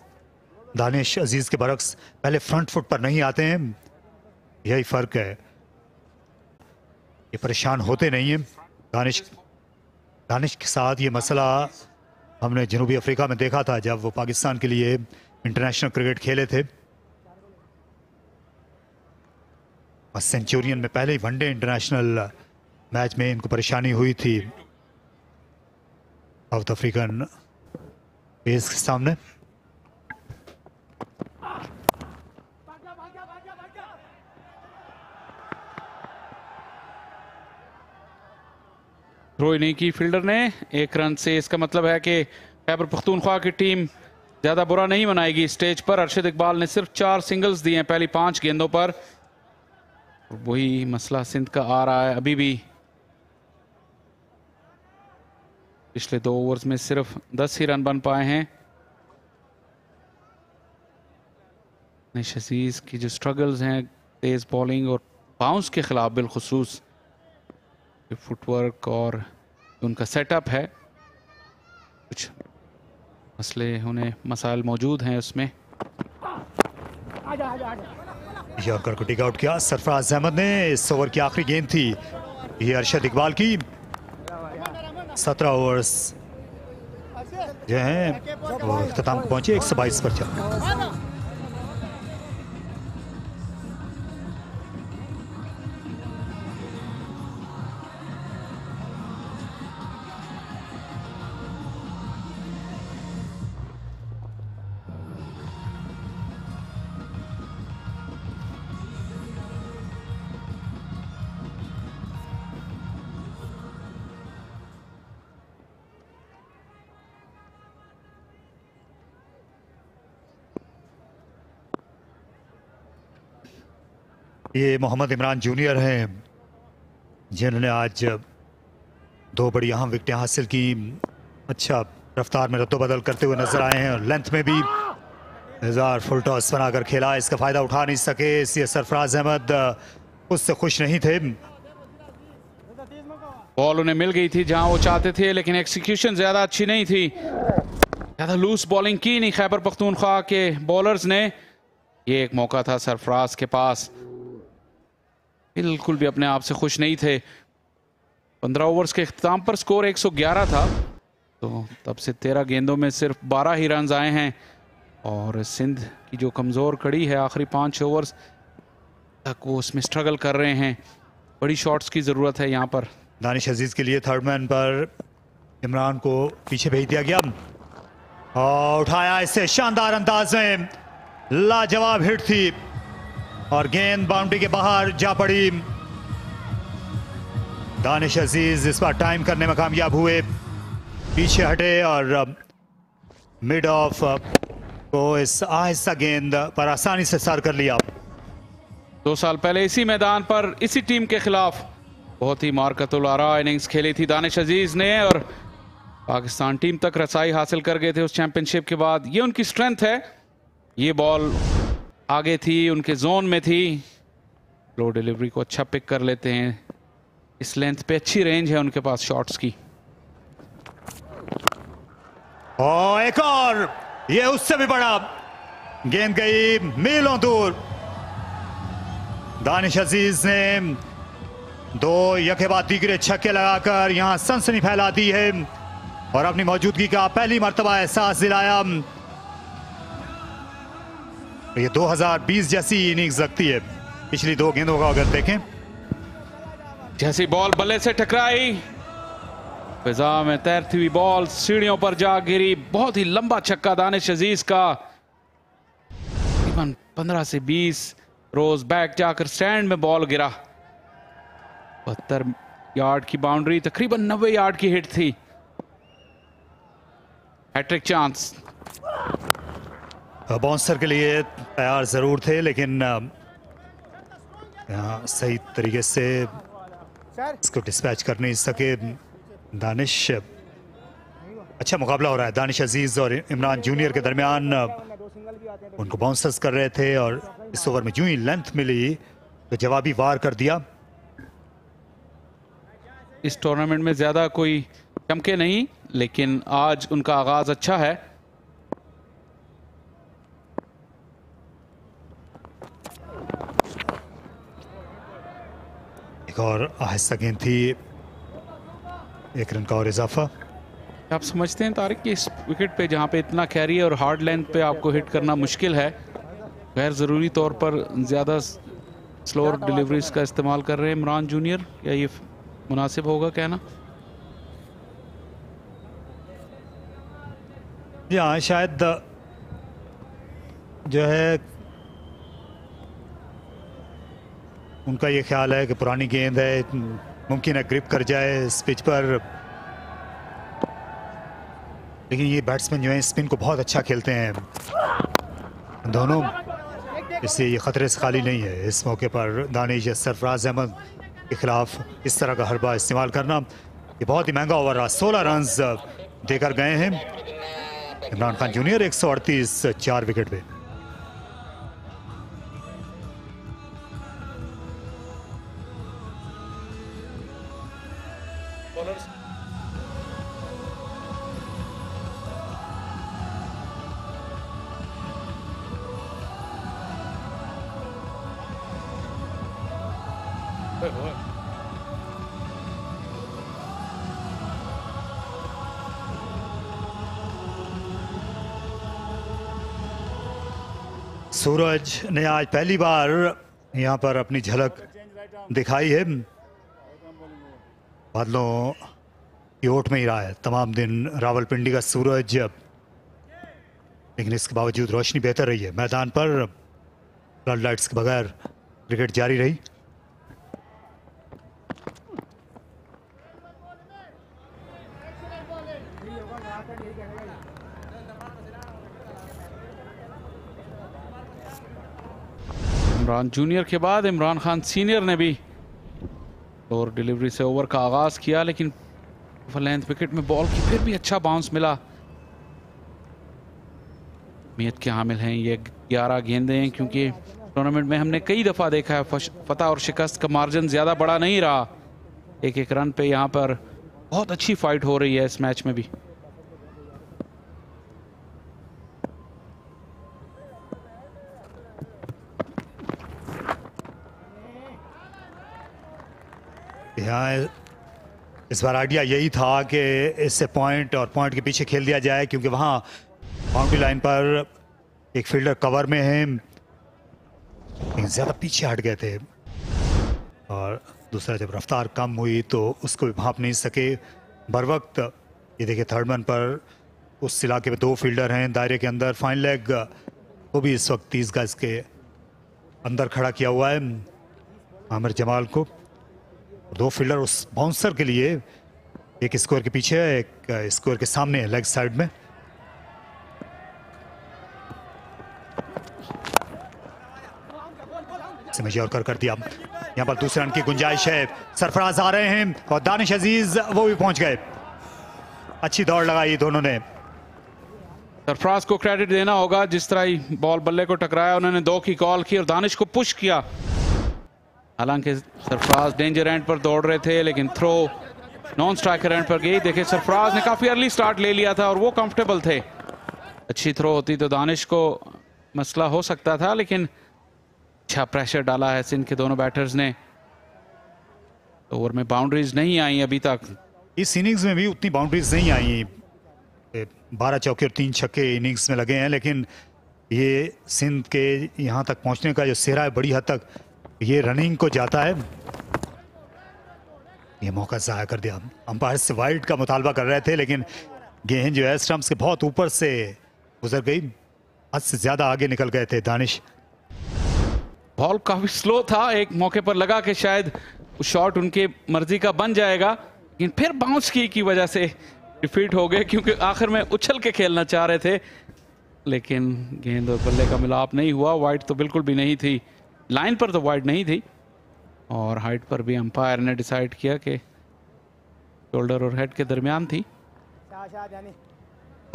Speaker 6: दानिश अजीज के बरक्स पहले फ्रंट फुट पर नहीं आते हैं, यही फर्क है। ये परेशान होते नहीं हैं। दानिश के साथ ये मसला हमने जनूबी अफ्रीका में देखा था जब वो पाकिस्तान के लिए इंटरनेशनल क्रिकेट खेले थे। और सेंचुरियन में पहले ही वनडे इंटरनेशनल मैच में इनको परेशानी हुई थी साउथ अफ्रीकन पेस के सामने।
Speaker 2: थ्रो नहीं की फील्डर ने 1 रन से। इसका मतलब है कि खैबर पख्तूनख्वा की टीम ज्यादा बुरा नहीं मनाएगी स्टेज पर। अरशद इकबाल ने सिर्फ 4 सिंगल्स दिए हैं पहली 5 गेंदों पर। वही मसला सिंध का आ रहा है अभी भी। पिछले 2 ओवर्स में सिर्फ 10 ही रन बन पाए हैं। दानिश अजीज की जो स्ट्रगल्स हैं तेज बॉलिंग और बाउंस के खिलाफ, बिलखुसूस फुटवर्क और उनका सेटअप है, कुछ मसले मसाइल मौजूद हैं उसमें।
Speaker 6: यॉर्कर को टिक आउट किया सरफराज अहमद ने। इस ओवर की आखिरी गेंद थी ये अरशद इकबाल की। 17 ओवर्स जो हैं वो इख्तिताम को पहुंचे 122 पर चल। ये मोहम्मद इमरान जूनियर हैं जिन्होंने आज 2 बड़ी अहम विकेटें हासिल की। अच्छा रफ्तार में रद्दोबदल करते हुए नजर आए हैं और लेंथ में भी 1000 फुल टॉस बनाकर खेला। इसका फायदा उठा नहीं सके, इसलिए सरफराज अहमद उससे खुश नहीं थे।
Speaker 2: बॉल उन्हें मिल गई थी जहां वो चाहते थे, लेकिन एक्सिक्यूशन ज्यादा अच्छी नहीं थी। ज्यादा लूज बॉलिंग की नहीं खैबर पख्तूनख्वा के बॉलर्स ने। ये एक मौका था सरफराज के पास, बिल्कुल भी अपने आप से खुश नहीं थे। 15 ओवर्स के इख्तिताम पर स्कोर 111 था, तो तब से 13 गेंदों में सिर्फ 12 ही रन आए हैं। और सिंध की जो कमज़ोर कड़ी है आखिरी 5 ओवर्स तक वो उसमें स्ट्रगल कर रहे हैं। बड़ी शॉट्स की ज़रूरत है यहाँ पर।
Speaker 6: दानिश अजीज के लिए थर्ड मैन पर इमरान को पीछे भेज दिया गया और उठाया इसे शानदार अंदाज में। लाजवाब हिट थी और गेंद बाउंड्री के बाहर जा पड़ी। दानिश अजीज इस बार टाइम करने में कामयाब हुए, पीछे हटे और मिड ऑफ को इस आहिस्ता गेंद पर आसानी से सर कर लिया।
Speaker 2: 2 साल पहले इसी मैदान पर इसी टीम के खिलाफ बहुत ही मारकतुल आरा इनिंग्स खेली थी दानिश अजीज ने और पाकिस्तान टीम तक रसाई हासिल कर गए थे उस चैंपियनशिप के बाद। ये उनकी स्ट्रेंथ है। ये बॉल आगे थी, उनके जोन में थी, लो डिलीवरी को अच्छा पिक कर लेते हैं। इस लेंथ पे अच्छी रेंज है उनके पास शॉट्स की।
Speaker 6: और एक और, ये उससे भी बड़ा गेंद गई मीलों दूर। दानिश अजीज ने 2 यके बाद दीगरे छक्के लगाकर यहां सनसनी फैला दी है और अपनी मौजूदगी का पहली मर्तबा एहसास दिलाया। ये 2020 जैसी इनिंग्स लगती है पिछली 2 गेंदों का अगर देखें।
Speaker 2: जैसी बॉल बल्ले से टकराई, फिजा में तैरती हुई बॉल सीढ़ियों पर जा गिरी। बहुत ही लंबा छक्का दानिश अजीज का, तकरीबन 15 से 20 रोज बैक जाकर स्टैंड में बॉल गिरा। 72 यार्ड की बाउंड्री, तकरीबन 90 यार्ड की हिट थी। Hat trick chance.
Speaker 6: बाउंसर के लिए तैयार जरूर थे, लेकिन यहाँ सही तरीके से इसको डिस्पैच कर नहीं सके दानिश। अच्छा मुकाबला हो रहा है दानिश अजीज और इमरान जूनियर के दरमियान। उनको बाउंसर्स कर रहे थे और इस ओवर में यूं ही लेंथ मिली तो जवाबी वार कर दिया।
Speaker 2: इस टूर्नामेंट में ज्यादा कोई चमके नहीं, लेकिन आज उनका आगाज अच्छा है।
Speaker 6: एक और आहिस्ता गेंद थी, 1 रन का और इजाफा।
Speaker 2: आप समझते हैं तारिक कि इस विकेट पे जहां पे इतना कैरी है और हार्ड लेंथ पे आपको हिट करना मुश्किल है, गैर ज़रूरी तौर पर ज़्यादा स्लोअर डिलीवरीज का इस्तेमाल कर रहे हैं इमरान जूनियर, क्या ये मुनासिब होगा कहना?
Speaker 6: जी हाँ, शायद जो है उनका ये ख्याल है कि पुरानी गेंद है, मुमकिन है ग्रिप कर जाए इस पिच पर, लेकिन ये बैट्समैन जो है स्पिन को बहुत अच्छा खेलते हैं दोनों, इसलिए ये खतरे से खाली नहीं है। इस मौके पर दानिश या सरफराज अहमद के खिलाफ इस तरह का हरबा इस्तेमाल करना ये बहुत ही महंगा ओवर रहा। 16 रन्स देकर गए हैं इमरान खान जूनियर, 138 4 विकेट पे। सूरज ने आज पहली बार यहाँ पर अपनी झलक दिखाई है। बादलों की ओट में ही रहा है तमाम दिन रावलपिंडी का सूरज, लेकिन इसके बावजूद रोशनी बेहतर रही है। मैदान पर फ्लड लाइट्स के बगैर क्रिकेट जारी रही।
Speaker 2: इमरान जूनियर के बाद इमरान खान सीनियर ने भी और डिलीवरी से ओवर का आगाज किया, लेकिन लेंथ विकेट में बॉल की फिर भी अच्छा बाउंस मिला। उम्मीद के हामिल हैं ये 11 गेंदें हैं, क्योंकि टूर्नामेंट में हमने कई दफ़ा देखा है फतह और शिकस्त का मार्जिन ज़्यादा बड़ा नहीं रहा। 1-1 रन पे यहाँ पर बहुत अच्छी फाइट हो रही है इस मैच में भी।
Speaker 6: यहाँ इस बार आइडिया यही था कि इससे पॉइंट और पॉइंट के पीछे खेल दिया जाए, क्योंकि वहाँ बाउंड्री लाइन पर एक फील्डर कवर में है, लेकिन ज़्यादा पीछे हट गए थे, और दूसरा जब रफ्तार कम हुई तो उसको भी भांप नहीं सके बर वक्त। ये देखिए थर्ड मैन पर उस इलाके में 2 फील्डर हैं दायरे के अंदर। फाइन लेग को भी इस वक्त 30 गज के अंदर खड़ा किया हुआ है आमिर जमाल को। 2 फील्डर उस बाउंसर के लिए, एक स्कोर के पीछे है, एक स्कोर के सामने है लेग साइड में। समझिए और कर दिया। यहाँ पर दूसरे रन की गुंजाइश है, सरफराज आ रहे हैं और दानिश अजीज वो भी पहुंच गए। अच्छी दौड़ लगाई दोनों ने।
Speaker 2: सरफराज को क्रेडिट देना होगा, जिस तरह ही बॉल बल्ले को टकराया उन्होंने 2 की कॉल की और दानिश को पुश किया। हालांकि सरफराज डेंजर एंड पर दौड़ रहे थे, लेकिन थ्रो नॉन स्ट्राइकर एंड पर गई। देखिए सरफराज ने काफी अर्ली स्टार्ट ले लिया था और वो कंफर्टेबल थे। अच्छी थ्रो होती तो दानिश को मसला हो सकता था, लेकिन अच्छा प्रेशर डाला है सिंध के दोनों बैटर्स ने। ओवर में बाउंड्रीज नहीं आई अभी तक।
Speaker 6: इस इनिंग्स में भी उतनी बाउंड्रीज नहीं आई। 12 चौके और 3 छक्के इनिंग्स में लगे हैं, लेकिन ये सिंध के यहाँ तक पहुँचने का जो सेहरा है बड़ी हद तक ये रनिंग को जाता है। ये मौका ज़ाया कर दिया। अंपायर से वाइड का मुतालबा कर रहे थे, लेकिन गेंद जो है स्टंप्स के बहुत ऊपर से गुजर गई। हद से ज़्यादा आगे निकल गए थे दानिश।
Speaker 2: बॉल काफी स्लो था, एक मौके पर लगा कि शायद शॉट उनके मर्जी का बन जाएगा, लेकिन फिर बाउंस की वजह से डिफीट हो गए, क्योंकि आखिर में उछल के खेलना चाह रहे थे, लेकिन गेंद और बल्ले का मिलाप नहीं हुआ। वाइड तो बिल्कुल भी नहीं थी, लाइन पर तो वाइड नहीं थी, और हाइट पर भी अंपायर ने डिसाइड किया कि शोल्डर और हेड के दरमियान थी।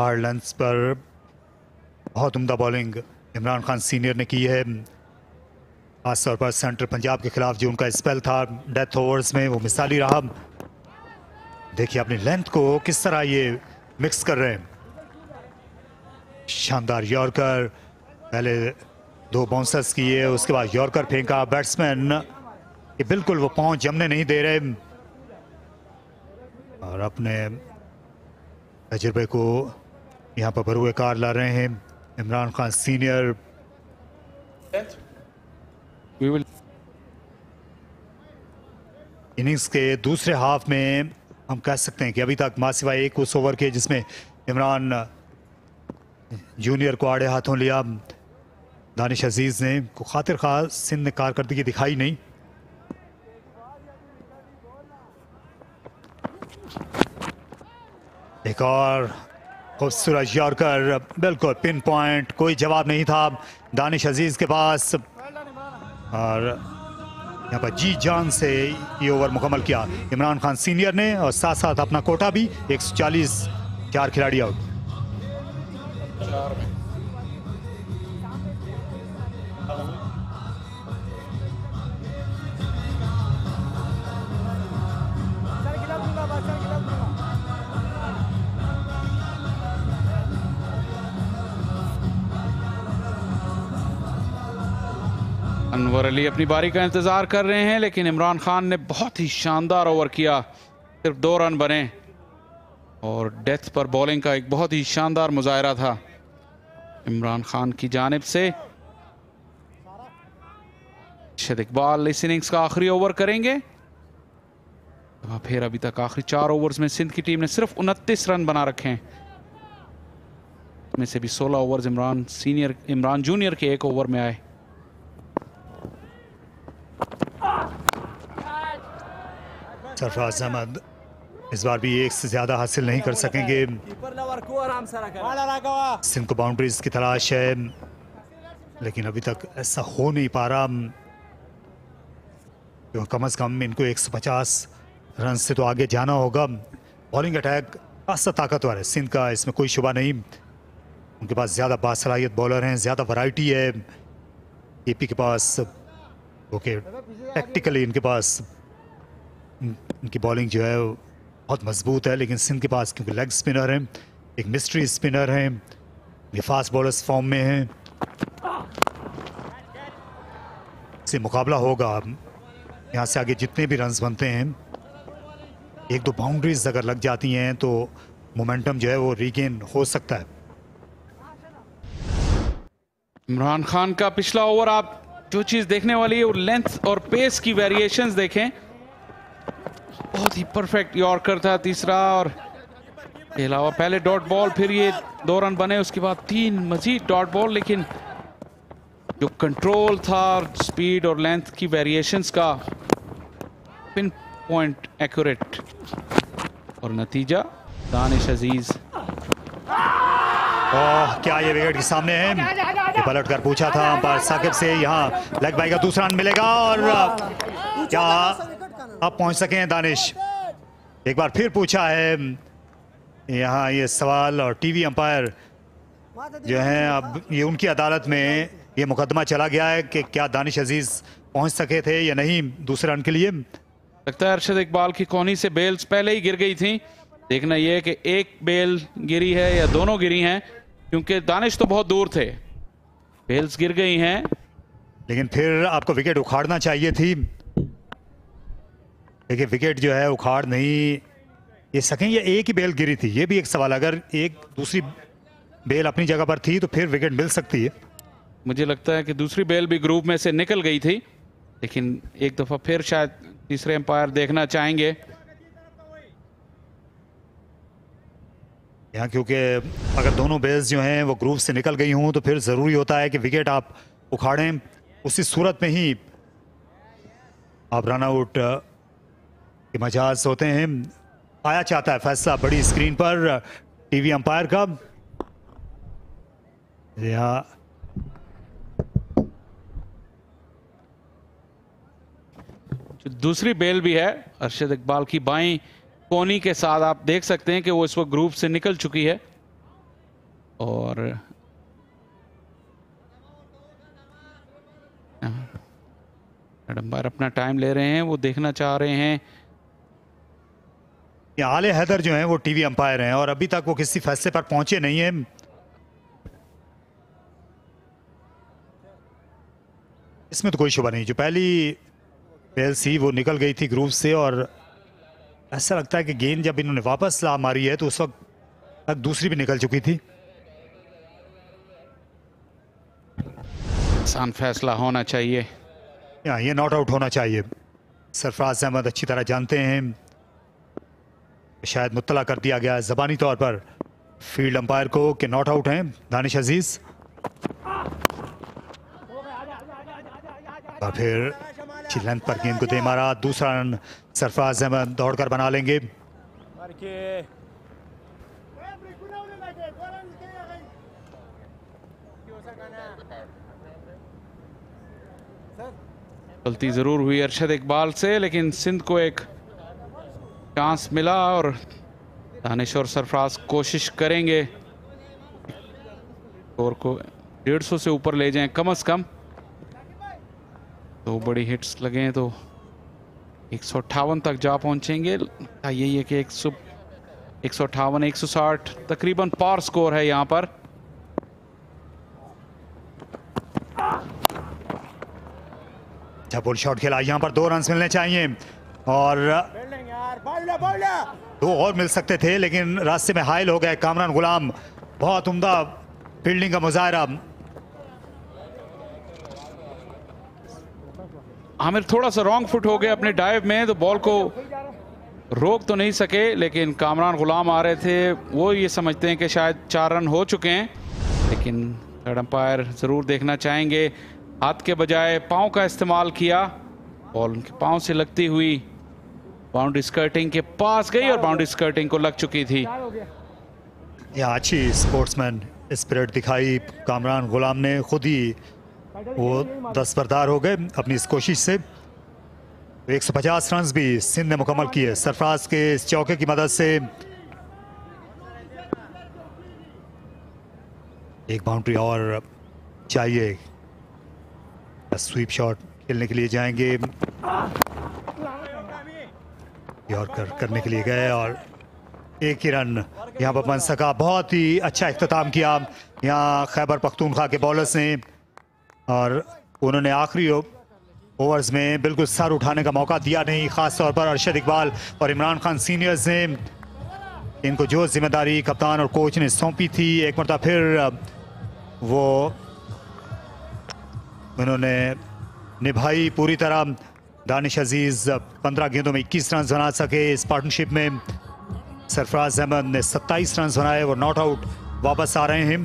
Speaker 6: हार्ड लेंथ पर बहुत उम्दा बॉलिंग इमरान खान सीनियर ने की है, खासतौर पर सेंट्रल पंजाब के खिलाफ जो उनका स्पेल था डेथ ओवर्स में, वो मिसाली रहा। देखिए अपनी लेंथ को किस तरह ये मिक्स कर रहे हैं। शानदार यॉर्कर, पहले 2 बाउंसर्स किए, उसके बाद यॉर्कर फेंका। बैट्समैन ये बिल्कुल वो पांव जमने नहीं दे रहे और अपने तजुर्बे को यहाँ पर बरूए कार ला रहे हैं इमरान खान सीनियर। इनिंग्स के दूसरे हाफ में हम कह सकते हैं कि अभी तक मासिवाय एक उस ओवर के जिसमें इमरान जूनियर को आड़े हाथों लिया, दानिश अजीज ने को खातिर खास सिंध ने कारकर्दगी दिखाई नहीं। एक और खूबसूरत यॉर्कर, बिल्कुल पिन पॉइंट, कोई जवाब नहीं था दानिश अजीज के पास, और यहाँ पर जी जान से ये ओवर मुकम्मल किया इमरान खान सीनियर ने, और साथ साथ अपना कोटा भी 140, 4 खिलाड़ी आउट।
Speaker 2: अनवर अली अपनी बारी का इंतजार कर रहे हैं, लेकिन इमरान खान ने बहुत ही शानदार ओवर किया, सिर्फ 2 रन बने, और डेथ पर बॉलिंग का एक बहुत ही शानदार मुजाहरा था इमरान खान की जानिब से। शाहिद इकबाल इस इनिंग्स का आखिरी ओवर करेंगे। फिर अभी तक आखिरी 4 ओवर्स में सिंध की टीम ने सिर्फ 29 रन बना रखे हैं, में से भी 16 ओवर्स इमरान जूनियर के 1 ओवर में आए।
Speaker 6: सरफराज अहमद इस बार भी 1 से ज्यादा हासिल नहीं कर सकेंगे। सिंध को बाउंड्रीज की तलाश है, लेकिन अभी तक ऐसा हो नहीं पा रहा, तो कम से कम इनको 150 रन से तो आगे जाना होगा। बॉलिंग अटैक खासा ताकतवर है सिंध का, इसमें कोई शुबा नहीं। उनके पास ज़्यादा बासलाहियत बॉलर हैं, ज़्यादा वैरायटी है एपी के पास। ओके, टैक्टिकली इनके पास इनकी बॉलिंग जो है बहुत मजबूत है, लेकिन सिंध के पास क्योंकि लेग स्पिनर हैं, एक मिस्ट्री स्पिनर हैं, ये फास्ट बॉलर्स फॉर्म में हैं, से मुकाबला होगा। यहाँ से आगे जितने भी रन्स बनते हैं, 1-2 बाउंड्रीज अगर लग जाती हैं तो मोमेंटम जो है वो रीगेन हो सकता है।
Speaker 2: इमरान खान का पिछला ओवर, आप जो चीज देखने वाली है वो लेंथ और पेस की वेरिएशंस देखें। बहुत ही परफेक्ट यॉर्कर था तीसरा, और के अलावा पहले डॉट बॉल, फिर ये 2 रन बने, उसके बाद 3 मजीद डॉट बॉल, लेकिन जो कंट्रोल था स्पीड और लेंथ की वेरिएशंस का, पिन पॉइंट एक्यूरेट, और नतीजा दानिश अजीज।
Speaker 6: क्या ये विकेट के सामने है? ये पलट कर पूछा था अंपायर साकिब से, यहाँ लेग बाई का दूसरा रन मिलेगा, और क्या आप पहुंच सके हैं दानिश? एक बार फिर पूछा है यहाँ ये सवाल, और टीवी अंपायर जो हैं अब ये उनकी अदालत में ये मुकदमा चला गया है कि क्या दानिश अजीज पहुंच सके थे या नहीं दूसरे रन के लिए।
Speaker 2: लगता है अरशद इकबाल की कोहनी से बेल्स पहले ही गिर गई थी। देखना यह है कि एक बेल गिरी है या दोनों गिरी हैं, क्योंकि दानिश तो बहुत दूर थे, बेल्स गिर गई हैं।
Speaker 6: लेकिन फिर आपको विकेट उखाड़ना चाहिए थी, देखिए विकेट जो है उखाड़ नहीं ये सकें, या एक ही बेल गिरी थी, ये भी एक सवाल। अगर एक दूसरी बेल अपनी जगह पर थी तो फिर विकेट मिल सकती है।
Speaker 2: मुझे लगता है कि दूसरी बेल भी ग्रुप में से निकल गई थी, लेकिन एक दफा फिर शायद तीसरे अंपायर देखना चाहेंगे
Speaker 6: यहाँ, क्योंकि अगर दोनों बेल्स जो हैं वो ग्रुप से निकल गई हों तो फिर ज़रूरी होता है कि विकेट आप उखाड़ें, उसी सूरत में ही आप रन आउट के मजाज होते हैं। आया चाहता है फैसला बड़ी स्क्रीन पर टीवी अंपायर का।
Speaker 2: जो दूसरी बेल भी है अरशद इकबाल की बाईं कोनी के साथ, आप देख सकते हैं कि वो इस वक्त ग्रुप से निकल चुकी है और अंपायर अपना टाइम ले रहे हैं, वो देखना चाह रहे हैं।
Speaker 6: आले हैदर जो हैं वो टीवी अंपायर हैं और अभी तक वो किसी फैसले पर पहुंचे नहीं हैं। इसमें तो कोई शुबा नहीं, जो पहली बेल सी वो निकल गई थी ग्रुप से और ऐसा लगता है कि गेंद जब इन्होंने वापस ला मारी है तो उस वक्त तक दूसरी भी निकल चुकी थी।
Speaker 2: आसान फैसला होना चाहिए,
Speaker 6: ये नॉट आउट होना चाहिए। सरफराज अहमद अच्छी तरह जानते हैं, शायद मुत्तला कर दिया गया ज़बानी तौर पर फील्ड अंपायर को कि नॉट आउट हैं दानिश अजीज। और फिर अच्छी लेंथ पर गेंद को दे मारा, दूसरा रन सरफराज अहमद दौड़कर बना लेंगे।
Speaker 2: गलती जरूर हुई अरशद इकबाल से, लेकिन सिंध को एक चांस मिला और दानिश और सरफराज कोशिश करेंगे स्कोर को 150 से ऊपर ले जाएं कम से कम। दो बड़ी हिट्स लगे तो 158 तक जा पहुंचेंगे। यही है कि 158 160 तकरीबन पार स्कोर है यहां पर।
Speaker 6: पुल शॉट खेला, यहां पर 2 रन मिलने चाहिए और 2 और मिल सकते थे लेकिन रास्ते में हायल हो गए कामरान गुलाम। बहुत उम्दा फील्डिंग का मुजाहरा।
Speaker 2: आमिर थोड़ा सा रॉन्ग फुट हो गया अपने डाइव में, तो बॉल को रोक तो नहीं सके, लेकिन कामरान गुलाम आ रहे थे, वो ये समझते हैं कि शायद 4 रन हो चुके हैं, लेकिन थर्ड अंपायर जरूर देखना चाहेंगे। हाथ के बजाय पांव का इस्तेमाल किया, बॉल उनके पांव से लगती हुई बाउंड्री स्कर्टिंग के पास गई और बाउंड्री स्कर्टिंग को लग चुकी थी।
Speaker 6: यहाँ अच्छी स्पोर्ट्समैन स्पिरिट दिखाई कामरान गुलाम ने, खुद ही वो दस्तबरदार हो गए अपनी इस कोशिश से। 150 रन भी सिंध ने मुकम्मल किए सरफराज के इस चौके की मदद से। एक बाउंड्री और चाहिए, स्वीप शॉट खेलने के लिए जाएंगे, यॉर्कर करने के लिए गए और एक ही रन यहाँ पर बन सका। बहुत ही अच्छा इख्तिताम किया यहाँ खैबर पख्तूनख्वा के बॉलर्स ने और उन्होंने आखिरी ओवर्स में बिल्कुल सर उठाने का मौका दिया नहीं, खास तौर पर अरशद इकबाल और इमरान खान सीनियर्स ने इनको जो जिम्मेदारी कप्तान और कोच ने सौंपी थी, एक मरतबा फिर वो उन्होंने निभाई पूरी तरह। दानिश अजीज 15 गेंदों में 21 रन बना सके इस पार्टनरशिप में। सरफराज अहमद ने 27 रन बनाए, वो नॉट आउट वापस आ रहे हैं,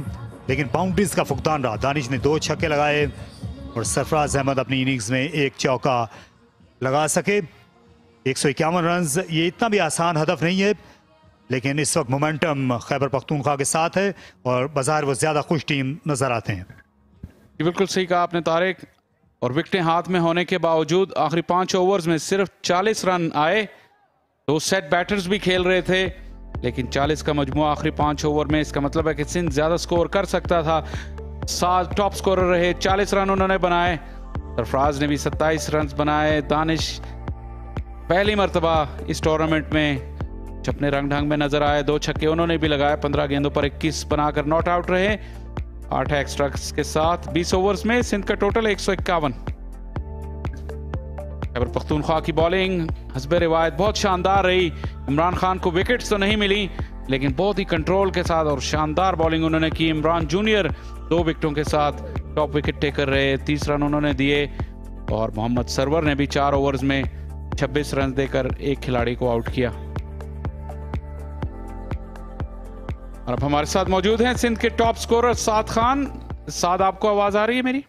Speaker 6: लेकिन बाउंड्रीज का फुकदान रहा। दानिश ने 2 छक्के लगाए और सरफराज अहमद अपनी इनिंग्स में 1 चौका लगा सके। 151 रन, ये इतना भी आसान हदफ नहीं है, लेकिन इस वक्त मोमेंटम खैबर पख्तूनख्वा के साथ है और बाजार वो ज़्यादा खुश टीम नजर आते हैं।
Speaker 2: बिल्कुल सही कहा आपने तारिक, और विकेटें हाथ में होने के बावजूद आखिरी 5 ओवर्स में सिर्फ 40 रन आए। 2 सेट बैटर्स भी खेल रहे थे, लेकिन 40 का मजमू आखिरी 5 ओवर में, इसका मतलब है कि सिंध ज्यादा स्कोर कर सकता था। 7 टॉप स्कोरर रहे, 40 रन उन्होंने बनाए। सरफराज ने भी 27 रन बनाए। दानिश पहली मरतबा इस टूर्नामेंट में अपने रंग ढंग में नजर आए, 2 छक्के उन्होंने भी लगाए। 15 गेंदों पर 21 बनाकर नॉट आउट रहे 8 एक्स्ट्रास के साथ। 20 ओवर्स में सिंध का टोटल 151। खैबर पख्तूनख्वा की बॉलिंग हस्बे रिवायत बहुत शानदार रही। इमरान खान को विकेट्स तो नहीं मिली, लेकिन बहुत ही कंट्रोल के साथ और शानदार बॉलिंग उन्होंने की। इमरान जूनियर 2 विकेटों के साथ टॉप विकेट टेकर रहे, 30 रन उन्होंने दिए और मोहम्मद सरवर ने भी 4 ओवर्स में 26 रन देकर एक खिलाड़ी को आउट किया। और अब हमारे साथ मौजूद हैं सिंध के टॉप स्कोरर साद खान। साद, आपको आवाज आ रही है मेरी?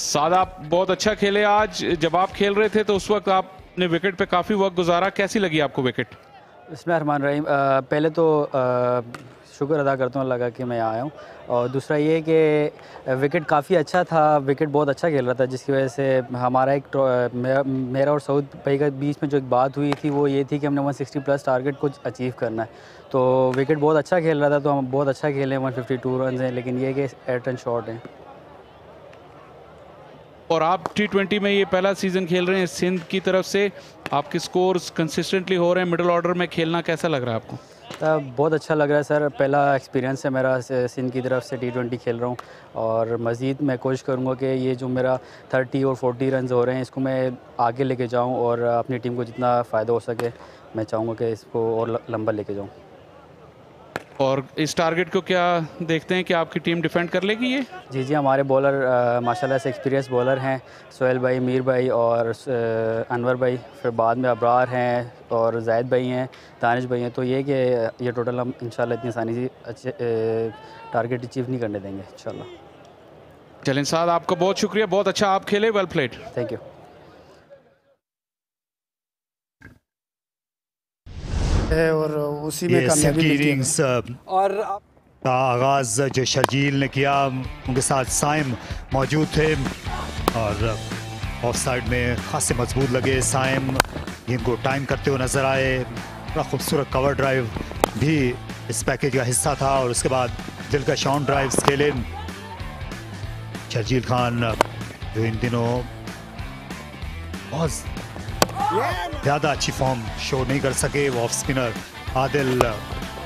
Speaker 2: साद आप बहुत अच्छा खेले आज। जब आप खेल रहे थे तो उस वक्त आपने विकेट पे काफ़ी वक्त गुजारा, कैसी लगी आपको विकेट?
Speaker 9: बिस्मिल्लाहिर्रहमानिर्रहीम। पहले तो शुक्र अदा करता हूँ अल्लाह का कि मैं आया हूँ, और दूसरा ये कि विकेट काफ़ी अच्छा था, विकेट बहुत अच्छा खेल रहा था, जिसकी वजह से हमारा मेरा और सऊद भाई के बीच में जो एक बात हुई थी वो ये थी कि हमने 160 प्लस टारगेट को अचीव करना है। तो विकेट बहुत अच्छा खेल रहा था, तो हम बहुत अच्छा खेले, 152 रन हैं, लेकिन ये कि 8 रन शॉर्ट हैं।
Speaker 2: और आप T20 में ये पहला सीज़न खेल रहे हैं सिंध की तरफ से, आपके स्कोर्स कंसिस्टेंटली हो रहे हैं, मिडिल ऑर्डर में खेलना कैसा लग रहा है आपको?
Speaker 9: बहुत अच्छा लग रहा है सर, पहला एक्सपीरियंस है मेरा सिंध की तरफ से T20 खेल रहा हूँ, और मज़ीद मैं कोशिश करूँगा कि ये जो मेरा 30 और 40 रन हो रहे हैं इसको मैं आगे लेके जाऊँ, और अपनी टीम को जितना फ़ायदा हो सके मैं चाहूँगा कि इसको और लंबा लेके जाऊँ।
Speaker 2: और इस टारगेट को क्या देखते हैं कि आपकी टीम डिफेंड कर लेगी ये?
Speaker 9: जी, हमारे बॉलर माशाल्लाह से एक्सपीरियंस बॉलर हैं, सोहेल भाई, मीर भाई और अनवर भाई, फिर बाद में अबरार हैं और जायद भाई हैं, दानिश भाई हैं। तो ये कि ये टोटल हम इंशाल्लाह इतनी आसानी से अच्छे टारगेट अचीव नहीं करने देंगे इंशाल्लाह।
Speaker 2: चलें साद, आपका बहुत शुक्रिया, बहुत अच्छा आप खेले, वेल प्लेड।
Speaker 9: Thank you.
Speaker 4: और उसी में कामयाबी मिलती है।
Speaker 3: और
Speaker 6: का आगाज़ जो शर्जील ने किया, उनके साथ साइम मौजूद थे और ऑफ साइड में खासे मजबूत लगे। साइम गेम को टाइम करते हुए नजर आए, बड़ा खूबसूरत कवर ड्राइव भी इस पैकेज का हिस्सा था, और उसके बाद दिलकश ऑन ड्राइव्स खेले। शर्जील खान जो इन दिनों बहुत ज़्यादा अच्छी फॉर्म शो नहीं कर सके, वो ऑफ स्पिनर आदिल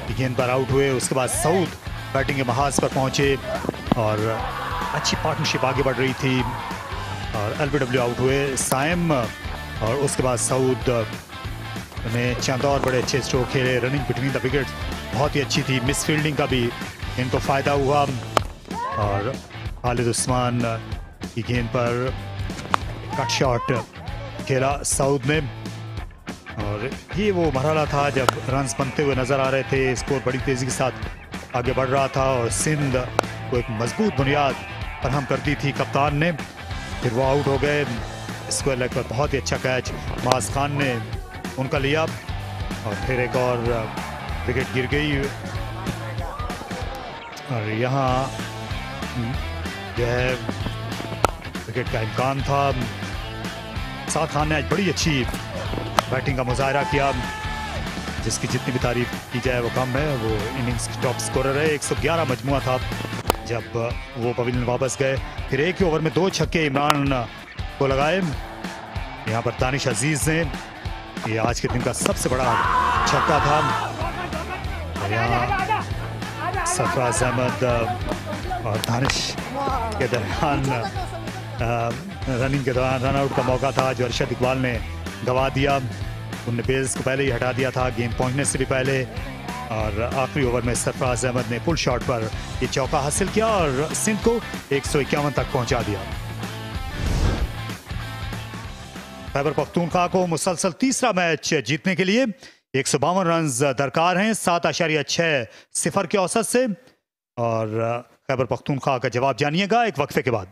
Speaker 6: की गेंद पर आउट हुए। उसके बाद सऊद बैटिंग के महाज पर पहुंचे और अच्छी पार्टनरशिप आगे बढ़ रही थी, और एलबीडब्ल्यू आउट हुए साइम, और उसके बाद सऊद ने चंद और बड़े अच्छे स्ट्रोक खेले। रनिंग बिटवीन द विकेट्स बहुत ही अच्छी थी, मिस फील्डिंग का भी इनको फ़ायदा हुआ, और खालिद उस्मान की गेंद पर कट शॉट खेला सऊद ने। और ये वो मरहला था जब रन्स बनते हुए नजर आ रहे थे, स्कोर बड़ी तेज़ी के साथ आगे बढ़ रहा था, और सिंध को एक मजबूत बुनियाद फराहम कर दी थी कप्तान ने। फिर वो आउट हो गए, स्क्वायर लेग पर बहुत ही अच्छा कैच माज खान ने उनका लिया, और फिर एक और विकेट गिर गई। और यहाँ जो है विकेट का इम्कान था। साद खान ने आज बड़ी अच्छी बैटिंग का मुजाहरा किया, जिसकी जितनी भी तारीफ की जाए वो कम है। वो इनिंग्स की टॉप स्कोरर है, 111 मजमुआ था जब वो पवेलियन वापस गए। फिर एक ही ओवर में 2 छक्के इमरान को लगाए। यहाँ पर दानिश अजीज ने, ये आज के दिन का सबसे बड़ा छक्का था। यहाँ सरफराज अहमद और दानिश के दरमियान रनिंग के दौरान रन आउट का मौका था जो अरशद इकबाल ने गवा दिया। उनने बेस को पहले ही हटा दिया था गेंद पहुंचने से भी पहले, और आखिरी ओवर में सरफराज अहमद ने पुल शॉट पर ये चौका हासिल किया और सिंध को 151 तक पहुंचा दिया। खैबर पख्तूनख्वा को मुसलसल तीसरा मैच जीतने के लिए 152 रन दरकार हैं 7.60 के औसत से, और खैबर पख्तूनख्वा का जवाब जानिएगा एक वक्फे के बाद।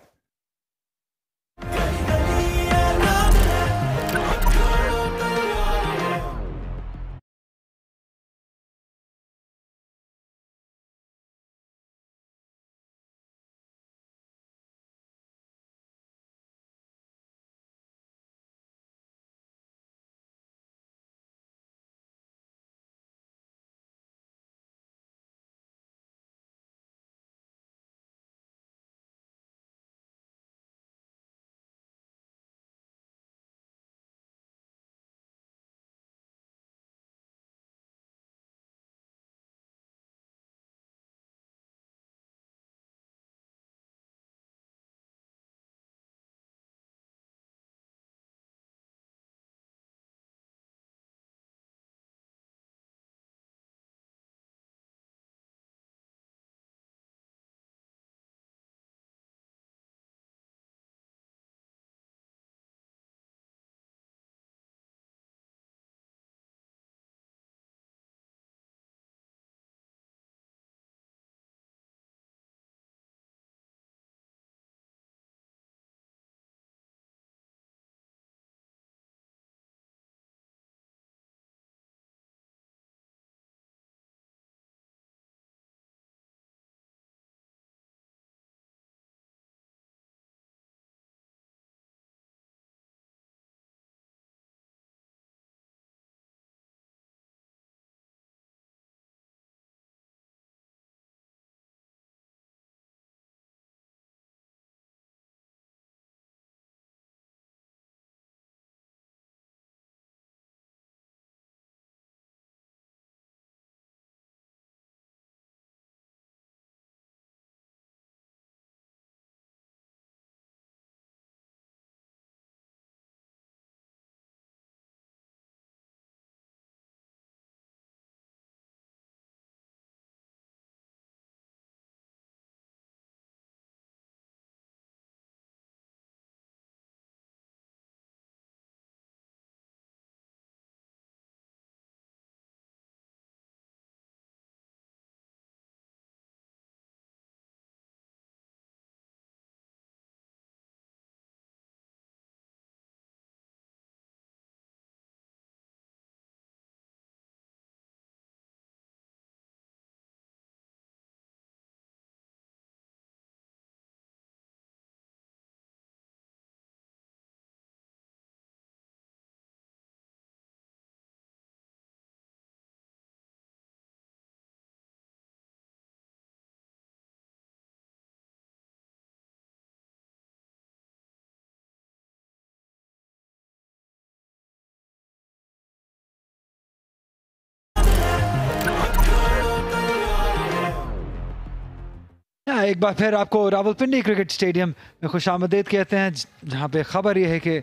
Speaker 3: एक बार फिर आपको रावलपिंडी क्रिकेट स्टेडियम में खुशामदीद कहते हैं, जहां पे खबर यह है कि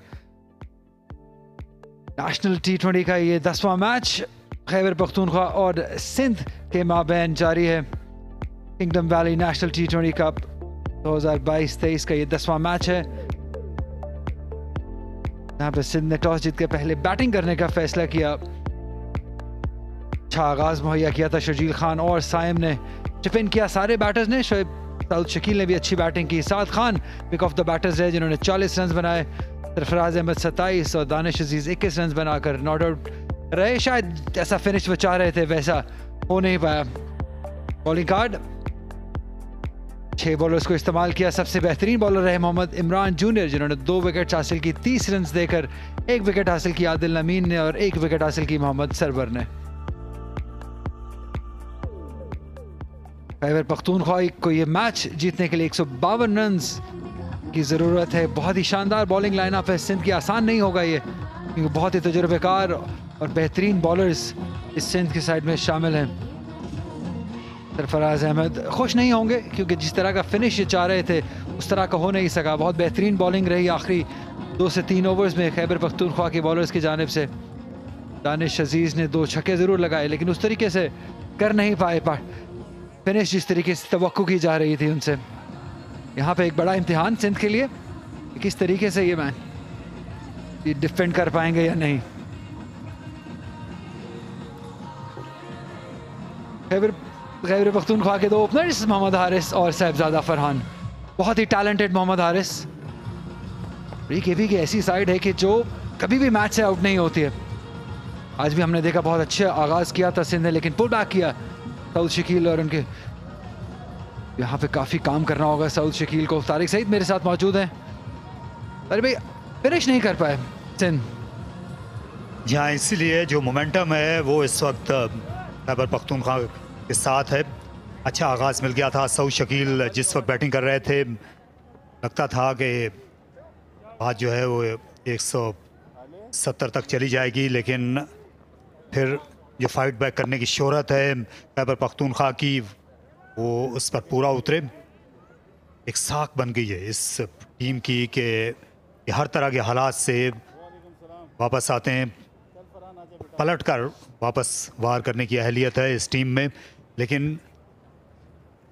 Speaker 3: नेशनल T20 का ये 10वां मैच खैबर पख्तूनख्वा और सिंध के माबैन जारी है। Kingdom valley national T20 cup 2022-23 का ये 10वां मैच है, यहाँ पे सिंध ने टॉस जीत के पहले बैटिंग करने का फैसला किया। अच्छा आगाज मुहैया किया था शर्जील खान और साइम ने, चिप इन किया सारे बैटर्स ने। सऊद शकील ने भी अच्छी बैटिंग की। Saad Khan pick of the batters रहे जिन्होंने 40 रन बनाए। सरफराज अहमद 27 और दानिश अजीज 21 रन बनाकर नॉट आउट रहे। शायद जैसा फिनिश वो चाह रहे थे वैसा हो नहीं पाया। बॉलिंग कार्ड 6 बॉलर्स को इस्तेमाल किया। सबसे बेहतरीन बॉलर रहे मोहम्मद इमरान जूनियर जिन्होंने 2 विकेट हासिल की, 30 रन देकर 1 विकेट हासिल की आदिल नमीन ने और 1 विकेट हासिल की मोहम्मद सरवर ने। खैबर पख्तूनख्वा को ये मैच जीतने के लिए 152 रन की ज़रूरत है। बहुत ही शानदार बॉलिंग लाइनअप है सिंध की। आसान नहीं होगा ये, क्योंकि बहुत ही तजुर्बेकार और बेहतरीन बॉलर्स इस सिंध की साइड में शामिल हैं। सरफराज अहमद खुश नहीं होंगे क्योंकि जिस तरह का फिनिश ये चाह रहे थे उस तरह का हो नहीं सका। बहुत बेहतरीन बॉलिंग रही आखिरी 2 से 3 ओवर्स में खैबर पख्तूनख्वा के बॉलर्स की जानिब से। दानिश अजीज ने 2 छक्के ज़रूर लगाए लेकिन उस तरीके से कर नहीं पाए फिनिश जिस तरीके से तवक्को की जा रही थी उनसे। यहाँ पे एक बड़ा इम्तिहान सिंध के लिए, किस तरीके से ये मैच डिफेंड कर पाएंगे या नहीं। खैबर पख्तूनख्वा के 2 ओपनर्स मोहम्मद हारिस और साहिबजादा फरहान, बहुत ही टैलेंटेड मोहम्मद हारिस। केपी की ऐसी साइड है कि जो कभी भी मैच से आउट नहीं होती है। आज भी हमने देखा बहुत अच्छा आगाज किया था सिंध ने लेकिन पुल बैक किया सऊद शकील और उनके। यहाँ पे काफी काम करना होगा सऊद शकील को। तारिक सईद मेरे साथ मौजूद हैं। अरे भाई फिनिश नहीं कर पाए सिंध।
Speaker 6: यहाँ इसलिए जो मोमेंटम है वो इस वक्त खैबर पख्तूनख्वा के साथ है। अच्छा आगाज मिल गया था। सऊद शकील जिस वक्त बैटिंग कर रहे थे लगता था कि बात जो है वो 170 तक चली जाएगी, लेकिन फिर जो फाइट बैक करने की शोहरत है खैबर पख्तूनख्वा की वो उस पर पूरा उतरे। एक साख बन गई है इस टीम की कि हर तरह के हालात से वापस आते हैं, पलट कर वापस वार करने की अहलियत है इस टीम में। लेकिन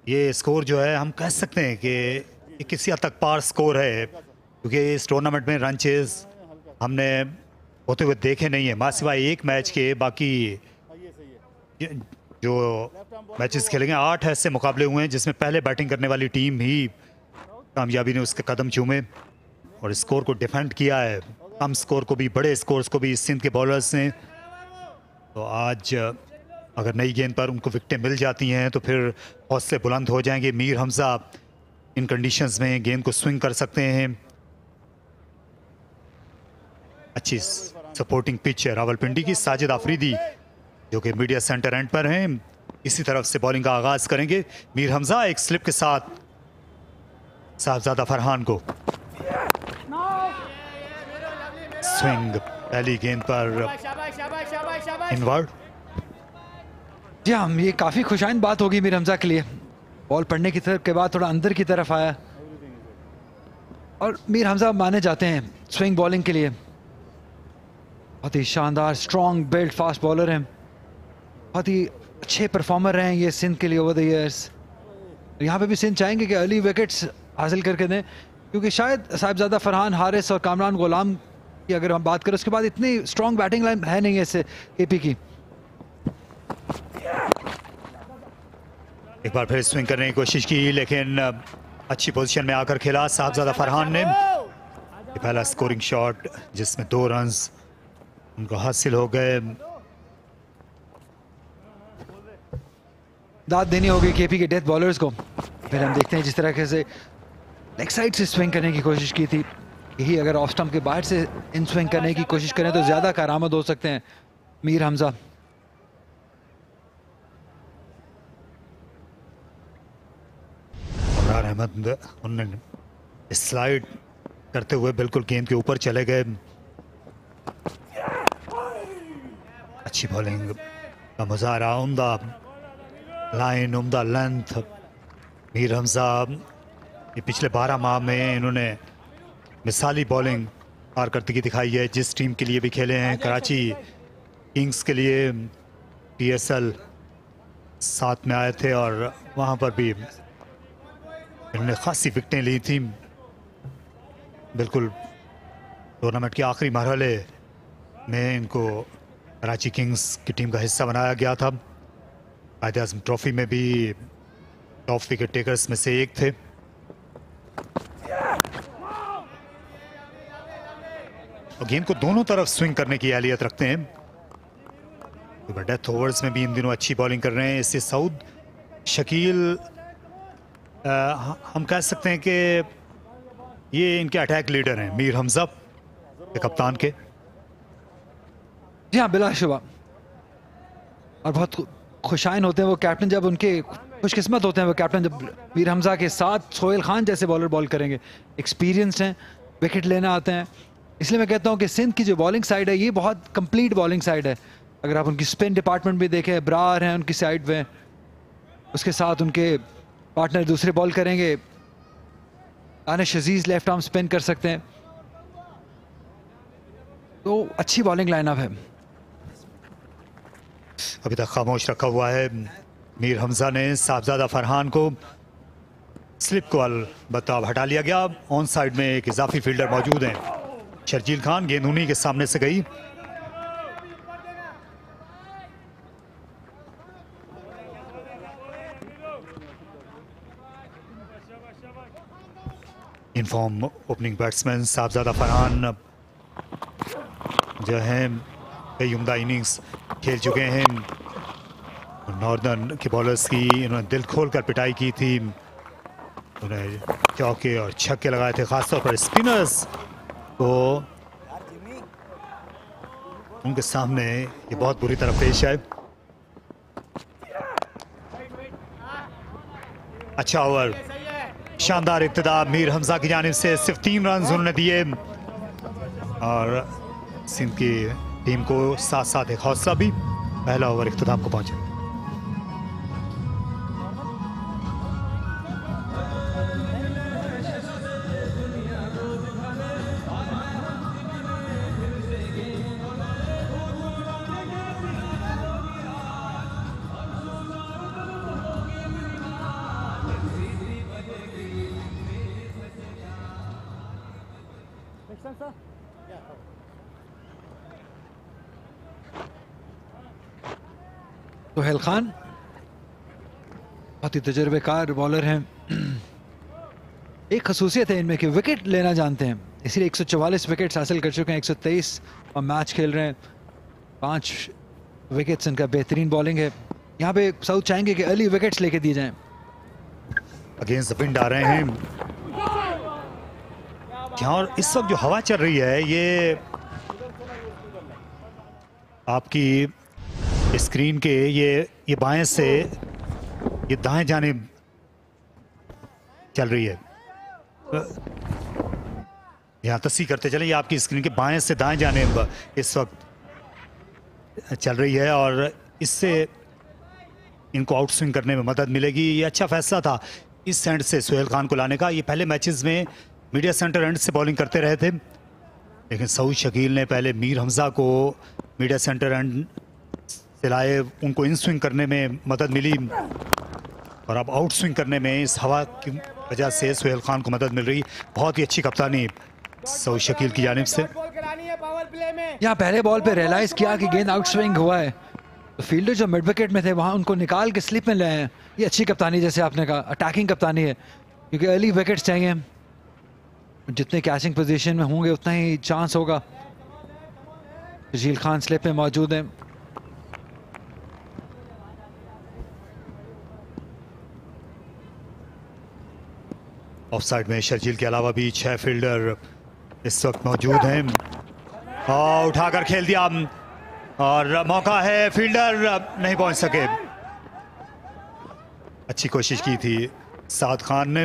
Speaker 6: ये स्कोर जो है हम कह सकते हैं कि किसी हद तक पार स्कोर है, क्योंकि इस टूर्नामेंट में रन चेज हमने होते हुए देखे नहीं है, सिवाय एक मैच के। बाकी जो मैचेस खेलेंगे 8 ऐसे मुकाबले हुए हैं जिसमें पहले बैटिंग करने वाली टीम ही कामयाबी ने उसके कदम चूमे और स्कोर को डिफेंड किया है। कम स्कोर को भी, बड़े स्कोर्स को भी सिंध के बॉलर्स ने। तो आज अगर नई गेंद पर उनको विकेटें मिल जाती हैं तो फिर हौसले बुलंद हो जाएंगे। मीर हमजा इन कंडीशंस में गेंद को स्विंग कर सकते हैं। अच्छी सपोर्टिंग पिच है रावलपिंडी की। साजिद आफरीदी जो कि मीडिया सेंटर एंड पर हैं, इसी तरफ से बॉलिंग का आगाज करेंगे। मीर हमजा एक स्लिप के साथ साहिबजादा फरहान को स्विंग, पहली गेंद पर इनवर्ड।
Speaker 3: जी हाँ, ये काफी खुशाइन बात होगी मीर हमजा के लिए। बॉल पड़ने की तरफ के बाद थोड़ा अंदर की तरफ आया और मीर हमजा माने जाते हैं स्विंग बॉलिंग के लिए। बहुत ही शानदार स्ट्रॉन्ग बिल्ड फास्ट बॉलर हैं, बहुत ही अच्छे परफॉर्मर रहे हैं ये सिंध के लिए ओवर द इयर्स। यहाँ पे भी सिंध चाहेंगे कि अर्ली विकेट्स हासिल करके दें, क्योंकि शायद साहिबजादा फरहान, हारिस और कामरान गुलाम की अगर हम बात करें उसके बाद इतनी स्ट्रॉन्ग बैटिंग लाइन है नहीं ऐसे केपी की।
Speaker 6: एक बार फिर स्विंग करने की कोशिश की लेकिन अच्छी पोजीशन में आकर खेला साहिबजादा फरहान ने। पहला स्कोरिंग शॉट जिसमें 2 रन्स उनको हासिल हो गए।
Speaker 3: दाद देनी होगी केपी के डेथ बॉलर्स को। फिर हम देखते हैं जिस तरह से लेग साइड से स्विंग करने की कोशिश की थी, यही अगर ऑफ स्टंप के बाहर से इन स्विंग करने की कोशिश करें तो ज़्यादा कारआमद हो सकते हैं मीर हमजा।
Speaker 6: अहमद उन्होंने स्लाइड करते हुए बिल्कुल गेंद के ऊपर चले गए। अच्छी बॉलिंग का मुजाहरा, उम्दा लाइन, उम्दा लेंथ मीर हमजा ये पिछले 12 माह में इन्होंने मिसाली बॉलिंग कारकर्दगी दिखाई है। जिस टीम के लिए भी खेले हैं, कराची किंग्स के लिए PSL साथ में आए थे और वहाँ पर भी इन्होंने खासी विकेटें ली थी। बिल्कुल टूर्नामेंट के आखिरी मरहले में इनको कराची किंग्स की टीम का हिस्सा बनाया गया था। कायदे आज़म ट्रॉफी में भी टॉप विकेट टेकर्स में से एक थे। और गेंद को दोनों तरफ स्विंग करने की एहलियत रखते हैं। डेथ ओवर्स में भी इन दिनों अच्छी बॉलिंग कर रहे हैं। इससे सऊद शकील हम कह सकते हैं कि ये इनके अटैक लीडर हैं, मीर हमजा के कप्तान के।
Speaker 3: जी हाँ, बिलाशुबा। और बहुत खुशाइन होते हैं वो कैप्टन, जब उनके खुशकिस्मत होते हैं वो कैप्टन जब मीर हमजा के साथ सोहेल खान जैसे बॉलर बॉल करेंगे। एक्सपीरियंस्ड हैं, विकेट लेना आते हैं। इसलिए मैं कहता हूँ कि सिंध की जो बॉलिंग साइड है ये बहुत कंप्लीट बॉलिंग साइड है। अगर आप उनकी स्पिन डिपार्टमेंट भी देखें, ब्रार हैं उनकी साइड में, उसके साथ उनके पार्टनर दूसरे बॉल करेंगे। दानिश अजीज लेफ्ट आर्म स्पिन कर सकते हैं, तो अच्छी बॉलिंग लाइनअप है।
Speaker 6: अभी तक खामोश रखा हुआ है मीर हमजा ने। साहबजादा फरहान को स्लिप को अलबत्ता हटा लिया गया। ऑन साइड में एक इजाफी फील्डर मौजूद हैं, शर्जील खान। गेंद उन्हीं के सामने से गई। इनफॉर्म ओपनिंग बैट्समैन साहबजादा फरहान जो हैं कई उम्दा इनिंग्स खेल चुके हैं। नॉर्दर्न के बॉलर्स की इन्होंने दिल खोलकर पिटाई की थी। उन्हें चौके और छक्के लगाए थे, खासतौर पर स्पिनर्स को उनके सामने ये बहुत बुरी तरह पेश है। अच्छा ओवर, शानदार इब्तिदा मीर हमजा की जानिब से। सिर्फ 3 रन उन्होंने दिए और सिंध की टीम को साथ साथ एक हौसला भी। पहला ओवर इख्तिताम को पहुंचा।
Speaker 3: सोहेल खान बहुत ही तजुर्बेकार बॉलर हैं। एक खसूसियत है इनमें कि विकेट लेना जानते हैं, इसलिए 144 विकेट्स हासिल कर चुके हैं। 123 और मैच खेल रहे हैं। 5 विकेट्स इनका बेहतरीन बॉलिंग है। यहाँ पे साउथ चाहेंगे कि अर्ली विकेट्स लेके दिए जाएं।
Speaker 6: अगेंस्ट द विंड आ रहे हैं यहाँ। और इस वक्त जो हवा चल रही है ये आपकी स्क्रीन के ये बाएं से ये दाएं जानिब चल रही है। यहाँ तस्वीर करते चले, ये आपकी स्क्रीन के बाएं से दाएं जानिब इस वक्त चल रही है और इससे इनको आउट स्विंग करने में मदद मिलेगी। ये अच्छा फैसला था इस एंड से सोहेल खान को लाने का। ये पहले मैचेस में मीडिया सेंटर एंड से बॉलिंग करते रहे थे, लेकिन सऊद शकील ने पहले मीर हमजा को मीडिया सेंटर एंड से लाए। उनको इन स्विंग करने में मदद मिली और अब आउट स्विंग करने में इस हवा की वजह से सोहेल खान को मदद मिल रही। बहुत ही अच्छी कप्तानी सऊद शकील की जानिब से।
Speaker 3: यहाँ पहले बॉल पे रियलाइज किया कि गेंद आउट स्विंग हुआ है, तो फील्डर जो मिड विकेट में थे वहाँ उनको निकाल के स्लिप में ले आए। ये अच्छी कप्तानी, जैसे आपने कहा अटैकिंग कप्तानी है, क्योंकि अर्ली विकेट्स चाहिए। जितने कैचिंग पोजीशन में होंगे उतना ही चांस होगा। शर्जील खान स्लिप में मौजूद हैं।
Speaker 6: ऑफ साइड में शर्जील के अलावा भी 6 फील्डर इस वक्त मौजूद हैं। और उठाकर खेल दिया और मौका है, फील्डर नहीं पहुंच सके। अच्छी कोशिश की थी साद खान ने।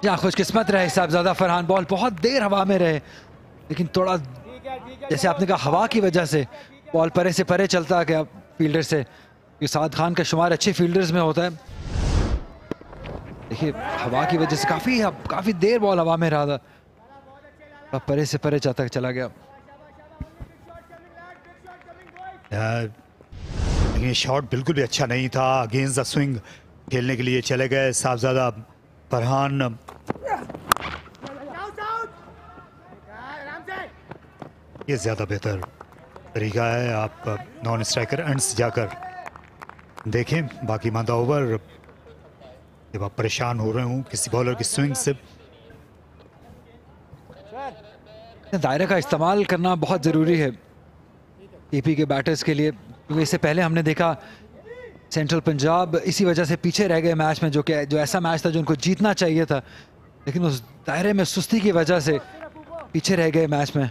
Speaker 3: यहाँ खुशकिस्मत रहे साहबजादा फरहान, बॉल बहुत देर हवा में रहे, लेकिन थोड़ा जैसे आपने कहा हवा की वजह से बॉल परे से परे चलता गया फील्डर से, ये साद खान का शुमार अच्छे फील्डर्स में होता है। देखिए हवा की वजह से काफी देर बॉल हवा में रहा था, अब परे से परे तक चला गया।
Speaker 6: ये शॉट बिल्कुल भी अच्छा नहीं था। अगेंस्ट द स्विंग खेलने के लिए चले गए साहबजादा फरहान। ये ज़्यादा बेहतर तरीका है, आप नॉन स्ट्राइकर एंड्स जाकर देखें बाकी मादा ओवर जब आप परेशान हो रहे हों किसी बॉलर की स्विंग से।
Speaker 3: दायरे का इस्तेमाल करना बहुत ज़रूरी है केपी के बैटर्स के लिए, क्योंकि इससे पहले हमने देखा सेंट्रल पंजाब इसी वजह से पीछे रह गए मैच में, जो ऐसा मैच था जो उनको जीतना चाहिए था, लेकिन उस दायरे में सुस्ती की वजह से पीछे रह गए मैच में।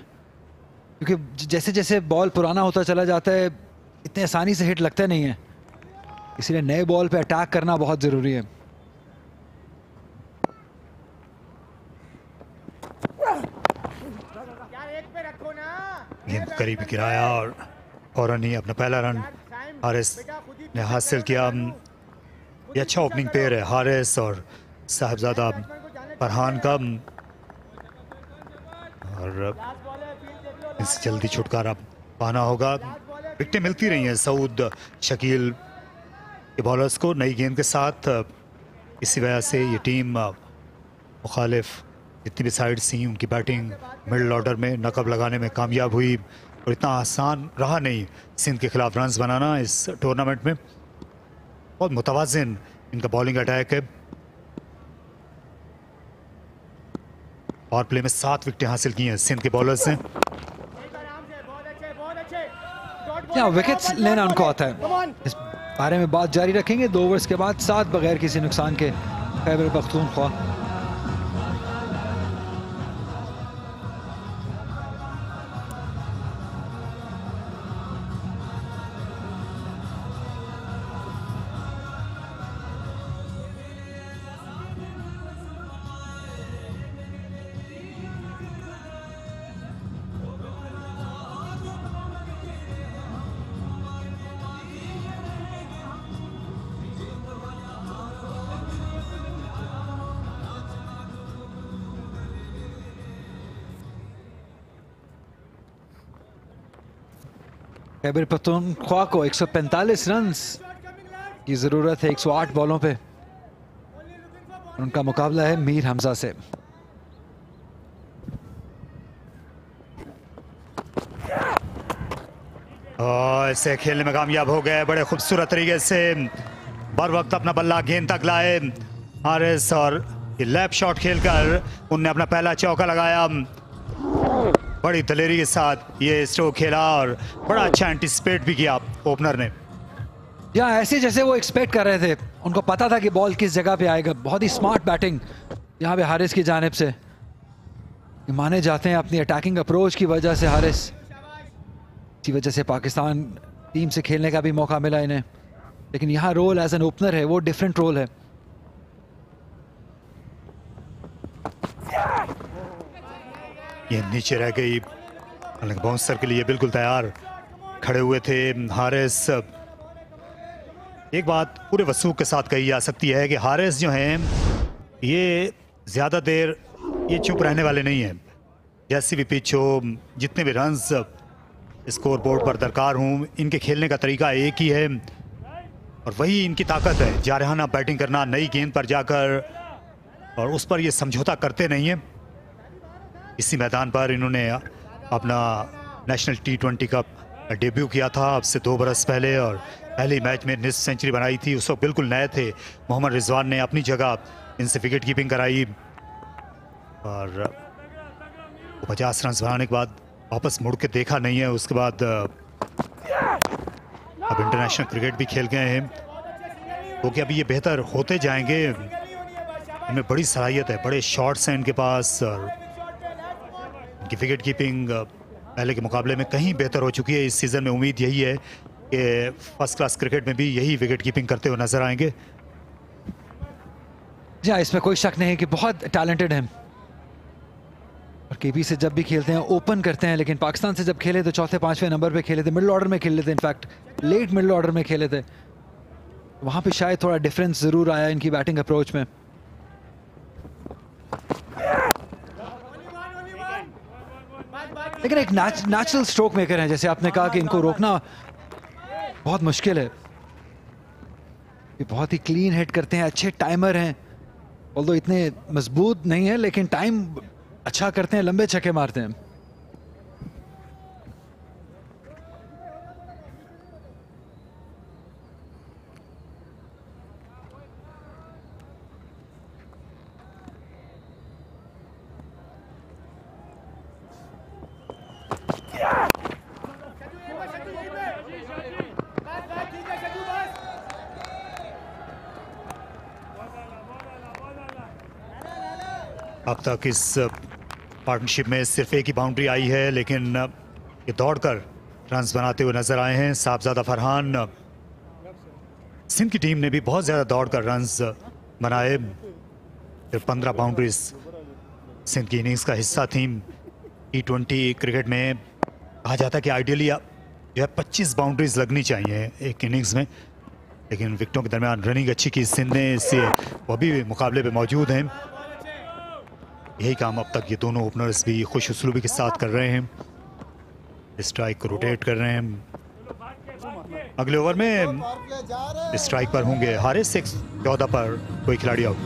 Speaker 3: क्योंकि जैसे जैसे बॉल पुराना होता चला जाता है इतने आसानी से हिट लगते नहीं है, इसलिए नए बॉल पे अटैक करना बहुत ज़रूरी है।
Speaker 6: गेंद को करीब गिराया और फौरन ही अपना पहला रन हारिस ने हासिल किया। ये अच्छा ओपनिंग पेयर है हारिस और साहबजादा फरहान का, और इससे जल्दी छुटकारा पाना होगा। विकेटें मिलती रही हैं सऊद शकील के बॉलर्स को नई गेंद के साथ, इसी वजह से ये टीम मुखालिफ जितनी भी साइड्स थी उनकी बैटिंग मिडिल ऑर्डर में नकब लगाने में कामयाब हुई, और इतना आसान रहा नहीं सिंध के खिलाफ रन्स बनाना इस टूर्नामेंट में। बहुत मुतवाज़िन इनका बॉलिंग अटैक है। पावर प्ले में 7 विकेटें हासिल की हैं सिंध के बॉलर्स ने।
Speaker 3: विकेट्स लेना उनको आता है, इस बारे में बात जारी रखेंगे। 2 ओवर्स के बाद 7 बगैर किसी नुकसान के खैबर पख्तूनख्वा। खैबर पख्तूनख्वा को 145 रन्स की जरूरत है 108 बॉलों पे। उनका मुकाबला है मीर हमजा से।
Speaker 6: ऐसे खेलने में कामयाब हो गए बड़े खूबसूरत तरीके से, बर वक्त अपना बल्ला गेंद तक लाए हारिस, और ये लैप शॉट खेलकर उनने अपना पहला चौका लगाया। बड़ी दलेरी के साथ ये स्ट्रोक खेला और बड़ा अच्छा एंटिसिपेट भी किया ओपनर ने।
Speaker 3: या ऐसे जैसे वो एक्सपेक्ट कर रहे थे, उनको पता था कि बॉल किस जगह पे आएगा। बहुत ही स्मार्ट बैटिंग यहाँ पे हारिस की जानिब से माने जाते हैं अपनी अटैकिंग अप्रोच की वजह से हारिस। इसी वजह से पाकिस्तान टीम से खेलने का भी मौका मिला इन्हें, लेकिन यहाँ रोल एज एन ओपनर है वो डिफरेंट रोल है।
Speaker 6: ये नीचे रह गई, बाउंसर के लिए बिल्कुल तैयार खड़े हुए थे हारिस। एक बात पूरे वसूख के साथ कही जा सकती है कि हारिस जो हैं ये ज़्यादा देर ये चुप रहने वाले नहीं हैं। जैसी भी पिच हो, जितने भी रन्स स्कोर बोर्ड पर दरकार हों, इनके खेलने का तरीका एक ही है और वही इनकी ताकत है। जारहाना बैटिंग करना, नई गेंद पर जाकर, और उस पर ये समझौता करते नहीं हैं। इसी मैदान पर इन्होंने अपना नेशनल T20 का डेब्यू किया था अब से 2 बरस पहले, और पहले मैच में निस्फ सेंचुरी बनाई थी। उस वक्त बिल्कुल नए थे। मोहम्मद रिजवान ने अपनी जगह इनसे विकेट कीपिंग कराई और 50 रन बनाने के बाद वापस मुड़ के देखा नहीं है। उसके बाद अब इंटरनेशनल क्रिकेट भी खेल गए हैं, क्योंकि अभी ये बेहतर होते जाएंगे। इनमें बड़ी सलाहियत है, बड़े शॉट्स हैं इनके पास, और इनकी विकेट कीपिंग पहले के मुकाबले में कहीं बेहतर हो चुकी है। इस सीज़न में उम्मीद यही है कि फर्स्ट क्लास क्रिकेट में भी यही विकेट कीपिंग करते हुए नजर आएंगे।
Speaker 3: जी हाँ, इसमें कोई शक नहीं कि बहुत टैलेंटेड हैं और केपी से जब भी खेलते हैं ओपन करते हैं, लेकिन पाकिस्तान से जब खेले तो 4थे 5वें नंबर पे खेले थे, मिडिल ऑर्डर में खेले थे, इनफैक्ट लेट मिडिल ऑर्डर में खेले थे। वहाँ पे शायद थोड़ा डिफरेंस ज़रूर आया इनकी बैटिंग अप्रोच में। लेकिन एक नेचुरल स्ट्रोक मेकर हैं, जैसे आपने कहा कि इनको रोकना बहुत मुश्किल है। ये बहुत ही क्लीन हिट करते हैं, अच्छे टाइमर हैं, ऑल्दो इतने मजबूत नहीं है लेकिन टाइम अच्छा करते हैं, लंबे छक्के मारते हैं।
Speaker 6: अब तक इस पार्टनरशिप में सिर्फ एक ही बाउंड्री आई है, लेकिन ये दौड़कर रन्स बनाते हुए नजर आए हैं साहबजादा फरहान। सिंध की टीम ने भी बहुत ज़्यादा दौड़कर रन्स बनाए। सिर्फ 15 बाउंड्रीज सिंध की इनिंग्स का हिस्सा थी। T20 क्रिकेट में कहा जाता है कि आइडियली जो है 25 बाउंड्रीज लगनी चाहिए एक इनिंग्स में, लेकिन विकेटों के दरमियान रनिंग अच्छी की सिंध ने, इससे वो भी मुकाबले पे मौजूद हैं। यही काम अब तक ये दोनों ओपनर्स भी खुश उसलूबी के साथ कर रहे हैं, स्ट्राइक को रोटेट कर रहे हैं। अगले ओवर में स्ट्राइक पर होंगे हारिस, 14 पर कोई खिलाड़ी आउट।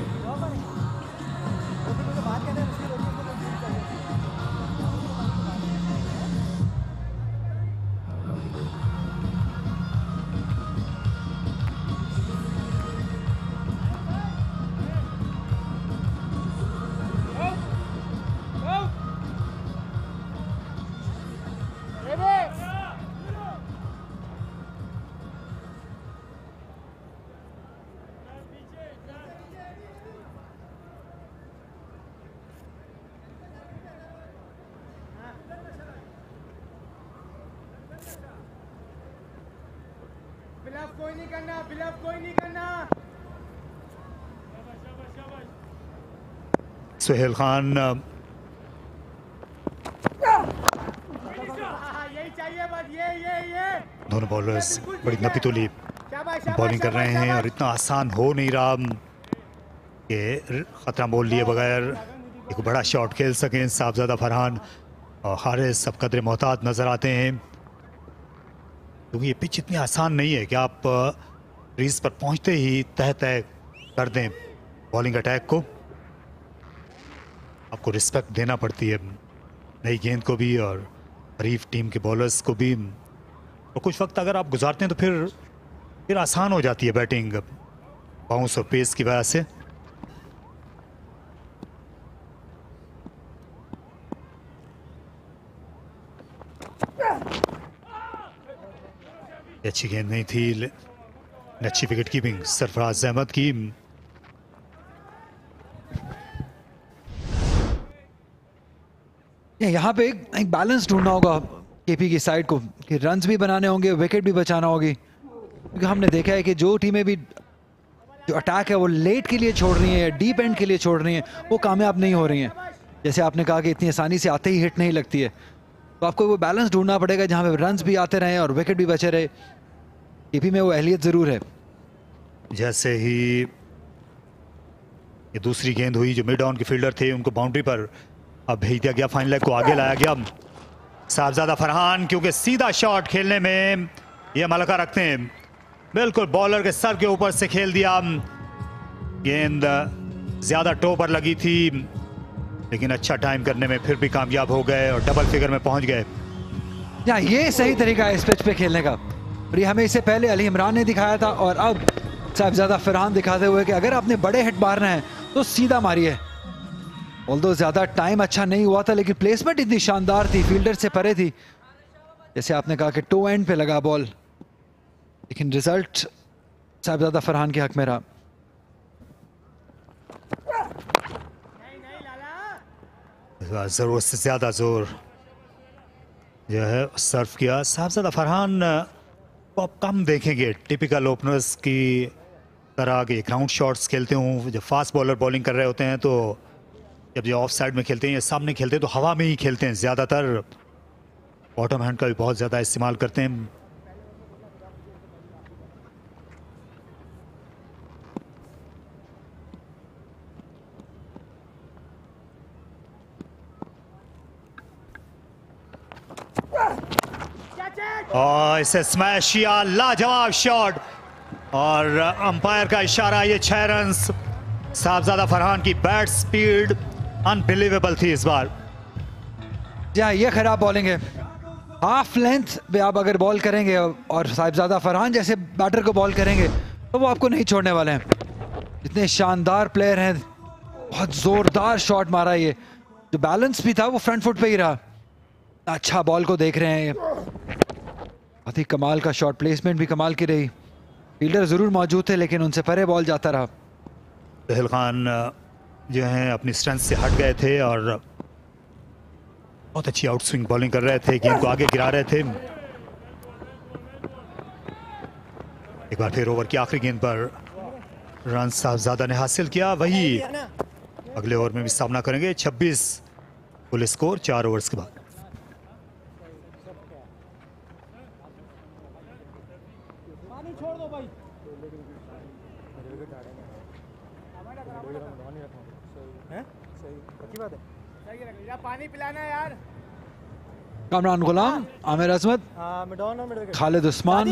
Speaker 6: सुहेल खान दोनों बॉलर्स बड़ी नपीतुली बॉलिंग कर रहे हैं और इतना आसान हो नहीं रहा कि खतरा मोल लिए बगैर एक बड़ा शॉट खेल सकें साहबजादा फरहान और हारिस। सब कदरे मोहतात नजर आते हैं, क्योंकि ये पिच इतनी आसान नहीं है कि आप क्रीज पर पहुंचते ही तय कर दें बॉलिंग अटैक को। आपको रिस्पेक्ट देना पड़ती है नई गेंद को भी और हरीफ टीम के बॉलर्स को भी। और कुछ वक्त अगर आप गुजारते हैं तो फिर आसान हो जाती है बैटिंग बाउंस और पेस की वजह से। अच्छी गेंद नहीं थी, अच्छी विकेट कीपिंग सरफराज अहमद की।
Speaker 3: यहाँ पे एक बैलेंस ढूंढना होगा केपी की साइड को कि रन्स भी बनाने होंगे, विकेट भी बचाना होगी, क्योंकि हमने देखा है कि जो टीमें भी जो अटैक है वो लेट के लिए छोड़ रही हैं, डीप एंड के लिए छोड़ रही हैं, वो कामयाब नहीं हो रही हैं। जैसे आपने कहा कि इतनी आसानी से आते ही हिट नहीं लगती है, तो आपको वो बैलेंस ढूंढना पड़ेगा जहाँ पे रन्स भी आते रहें और विकेट भी बचे रहे। केपी में वो अहलियत ज़रूर है।
Speaker 6: जैसे ही ये दूसरी गेंद हुई, जो मिड ऑन के फील्डर थे उनको बाउंड्री पर अब भेज दिया गया, फाइनल लेग को आगे लाया गया साहबजादा फरहान, क्योंकि सीधा शॉट खेलने में ये मलका रखते हैं। बिल्कुल बॉलर के सर के ऊपर से खेल दिया, गेंद ज्यादा टो पर लगी थी, लेकिन अच्छा टाइम करने में फिर भी कामयाब हो गए और डबल फिगर में पहुंच गए।
Speaker 3: या ये सही तरीका है इस पिच पे खेलने का, और ये हमें इससे पहले अली इमरान ने दिखाया था और अब साहबजादा फरहान दिखाते हुए कि अगर आपने बड़े हिट मारना है तो सीधा मारिए। ऑल्दो ज्यादा टाइम अच्छा नहीं हुआ था, लेकिन प्लेसमेंट इतनी शानदार थी, फील्डर से परे थी, जैसे आपने कहा कि टो एंड पे लगा बॉल, लेकिन रिजल्ट साहबजादा फरहान के हक में रहा।
Speaker 6: जरूरत से ज्यादा जोर जो है सर्व किया साहबजादा फरहान को आप कम देखेंगे टिपिकल ओपनर्स की तरह के ग्राउंड शॉट्स खेलते हों। जब फास्ट बॉलर बॉलिंग कर रहे होते हैं तो जब ये ऑफ साइड में खेलते हैं या सामने खेलते हैं तो हवा में ही खेलते हैं ज़्यादातर। बॉटम हैंड का भी बहुत ज़्यादा इस्तेमाल करते हैं। और इसे स्मैश किया, लाजवाब शॉट। और अंपायर का इशारा, ये 6 रन। साहबजादा फरहान की बैट स्पीड अनबिलीवेबल थी इस बार।
Speaker 3: ये खराब बॉलिंग है। हाफ लेंथ पे आप अगर बॉल करेंगे और साहिबजादा फरहान जैसे बैटर को बॉल करेंगे तो वो आपको नहीं छोड़ने वाले हैं। इतने शानदार प्लेयर हैं, बहुत जोरदार शॉट मारा। ये जो बैलेंस भी था वो फ्रंट फुट पे ही रहा। अच्छा बॉल को देख रहे हैं, बहुत ही कमाल का शॉट, प्लेसमेंट भी कमाल की रही। फील्डर जरूर मौजूद थे लेकिन उनसे परे बॉल जाता रहा।
Speaker 6: सोहेल खान जो हैं अपनी स्ट्रेंथ से हट गए थे और बहुत अच्छी आउट स्विंग बॉलिंग कर रहे थे, गेंद को आगे गिरा रहे थे। एक बार फिर ओवर की आखिरी गेंद पर रन साहबजादा ने हासिल किया। वही अगले ओवर में भी सामना करेंगे। 26 कुल स्कोर 4 ओवर्स के बाद।
Speaker 10: पानी पिलाना यार।
Speaker 3: कामरान गुलाम, आमिर अजमत, खालिद उस्मान,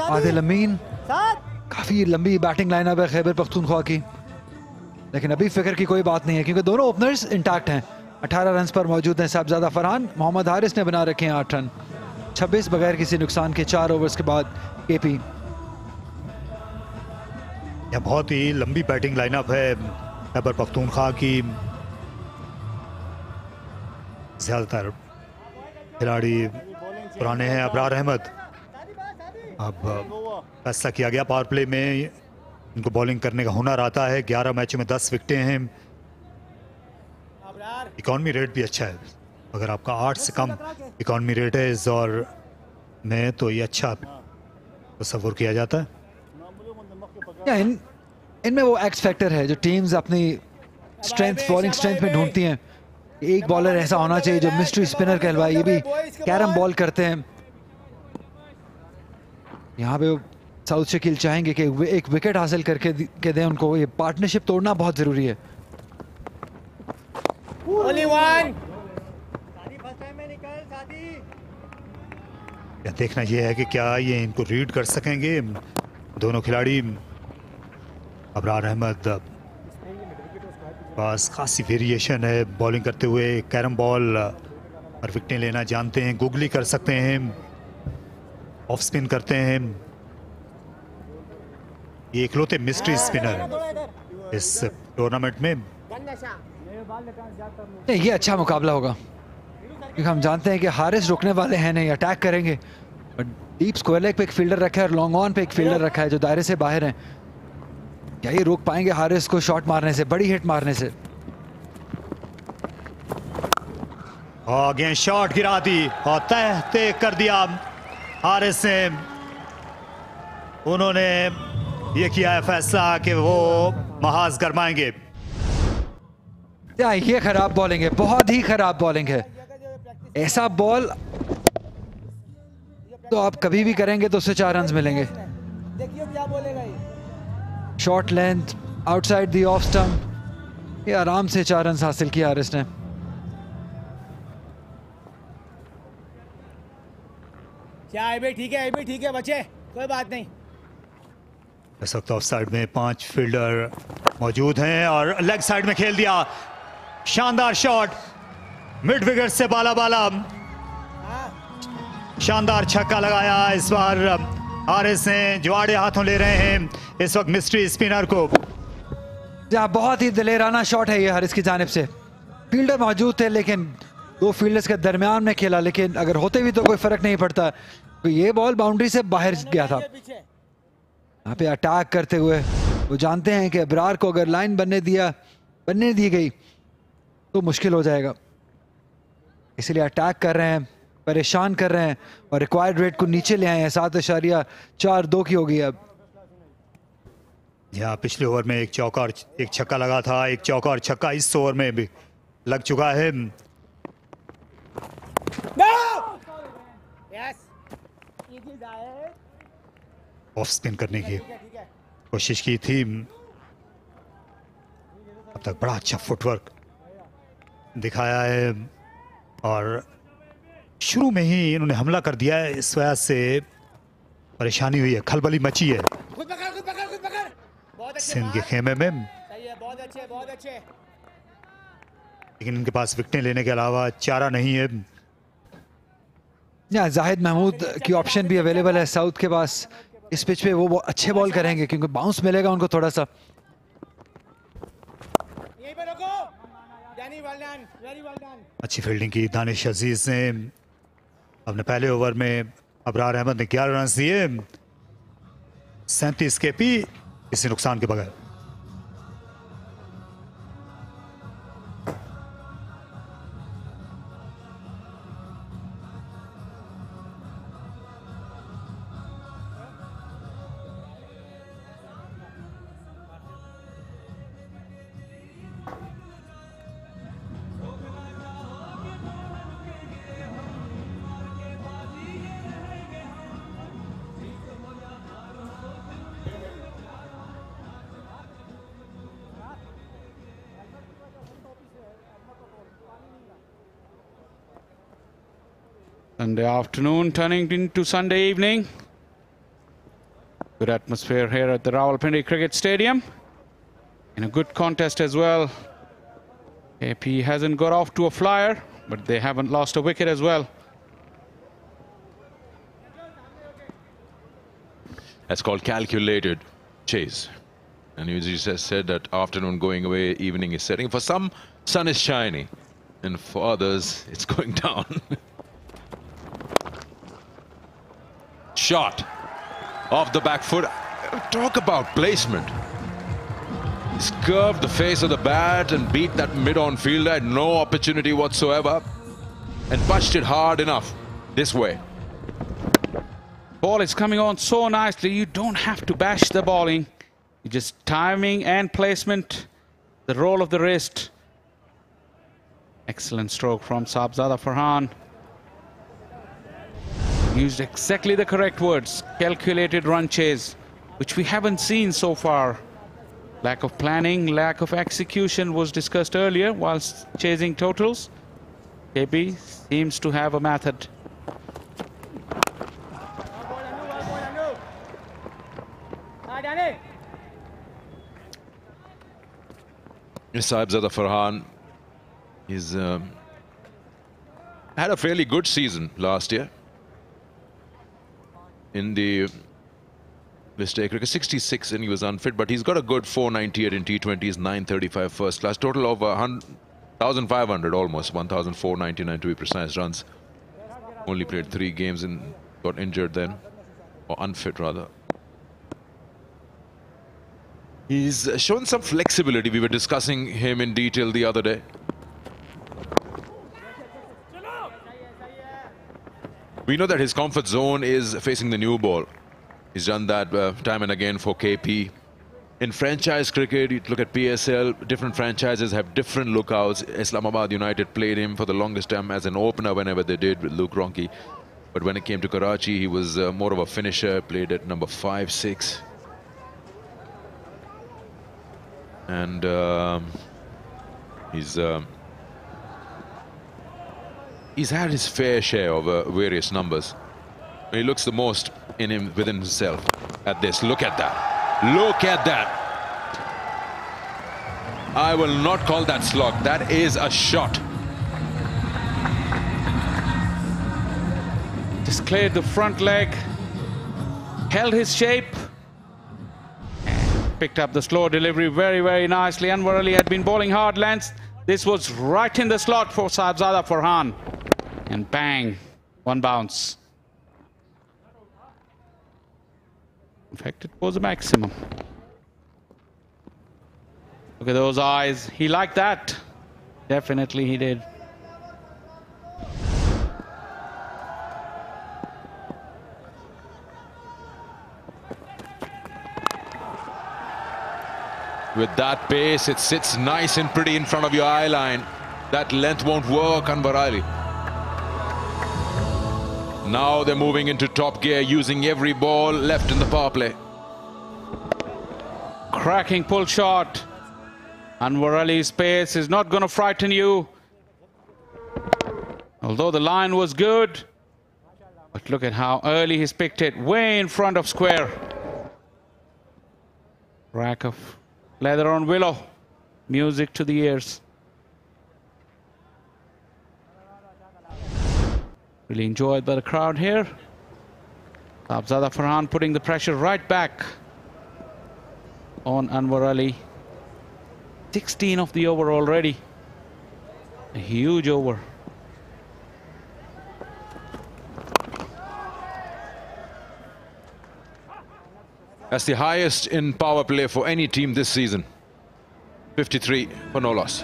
Speaker 3: आदिल अमीन, काफी लंबी बैटिंग लाइनअप है खैबर पख्तूनख्वा की। लेकिन अभी फिक्र की कोई बात नहीं है क्योंकि दोनों ओपनर्स इंटैक्ट हैं। 18 रन पर मौजूद हैं साहबजादा फरहान। मोहम्मद हारिस ने बना रखे हैं 8 रन। 26 बगैर किसी नुकसान के 4 ओवर्स के बाद केपी।
Speaker 6: यह बहुत ही लंबी बैटिंग लाइनअप है खैबर पख्तूनख्वा की। ज्यादातर खिलाड़ी पुराने हैं। अबरार अहमद, अब फैसला किया गया पावर प्ले में इनको बॉलिंग करने का हुनर आता है। 11 मैचों में 10 विकेटें हैं। इकॉनमी रेट भी अच्छा है। अगर आपका 8 से कम इकॉनमी रेट है इस दौर में तो ये अच्छा तस्वुर किया जाता है।
Speaker 3: इनमें वो एक्स फैक्टर है जो टीम्स अपनी स्ट्रेंथ, बॉलिंग स्ट्रेंथ में ढूंढती हैं। एक बॉलर ऐसा होना चाहिए जो मिस्ट्री स्पिनर कहलवाए। ये भी कैरम बॉल करते हैं। यहाँ पे साउथ शकील चाहेंगे कि एक विकेट हासिल करके दें उनको। ये पार्टनरशिप तोड़ना बहुत जरूरी है।
Speaker 6: देखना यह है कि क्या ये इनको रीड कर सकेंगे दोनों खिलाड़ी। अबरार अहमद पास खासी वेरिएशन है बॉलिंग करते हुए। कैरम बॉल और विकेटें लेना जानते हैं। गुगली कर सकते हैं, ऑफ स्पिन करते हैं। ये इकलौते मिस्ट्री स्पिनर हैं इस टूर्नामेंट में।
Speaker 3: ये अच्छा मुकाबला होगा क्योंकि हम जानते हैं कि हारिस रुकने वाले हैं नहीं, अटैक करेंगे। डीप स्क्वायर लेग पे एक फील्डर रखा है और लॉन्ग ऑन पे एक फील्डर रखा है जो दायरे से बाहर है। क्या ये रोक पाएंगे हारिस को शॉट मारने से, बड़ी हिट मारने से?
Speaker 6: गेंद शॉट गिरा दी और तय कर दिया हारिस ने। उन्होंने ये किया है फैसला कि वो महाज गरमाएंगे।
Speaker 3: ये खराब बॉलिंग है, बहुत ही खराब बॉलिंग है। ऐसा बॉल तो आप कभी भी करेंगे तो उससे 4 रन मिलेंगे।
Speaker 10: देखिए क्या बोलेगा ये।
Speaker 3: Short length outside the off stump, ये आराम से 4 रन हासिल किया हारिस ने।
Speaker 10: क्या ये भी ठीक है, ये भी ठीक है बच्चे, कोई बात नहीं।
Speaker 6: इस वक्त ऑफ साइड में 5 फील्डर मौजूद हैं और लेग साइड में खेल दिया। शानदार शॉट मिड विकेट से बाला बाला, शानदार छक्का लगाया इस बार हारिस ने जो आड़े हाथों ले रहे हैं इस वक्त मिस्ट्री स्पिनर को।
Speaker 3: बहुत ही दिलेराना शॉट है ये हारिस की जानिब से। फील्डर मौजूद थे लेकिन 2 फील्डर्स के दरमियान में खेला, लेकिन अगर होते भी तो कोई फर्क नहीं पड़ता। तो ये बॉल बाउंड्री से बाहर गया था। यहाँ पे अटैक करते हुए वो जानते हैं कि अबरार को अगर लाइन बनने दी गई तो मुश्किल हो जाएगा, इसलिए अटैक कर रहे हैं, परेशान कर रहे हैं और रिक्वायर्ड रेट को नीचे ले आए हैं। 7.42 की हो गई अब।
Speaker 6: यहाँ पिछले ओवर में एक चौका और एक छक्का लगा था। एक चौका और छक्का इस ओवर में भी लग चुका है। ऑफ स्पिन करने की कोशिश की थी, अब तक बड़ा अच्छा फुटवर्क दिखाया है और शुरू में ही इन्होंने हमला कर दिया है, इस वजह से परेशानी हुई है, खलबली मची है सिंध के खेमे में।
Speaker 10: सही है, बहुत अच्छे, बहुत अच्छे।
Speaker 6: लेकिन इनके पास विकेटें लेने के अलावा चारा नहीं है।
Speaker 3: जाहिद महमूद की ऑप्शन भी अवेलेबल है साउथ के पास। इस पिच पे वो अच्छे बॉल करेंगे क्योंकि बाउंस मिलेगा उनको थोड़ा सा।
Speaker 10: यहीं पे रुको। Danny, well done, very well done.
Speaker 6: अच्छी फील्डिंग की दानिश अजीज ने अपने पहले ओवर में। अबरार अहमद ने 11 रन दिए, 37 के पी, किसी नुकसान के बगैर।
Speaker 2: Sunday afternoon turning into Sunday evening. Good atmosphere here at the Rawalpindi Cricket Stadium. In a good contest as well. AP hasn't got off to a flyer, but they haven't lost a wicket as well.
Speaker 1: That's called calculated chase. And you just said that afternoon going away, evening is setting. For some, sun is shining, and for others, it's going down. Shot off the back foot. Talk about placement. He's curved the face of the bat and beat that mid-on fielder. Had no opportunity whatsoever, and punched it hard enough this way.
Speaker 2: Ball is coming on so nicely. You don't have to bash the bowling. You just timing and placement, the roll of the wrist. Excellent stroke from Sahibzada Farhan. Used exactly the correct words. Calculated run chase, which we haven't seen so far. Lack of planning, lack of execution was discussed earlier whilst chasing totals. KB seems to have a method.
Speaker 1: Sahibzada Farhan is had a fairly good season last year in the List A cricket. 66 and he was unfit, but he's got a good 498 in T20s, 935 first class, total of 1,500 almost, 1,499 to be precise runs. Only played 3 games and got injured then, or unfit rather. He's shown some flexibility. We were discussing him in detail the other day. We know that his comfort zone is facing the new ball. He's done that time and again for KP. In franchise cricket, you look at PSL, different franchises have different lookouts. Islamabad United played him for the longest time as an opener whenever they did with Luke Ronchi. But when it came to Karachi, he was more of a finisher, played at number 5, 6. And he's had his fair share of various numbers. He looks the most in him within himself at this. Look at that. Look at that. I will not call that slog. That is a shot.
Speaker 2: Just cleared the front leg, held his shape, and picked up the slow delivery very, very nicely. Anwar Ali had been bowling hard lengths. This was right in the slot for Sahibzada Farhan. And bang, one bounce. In fact, it was a maximum. Look at those eyes. He liked that. Definitely he did.
Speaker 1: With that pace, it sits nice and pretty in front of your eye line. That length won't work, Anwar Ali. Now they're moving into top gear, using every ball left in the power play.
Speaker 2: Cracking pull shot. Anwar Ali's pace is not going to frighten you. Although the line was good, but look at how early he's picked it, way in front of square. Rack of leather on willow, music to the ears. Really enjoyed by the crowd here. Sabzada Farhan putting the pressure right back on Anwar Ali. 16 of the over already. A huge over.
Speaker 1: That's the highest in power play for any team this season. 53 for no loss.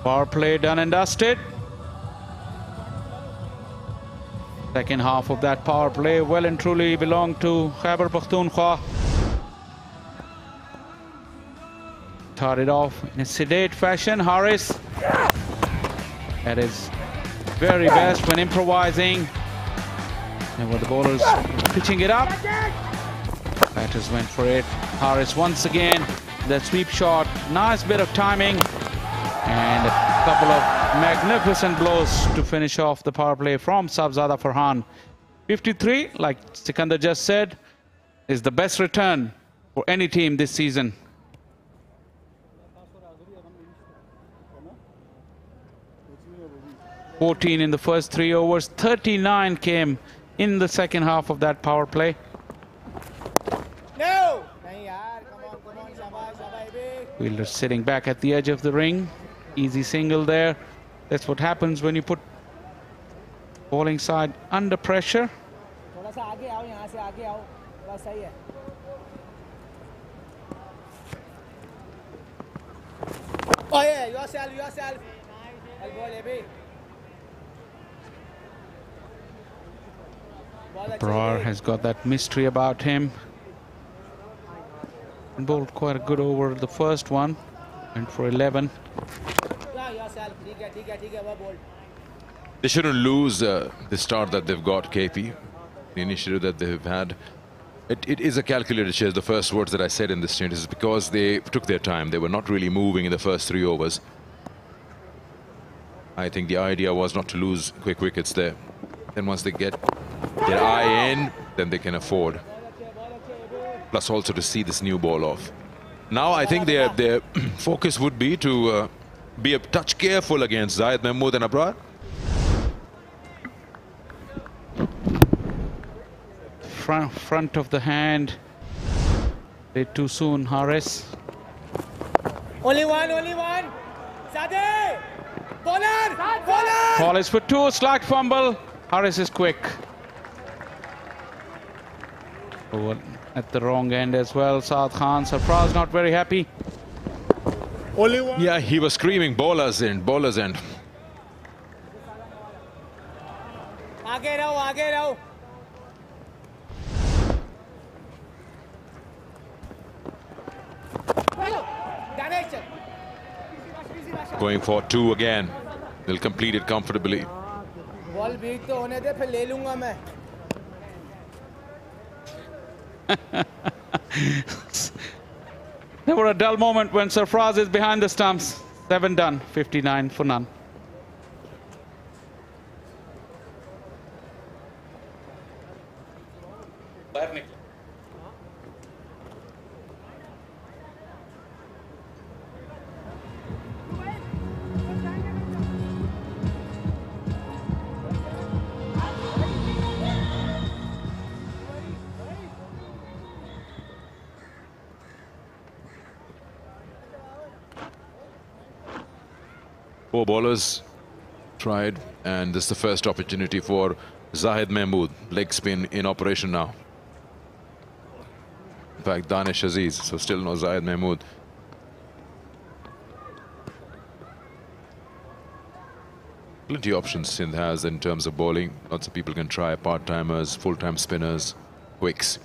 Speaker 2: Power play done and dusted. Second half of that power play well and truly belonged to Khyber Pakhtunkhwa. Started off in a sedate fashion. Haris at his very best when improvising. And with the bowlers pitching it up, batters went for it. Haris once again, that sweep shot, nice bit of timing. And a couple of magnificent blows to finish off the power play from Sabzada Farhan. 53, like Sikandar just said, is the best return for any team this season. (14) in the first 3 overs, 39 came in the second half of that power play.
Speaker 10: No!
Speaker 2: Fielder sitting back at the edge of the ring. Easy single there. That's what happens when you put bowling side under pressure.
Speaker 10: Oh yeah, yourself.
Speaker 2: Brar has got that mystery about him. And bowled quite a good over the first one. And for 11.
Speaker 1: They shouldn't lose the start that they've got, KP. The initiative that they've had. It is a calculated chase. The first words that I said in this stage is because they took their time. They were not really moving in the first 3 overs. I think the idea was not to lose quick wickets there. Then once they get their eye in, then they can afford. Plus also to see this new ball off. Now I think their focus would be to be a touch careful against Zahid Mahmood and Abrar.
Speaker 2: Front of the hand. Bit too soon, Haris.
Speaker 10: Only one. Sade! Bowler!
Speaker 2: Ball is for 2, slight fumble. Haris is quick. Over at the wrong end as well. Saad Khan, Sarfraz not very happy.
Speaker 8: Only one.
Speaker 1: Yeah, he was screaming bowlers end.
Speaker 10: आगे रहो.
Speaker 1: Going for 2 again. They'll complete it comfortably.
Speaker 10: Ball beat तो होने दे, फिर ले लूंगा मैं.
Speaker 2: Never a dull moment when Sarfraz is behind the stumps. 7 done, 59 for none.
Speaker 1: Four bowlers tried, and this is the first opportunity for Zahid Mahmood. Leg spin in operation now. In fact, Danish Aziz, so still no Zahid Mahmood. Plenty of options Sindh has in terms of bowling. Lots of people can try, part-timers, full-time spinners, quicks.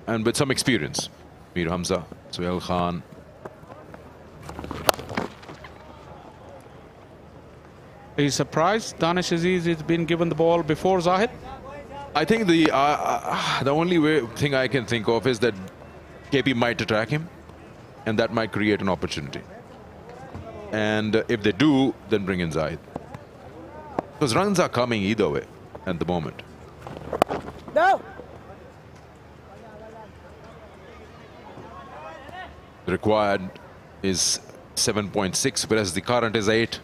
Speaker 1: and with some experience. Mir Hamza, Suhail Khan.
Speaker 2: He's surprised Danish Aziz has been given the ball before Zahid.
Speaker 1: I think the only thing I can think of is that KP might attack him, and that might create an opportunity. And if they do, then bring in Zahid. Because runs are coming either way at the moment.
Speaker 10: No.
Speaker 1: The required is 7.6, whereas the current is 8.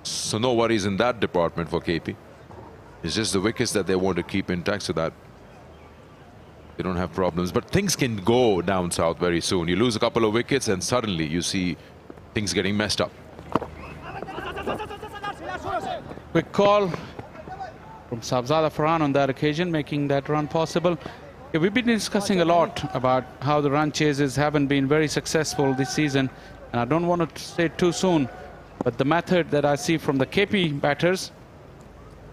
Speaker 1: So no worries in that department for KP. It's just the wickets that they want to keep intact so that they don't have problems. But things can go down south very soon. You lose a couple of wickets and suddenly you see things getting messed up.
Speaker 2: Quick call from Sabzada Farhan on that occasion, making that run possible. Yeah, we've been discussing a lot about how the run chases haven't been very successful this season. And I don't want to say it too soon, but the method that I see from the KP batters,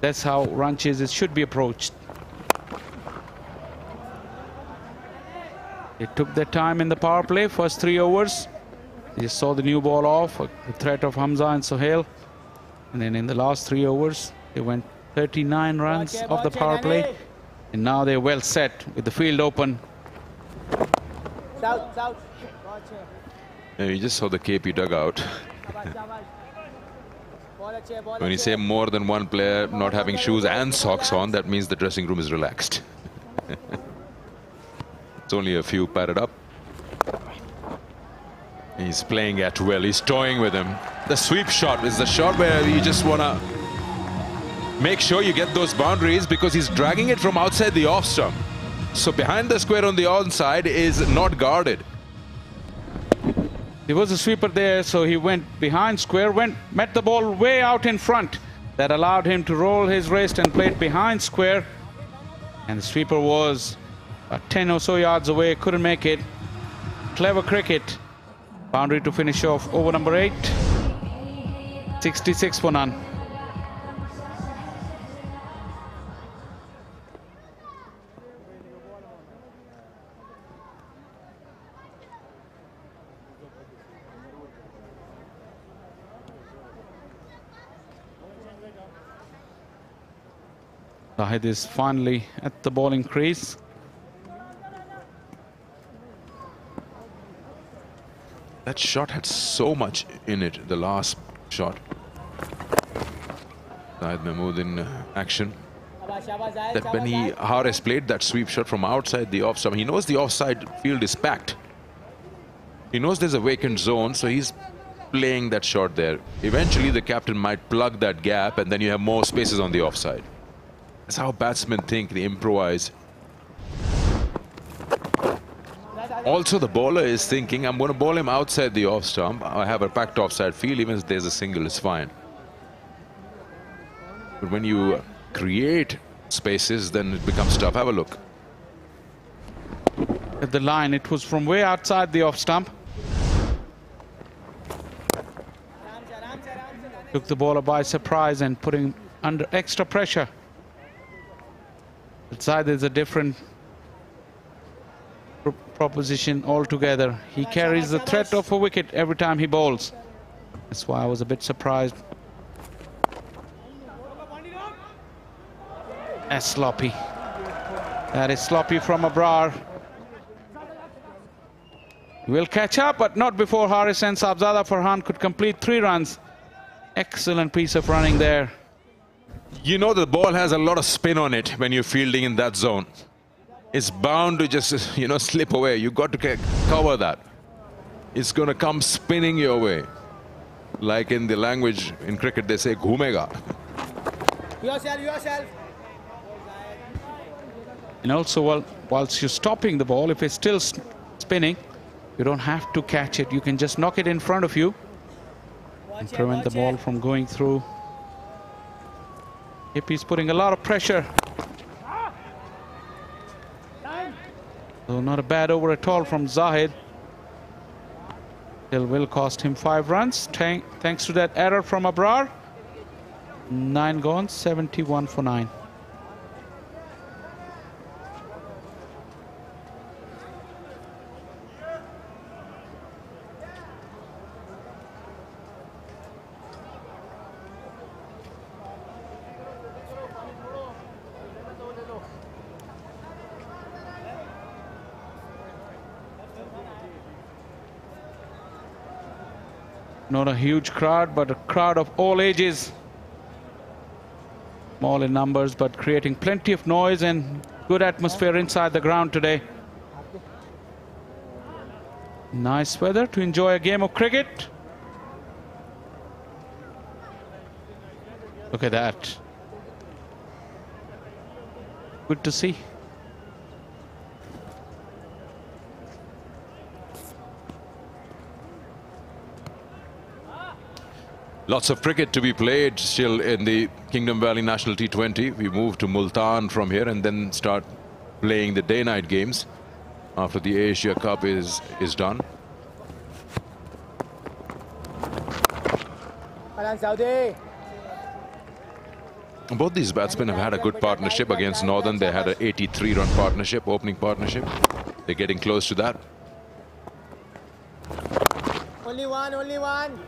Speaker 2: that's how run chases should be approached. They took their time in the power play, first 3 overs. They just saw the new ball off, the threat of Hamza and Sohail. And then in the last 3 overs, they went 39 runs off the power play. And now they're well set with the field open.
Speaker 10: South, south.
Speaker 1: Yeah, you just saw the KP dugout. When you say more than one player not having shoes and socks on, that means the dressing room is relaxed. It's only a few padded up. He's playing at will. He's toying with him. The sweep shot is the shot where you just want to make sure you get those boundaries, because he's dragging it from outside the off stump. So behind the square on the onside is not guarded.
Speaker 2: There was a sweeper there, so he went behind square, met the ball way out in front. That allowed him to roll his wrist and play it behind square. And the sweeper was 10 or so yards away, couldn't make it. Clever cricket. Boundary to finish off over number 8. 66 for none. Zahid is finally at the bowling crease.
Speaker 1: That shot had so much in it, the last shot. Zahid Mahmood in action. That when Haris played that sweep shot from outside the off stump, he knows the offside field is packed. He knows there's a vacant zone, so he's playing that shot there. Eventually the captain might plug that gap and then you have more spaces on the offside. That's how batsmen think, they improvise. Also, the bowler is thinking, I'm going to bowl him outside the off stump. I have a packed offside field, even if there's a single, it's fine. But when you create spaces, then it becomes tough. Have a look.
Speaker 2: At the line, it was from way outside the off stump. Took the bowler by surprise and put him under extra pressure. Outside there's a different proposition altogether. He carries the threat of a wicket every time he bowls. That's why I was a bit surprised. That's sloppy. That is sloppy from Abrar. Will catch up, but not before Haris and Sabzada Farhan could complete 3 runs. Excellent piece of running there.
Speaker 1: You know the ball has a lot of spin on it when you're fielding in that zone. It's bound to just, you know, slip away. You've got to cover that. It's going to come spinning your way. Like in the language in cricket, they say, ghumega.
Speaker 10: Yourself.
Speaker 2: And also, whilst you're stopping the ball, if it's still spinning, you don't have to catch it. You can just knock it in front of you and prevent the ball from going through. KP's putting a lot of pressure. So not a bad over at all from Zahid. Still will cost him 5 runs. Thanks to that error from Abrar. 9 gone, 71 for 9. Not a huge crowd, but a crowd of all ages. Small in numbers, but creating plenty of noise and good atmosphere inside the ground today. Nice weather to enjoy a game of cricket. Look at that. Good to see.
Speaker 1: Lots of cricket to be played still in the Kingdom Valley National T20. We move to Multan from here and then start playing the day-night games after the Asia Cup is done. Both these batsmen have had a good partnership against Northern. They had an 83-run partnership, opening partnership. They're getting close to that.
Speaker 10: Only one, only one.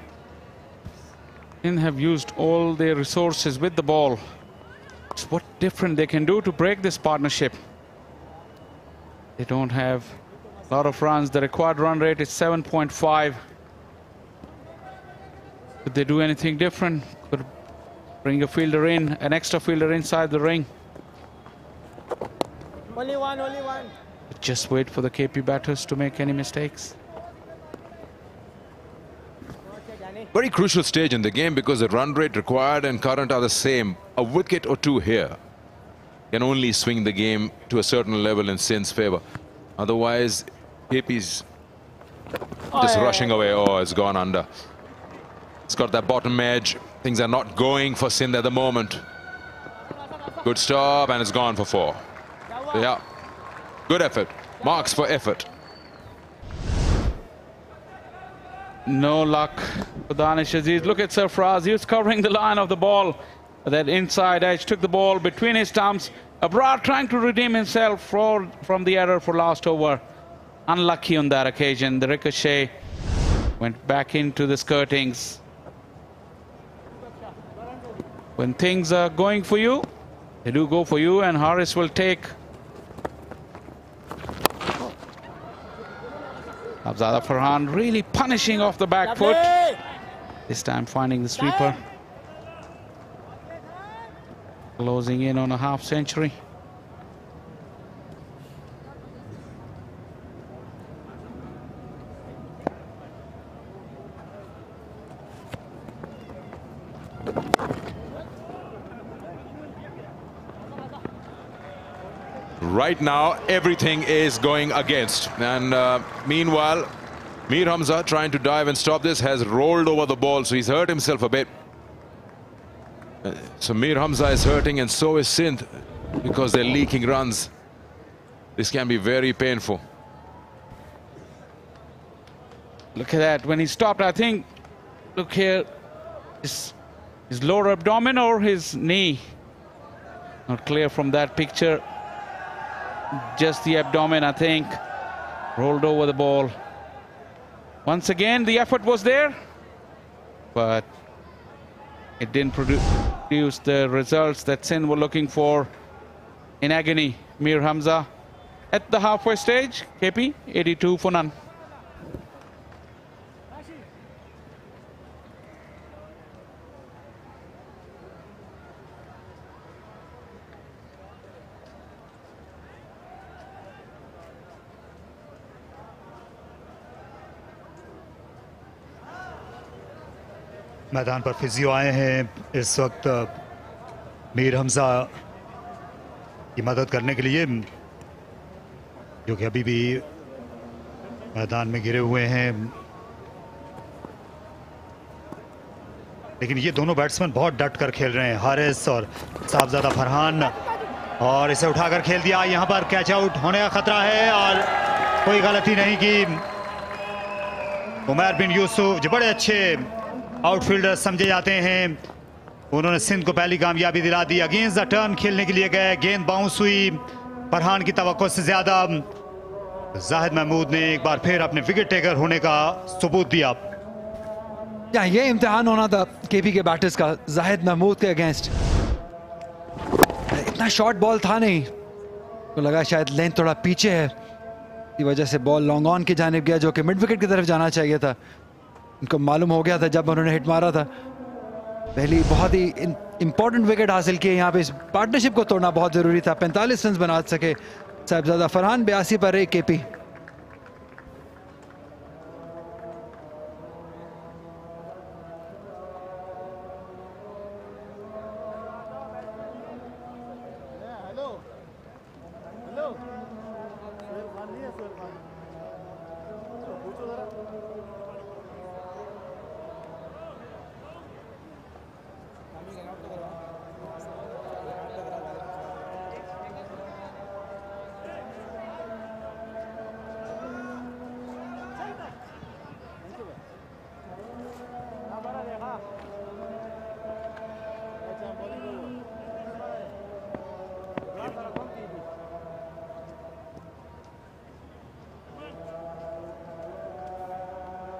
Speaker 2: Sindh have used all their resources with the ball. It's what different they can do to break this partnership. They don't have a lot of runs. The required run rate is 7.5. Could they do anything different? Could bring a fielder in, an extra fielder inside the ring.
Speaker 10: Only one, only one.
Speaker 2: Just wait for the KP batters to make any mistakes.
Speaker 1: Very crucial stage in the game because the run rate required and current are the same. A wicket or two here can only swing the game to a certain level in Sindh's favour. Otherwise, KP's just rushing away. Oh, it's gone under. It's got that bottom edge. Things are not going for Sindh at the moment. Good stop, and it's gone for 4. So, yeah, good effort. Marks for effort.
Speaker 2: No luck for Danish Aziz. Look at Sarfraz. He was covering the line of the ball. That inside edge took the ball between his stumps. Abrar trying to redeem himself from the error for last over. Unlucky on that occasion. The ricochet went back into the skirtings. When things are going for you, they do go for you, and Haris will take. Abzada Farhan really punishing off the back foot. This time finding the sweeper. Closing in on a half century.
Speaker 1: Right now, everything is going against. And meanwhile, Mir Hamza, trying to dive and stop this, has rolled over the ball, so he's hurt himself a bit. So Mir Hamza is hurting, and so is Sindh, because they're leaking runs. This can be very painful.
Speaker 2: Look at that. When he stopped, I think, look here, his lower abdomen or his knee. Not clear from that picture. Just the abdomen, I think. Rolled over the ball. Once again, the effort was there, but it didn't produce the results that Sindh were looking for. In agony, Mir Hamza at the halfway stage. KP, 82 for none.
Speaker 6: मैदान पर फिजियो आए हैं इस वक्त मीर हमजा की मदद करने के लिए, जो कि अभी भी मैदान में गिरे हुए हैं। लेकिन ये दोनों बैट्समैन बहुत डट कर खेल रहे हैं, हारिस और साहबजादा फरहान, और इसे उठाकर खेल दिया। यहाँ पर कैच आउट होने का खतरा है और कोई गलती नहीं की। उमर बिन यूसुफ जो बड़े अच्छे आउटफील्डर समझे जाते हैं, उन्होंने सिंध को पहली कामयाबी दिला दी। अगेंस्ट द टर्न खेलने के लिए गए, गेंद बाउंस हुई फरहान की तवक्को से ज्यादा। जाहिद महमूद ने एक बार फिर अपने विकेट टेकर होने का सबूत दिया।
Speaker 3: ये इम्तिहान होना था केपी के बैटर्स का जाहिद महमूद के अगेंस्ट। इतना शॉर्ट बॉल था नहीं, तो लगा शायद लेंथ थोड़ा पीछे है, की वजह से बॉल लॉन्ग ऑन की जानिब गया, जो कि मिड विकेट की तरफ जाना चाहिए था। उनको मालूम हो गया था जब उन्होंने हिट मारा था। पहली बहुत ही इंपॉर्टेंट विकेट हासिल की यहाँ पे। इस पार्टनरशिप को तोड़ना बहुत ज़रूरी था। 45 रन बना सके साहिबजादा फरहान, 82 पर 1 केपी।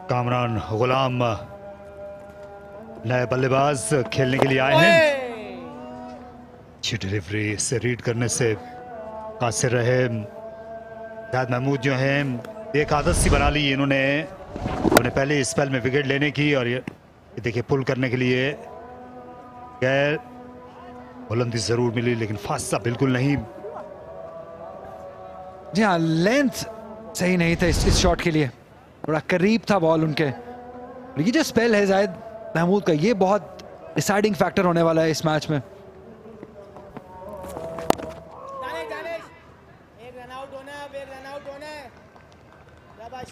Speaker 6: कामरान गुलाम नए बल्लेबाज खेलने के लिए आए हैं। अच्छी डिलीवरी से रीड करने से कासिर रहे। जाहिद महमूद जो हैं एक आदत सी बना ली इन्होंने अपने पहले स्पेल में विकेट लेने की, और ये देखिए पुल करने के लिए गैर बुलंदी जरूर मिली लेकिन फासला बिल्कुल नहीं।
Speaker 3: जी हाँ, लेंथ सही नहीं था इस शॉट के लिए, थोड़ा करीब था बॉल उनके। ये जो स्पेल है जाहिद महमूद का, ये बहुत डिसाइडिंग फैक्टर होने वाला है इस मैच में।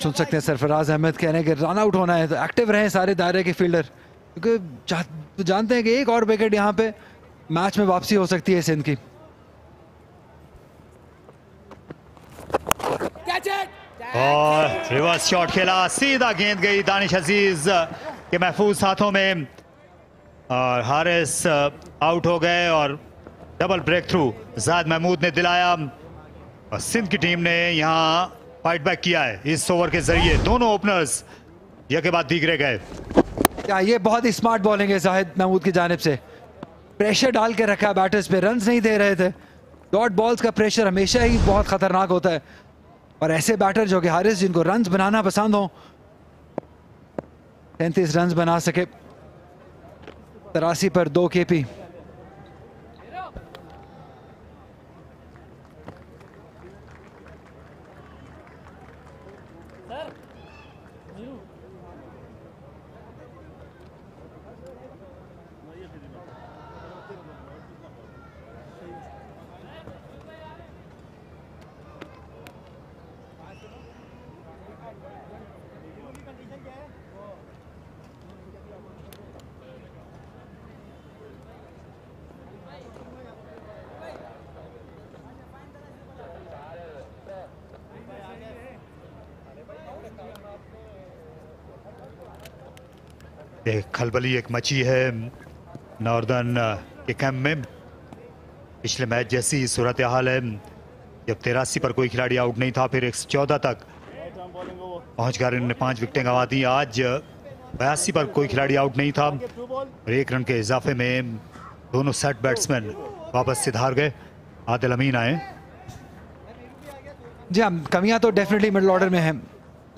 Speaker 3: सुन सकते हैं सरफराज अहमद कह रहे हैं कि रन आउट होना है तो एक्टिव रहे सारे दायरे के फील्डर, क्योंकि जानते हैं कि एक और विकेट यहाँ पे मैच में वापसी हो सकती है सिंध की।
Speaker 6: और रिवर्स शॉट खेला, सीधा गेंद गई दानिश अजीज के महफूज हाथों में और हारिस आउट हो गए। और double breakthrough Zahid Mahmood ने दिलाया और सिंध की टीम ने यहां फाइट बैक किया है इस ओवर के जरिए। दोनों ओपनर्स एक के बाद दीगरे गए।
Speaker 3: क्या ये बहुत ही स्मार्ट बॉलिंग है जाहिद महमूद की जानिब से। प्रेशर डाल के रखा बैटर्स पे, रन्स नहीं दे रहे थे। डॉट बॉल्स का प्रेशर हमेशा ही बहुत खतरनाक होता है, और ऐसे बैटर जो कि हारिस जिनको रन्स बनाना पसंद हो, 33 रन्स बना सके, 83 पर 2 केपी।
Speaker 6: एक खलबली एक मची है नॉर्दर्न के कैंप में। पिछले मैच जैसी सूरत हाल है, जब 83 पर कोई खिलाड़ी आउट नहीं था, फिर 114 तक पहुंचकर इन्होंने 5 विकेटें गंवा दी। आज 82 पर कोई खिलाड़ी आउट नहीं था और 1 रन के इजाफे में दोनों सेट बैट्समैन वापस से हार गए। आदिल अमीन आए।
Speaker 3: जी हाँ, कमियां तो डेफिनेटली मिडिल ऑर्डर में हैं,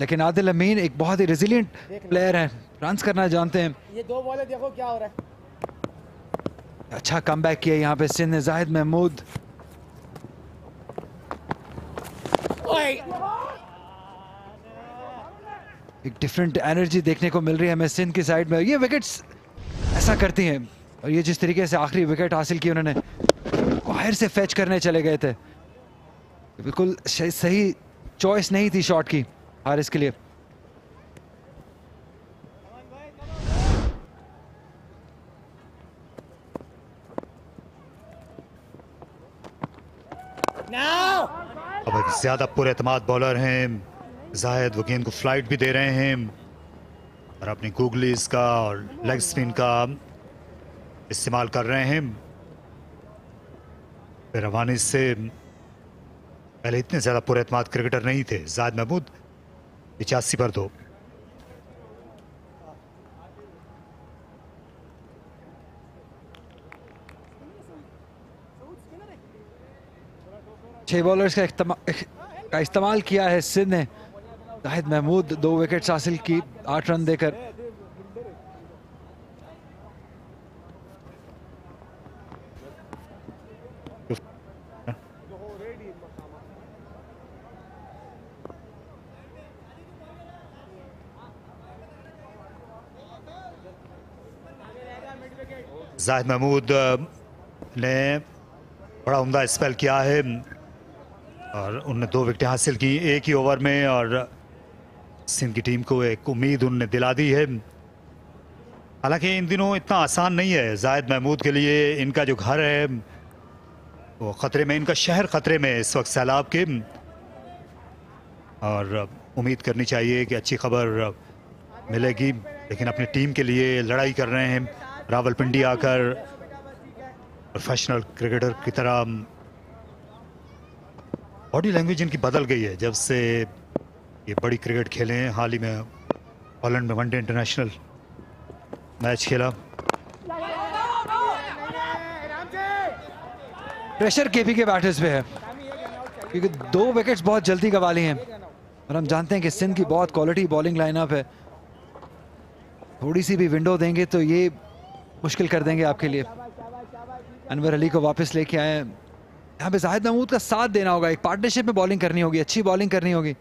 Speaker 3: लेकिन आदिल अमीन एक बहुत ही रेजिलिएंट प्लेयर हैं, रन्स करना जानते हैं।
Speaker 10: ये 2 बॉल है, देखो क्या हो रहा है।
Speaker 3: अच्छा कमबैक किया यहाँ पे सिंध ने। जाहिद महमूद एक डिफरेंट एनर्जी देखने को मिल रही है हमें सिंध की साइड में। ये विकेट्स ऐसा करती हैं, और ये जिस तरीके से आखिरी विकेट हासिल की उन्होंने, बाहर से फैच करने चले गए थे, बिल्कुल सही चॉइस नहीं थी शॉट की हारिस के लिए।
Speaker 6: अब एक ज्यादा पुरएतमाद बॉलर हैं जाहिद, वो गेंद को फ्लाइट भी दे रहे हैं और अपनी गूगलीज का और लेग स्पिन का इस्तेमाल कर रहे हैं। रवानी से पहले इतने ज्यादा पुरएतमाद क्रिकेटर नहीं थे जाहिद महमूद। 85 पर 2।
Speaker 3: छह बॉलर्स का इस्तेमाल किया है सिंध ने। जाहिद महमूद 2 विकेट्स हासिल की 8 रन देकर।
Speaker 6: जाहिद महमूद ने बड़ा उम्दा स्पेल किया है और उन्होंने 2 विकेटें हासिल की एक ही ओवर में और सिंध की टीम को एक उम्मीद उन्होंने दिला दी है। हालांकि इन दिनों इतना आसान नहीं है जाहिद महमूद के लिए। इनका जो घर है वो ख़तरे में, इनका शहर ख़तरे में इस वक्त सैलाब के, और उम्मीद करनी चाहिए कि अच्छी खबर मिलेगी। लेकिन अपनी टीम के लिए लड़ाई कर रहे हैं रावलपिंडी आकर, प्रोफेशनल क्रिकेटर की तरह। बॉडी लैंग्वेज इनकी बदल गई है जब से ये बड़ी क्रिकेट खेले हैं। हाल ही में हॉलैंड में वनडे इंटरनेशनल मैच खेला।
Speaker 3: प्रेशर केपी के बैटर्स पे है क्योंकि 2 विकेट्स बहुत जल्दी गंवा ली हैं और हम जानते हैं कि सिंध की बहुत क्वालिटी बॉलिंग लाइनअप है। थोड़ी सी भी विंडो देंगे तो ये मुश्किल कर देंगे आपके लिए। अनवर अली को वापस लेके आए हैं। यहाँ पे जाहिद महमूद का साथ देना होगा, एक पार्टनरशिप में बॉलिंग करनी होगी, अच्छी बॉलिंग करनी होगी।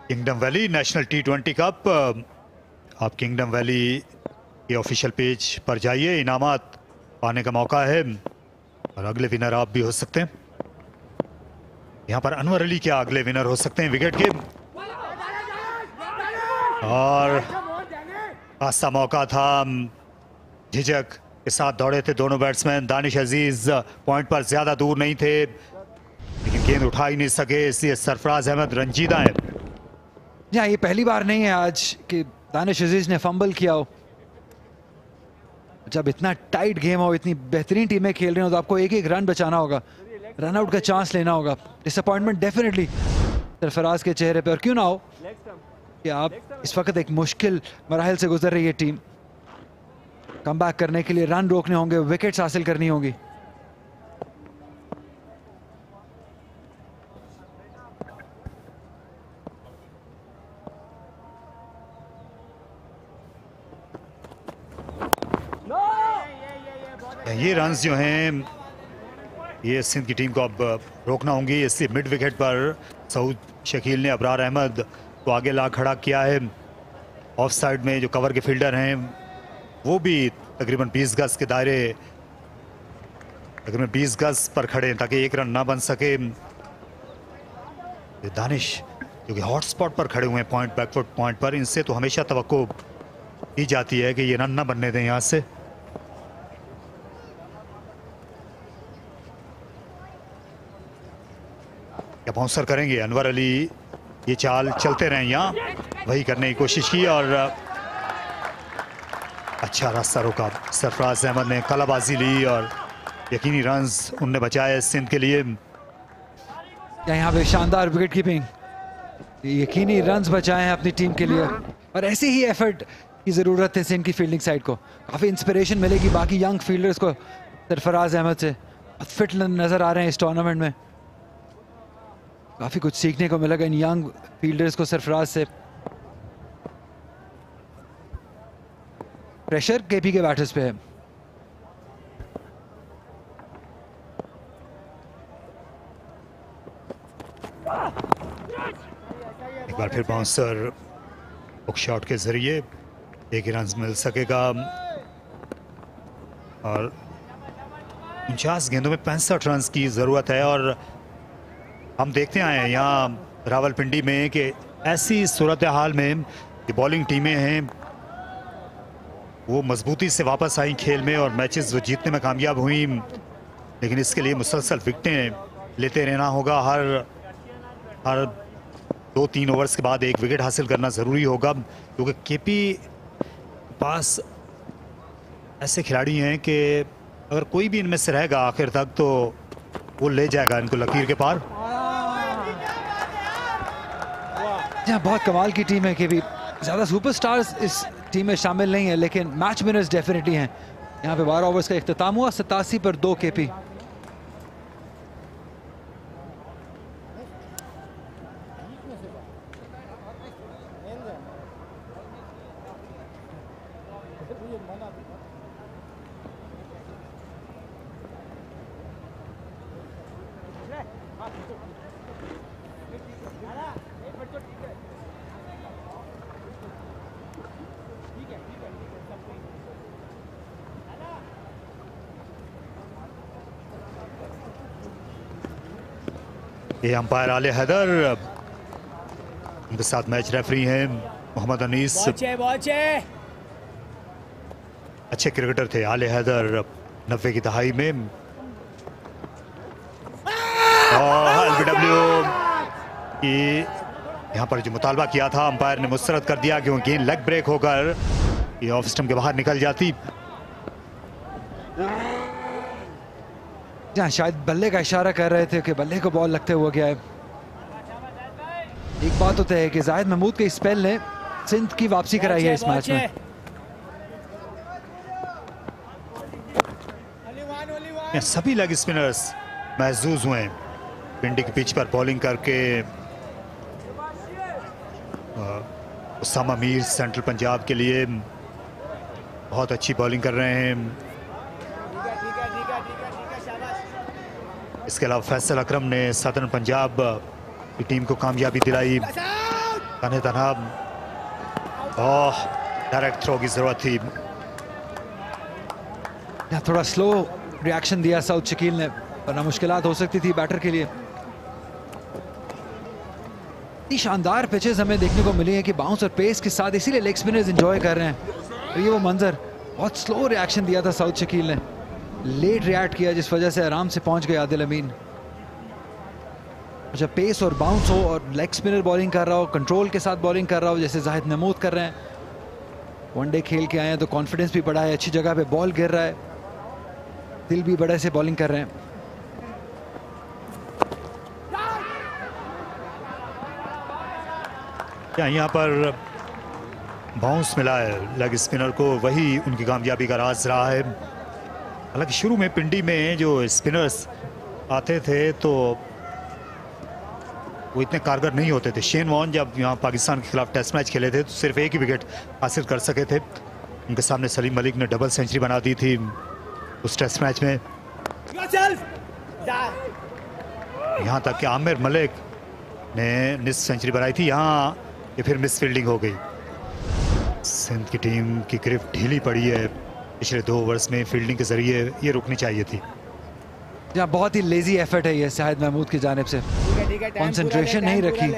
Speaker 6: Kingdom valley national T20 cup, आप किंगडम वैली के ऑफिशियल पेज पर जाइए, इनामात पाने का मौका है और अगले विनर आप भी हो सकते हैं। यहाँ पर अनवर अली क्या अगले विनर हो सकते हैं विकेट के, और खासा मौका था। झिझक के साथ दौड़े थे दोनों बैट्समैन। दानिश अजीज पॉइंट पर ज्यादा दूर नहीं थे लेकिन गेंद उठा ही नहीं सके, इसलिए सरफराज अहमद रंजीदा है।
Speaker 3: यहाँ ये पहली बार नहीं है आज कि दानिश अजीज ने फंबल किया हो। जब इतना टाइट गेम हो, इतनी बेहतरीन टीमें खेल रही हो तो आपको एक एक रन बचाना होगा, रन आउट का चांस लेना होगा। डिसअपॉइंटमेंट डेफिनेटली सरफराज के चेहरे पे, और क्यों ना हो कि आप इस वक्त एक मुश्किल मराहल से गुजर रही है टीम। कम बैक करने के लिए रन रोकने होंगे, विकेट्स हासिल करनी होगी।
Speaker 6: ये रन्स जो हैं ये सिंध की टीम को अब रोकना होंगी, इसलिए मिड विकेट पर सऊद शकील ने अबरार अहमद को आगे ला खड़ा किया है। ऑफ साइड में जो कवर के फील्डर हैं वो भी तकरीबन 20 गज के दायरे, तकरीबन 20 गज पर खड़े हैं ताकि एक रन ना बन सके। दानिश जो कि हॉट स्पॉट पर खड़े हुए हैं पॉइंट, बैकफुट पॉइंट पर, इनसे तो हमेशा तवक्को की जाती है कि ये रन ना बनने दें यहाँ से। क्या बाउंसर करेंगे अनवर अली, ये चाल चलते रहे यहाँ, वही करने की कोशिश की और अच्छा रास्ता रोका। सरफराज अहमद ने कलाबाजी ली और यकीनी रन्स उनने बचाए सिंध के लिए।
Speaker 3: यहाँ पे शानदार विकेट कीपिंग, यकीनी रन्स बचाए हैं अपनी टीम के लिए, और ऐसे ही एफर्ट की ज़रूरत है सिंध की फील्डिंग साइड को। काफ़ी इंस्पिरेशन मिलेगी बाकी यंग फील्डर्स को सरफराज अहमद से। फिट नज़र आ रहे हैं इस टूर्नामेंट में, काफ़ी कुछ सीखने को मिलेगा इन यंग फील्डर्स को सरफराज से। प्रेशर केपी के बैटर्स पे है।
Speaker 6: एक बार फिर बाउंसर हुक शॉट के जरिए एक रन मिल सकेगा और 49 गेंदों में 65 रन की ज़रूरत है। और हम देखते आए हैं यहाँ रावलपिंडी में कि ऐसी सूरत हाल में ये बॉलिंग टीमें हैं वो मजबूती से वापस आई खेल में और मैचेस वो जीतने में कामयाब हुई। लेकिन इसके लिए मुसलसल विकेटें लेते रहना होगा, हर 2-3 ओवर्स के बाद एक विकेट हासिल करना ज़रूरी होगा, क्योंकि केपी पास ऐसे खिलाड़ी हैं कि अगर कोई भी इनमें से रहेगा आखिर तक तो वो ले जाएगा इनको लकीर के पार।
Speaker 3: यहाँ बहुत कमाल की टीम है कि भी ज़्यादा सुपरस्टार्स इस टीम में शामिल नहीं है, लेकिन मैच विनर्स डेफिनेटली हैं। यहाँ पे 12 ओवर्स का इख्तिताम हुआ, 87 पर 2 केपी।
Speaker 6: ये अंपायर आले हैदर, उनके साथ मैच रेफरी हैं मोहम्मद अनीस। अच्छे क्रिकेटर थे आले हैदर 90 की दहाई में। और एलबीडब्ल्यू की यहाँ पर जो मुतालबा किया था अंपायर ने मुस्तरद कर दिया क्योंकि लेग ब्रेक होकर ये ऑफ स्टंप के बाहर निकल जाती।
Speaker 3: जहाँ शायद बल्ले का इशारा कर रहे थे कि बल्ले को बॉल लगते हुए गया है। एक बात होता है कि जाहिद महमूद के स्पेल ने सिंध की वापसी कराई है इस मैच में।
Speaker 6: सभी लेग स्पिनर्स महसूस हुए पिंडी के पिच पर बॉलिंग करके। उसामा मीर सेंट्रल पंजाब के लिए बहुत अच्छी बॉलिंग कर रहे हैं। इसके अलावा फैसल अकरम ने सदर्न पंजाब की टीम को कामयाबी दिलाई। तने तनहा डायरेक्ट थ्रो की जरूरत थी।
Speaker 3: थोड़ा स्लो रिएक्शन दिया साउथ शकील ने, वरना मुश्किलात हो सकती थी बैटर के लिए। इतनी शानदार पिचेस हमें देखने को मिली है कि बाउंस और पेस के साथ, इसीलिए लेग स्पिनर्स एंजॉय कर रहे हैं। और ये वो मंजर, बहुत स्लो रिएक्शन दिया था साउथ शकील ने, लेट रिएक्ट किया जिस वजह से आराम से पहुंच गए आदिल अमीन। जब पेस और बाउंस हो और लेग स्पिनर बॉलिंग कर रहा हो, कंट्रोल के साथ बॉलिंग कर रहा हो जैसे जाहिद महमूद कर रहे हैं, वनडे खेल के आए हैं तो कॉन्फिडेंस भी बढ़ा है, अच्छी जगह पे बॉल गिर रहा है, दिल भी बड़े से बॉलिंग कर रहे हैं।
Speaker 6: यहाँ पर बाउंस मिला है लेग स्पिनर को, वही उनकी कामयाबी का राज रहा है। हालांकि शुरू में पिंडी में जो स्पिनर्स आते थे तो वो इतने कारगर नहीं होते थे। शेन वॉर्न जब यहाँ पाकिस्तान के खिलाफ टेस्ट मैच खेले थे तो सिर्फ एक ही विकेट हासिल कर सके थे। उनके सामने सलीम मलिक ने डबल सेंचुरी बना दी थी उस टेस्ट मैच में। यहाँ तक कि आमिर मलिक ने निस्फ सेंचुरी बनाई थी, यहाँ ये फिर मिस फील्डिंग हो गई। सिंध की टीम की गिरफ्त ढीली पड़ी है पिछले 2 ओवर्स में, फील्डिंग के जरिए ये रुकनी चाहिए थी।
Speaker 3: यहाँ बहुत ही लेजी एफर्ट है ये शाहिद महमूद की जानिब से, कंसंट्रेशन नहीं रखी।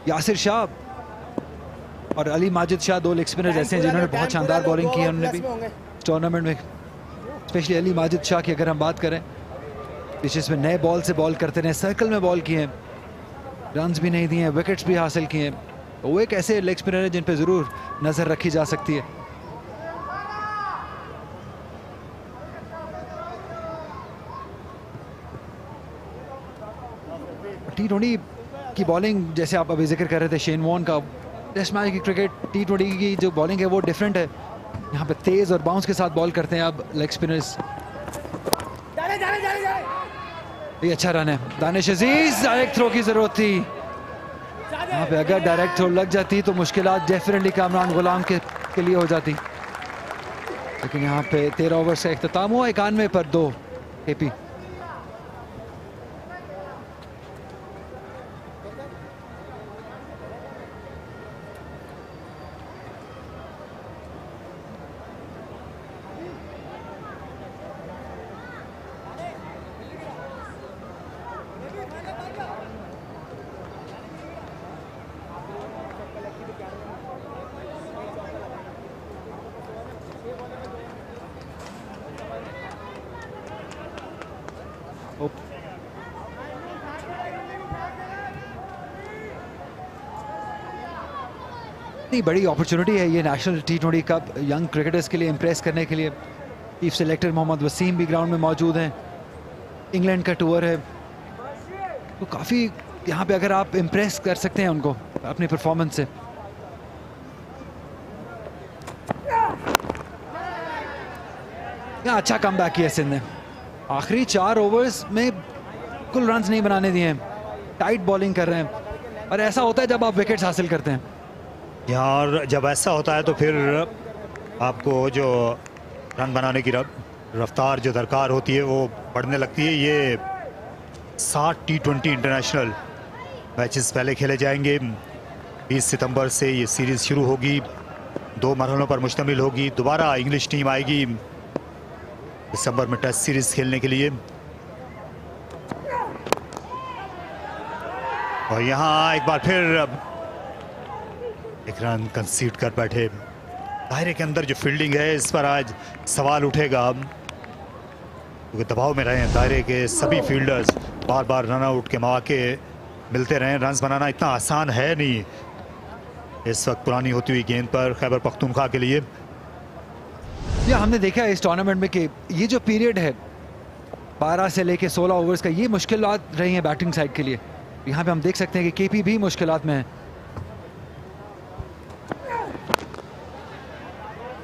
Speaker 3: यासिर शाह और अली माजिद शाह 2 लेग स्पिनर्स ऐसे हैं जिन्होंने बहुत शानदार बॉलिंग की है उन्होंने भी टूर्नामेंट में। स्पेशली अली माजिद शाह की अगर हम बात करें, पिचेस में नए बॉल से बॉल करते रहे, सर्कल में बॉल किए, रन्स भी नहीं दिए, विकेट्स भी हासिल किए। वो एक ऐसे लेग स्पिनर है जिन पे ज़रूर नज़र रखी जा सकती है। T20 की बॉलिंग जैसे आप अभी जिक्र कर रहे थे शेन वॉर्न का, टेस्ट मैच की क्रिकेट T20 की जो बॉलिंग है वो डिफरेंट है। यहाँ पे तेज और बाउंस के साथ बॉल करते हैं अब लेग स्पिनर्स। ये अच्छा रन है, दानिश अजीज, डायरेक्ट थ्रो की जरूरत थी। यहाँ पे अगर डायरेक्ट थ्रो लग जाती तो मुश्किलात डेफिनेटली कामरान गुलाम के लिए हो जाती, लेकिन यहाँ पे 13 ओवर्स का इख्तिताम हुआ, 91 पर 2 KP। इतनी बड़ी अपॉर्चुनिटी है ये national T20 cup young cricketers के लिए इम्प्रेस करने के लिए। चीफ सेलेक्टर मोहम्मद वसीम भी ग्राउंड में मौजूद हैं, इंग्लैंड का टूर है, तो काफ़ी यहाँ पे अगर आप इम्प्रेस कर सकते हैं उनको अपनी परफॉर्मेंस से। यहाँ अच्छा कम बैक किया सिंध ने, आखिरी 4 ओवर्स में कुल रन्स नहीं बनाने दिए हैं, टाइट बॉलिंग कर रहे हैं, और ऐसा होता है जब आप विकेट्स हासिल करते हैं।
Speaker 6: यार जब ऐसा होता है तो फिर आपको जो रन बनाने की रफ्तार जो दरकार होती है वो बढ़ने लगती है। ये 60 T20 इंटरनेशनल मैचेस पहले खेले जाएंगे। 20 सितंबर से ये सीरीज़ शुरू होगी, 2 मरहलों पर मुश्तमिल होगी। दोबारा इंग्लिश टीम आएगी दिसंबर में टेस्ट सीरीज़ खेलने के लिए। और यहाँ एक बार फिर एक रन कंसीड कर बैठे। दायरे के अंदर जो फील्डिंग है इस पर आज सवाल उठेगा, क्योंकि दबाव में रहे हैं दायरे के सभी फील्डर्स। बार बार रन आउट के मौके मिलते रहे। रन बनाना इतना आसान है नहीं इस वक्त पुरानी होती हुई गेंद पर खैबर पख्तूनख्वा के लिए।
Speaker 3: या हमने देखा है इस टूर्नामेंट में कि ये जो पीरियड है 12 से लेके 16 ओवर्स का, ये मुश्किलात रही हैं बैटिंग साइड के लिए। यहाँ पे हम देख सकते हैं कि केपी भी मुश्किलात में है।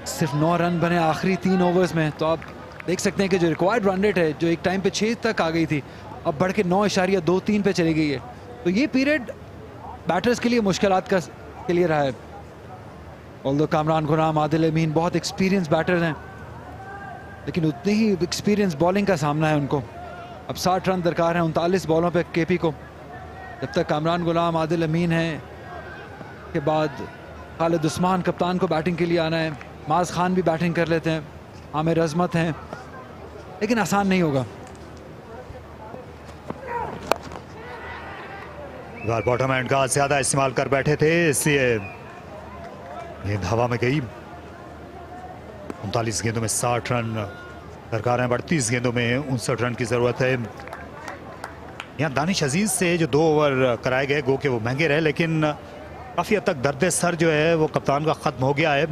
Speaker 3: सिर्फ 9 रन बने आखिरी 3 ओवर्स में, तो आप देख सकते हैं कि जो रिक्वायर्ड रन रेट है, जो एक टाइम पे 6 तक आ गई थी, अब बढ़ के 9.23 पे चली गई है। तो ये पीरियड बैटर्स के लिए मुश्किलात का के लिए रहा है। ऑल्दो कामरान गुलाम, आदिल अमीन बहुत एक्सपीरियंस बैटर्स हैं, लेकिन उतनी ही एक्सपीरियंस बॉलिंग का सामना है उनको। अब 60 रन दरकार हैं 39 बॉलों पे केपी को। जब तक कामरान गुलाम, आदिल अमीन हैं, के बाद खालिद उस्मान कप्तान को बैटिंग के लिए आना है। माज खान भी बैटिंग कर लेते हैं, आमिर अजमत हैं, लेकिन आसान नहीं होगा।
Speaker 6: बॉटम एंड का ज्यादा इस्तेमाल कर बैठे थे, इसलिए गेंद हवा में गई। 39 गेंदों में 60 रन दरकार है, 38 गेंदों में 59 रन की जरूरत है। यहाँ दानिश अजीज से जो 2 ओवर कराए गए, गो के वो महंगे रहे, लेकिन काफी हद तक दर्द सर जो है वो कप्तान का खत्म हो गया है।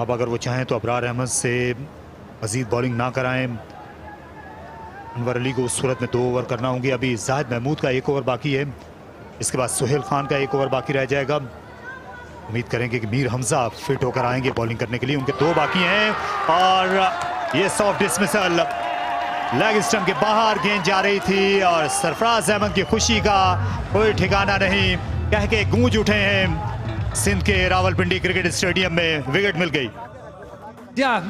Speaker 6: अब अगर वो चाहें तो अबरार अहमद से मजीद बॉलिंग ना कराएं। अनवर अली को उस सूरत में 2 ओवर करना होंगे। अभी जाहिद महमूद का 1 ओवर बाकी है, इसके बाद सुहेल खान का 1 ओवर बाकी रह जाएगा। उम्मीद करेंगे कि मीर हमजा फिट होकर आएंगे बॉलिंग करने के लिए, उनके 2 बाकी हैं। और ये सॉफ्ट डिसमिसल, लेग स्टंप के बाहर गेंद जा रही थी और सरफराज अहमद की खुशी का कोई ठिकाना नहीं, कह के गूंज उठे हैं सिंध के रावलपिंडी क्रिकेट स्टेडियम में। विकेट मिल गई।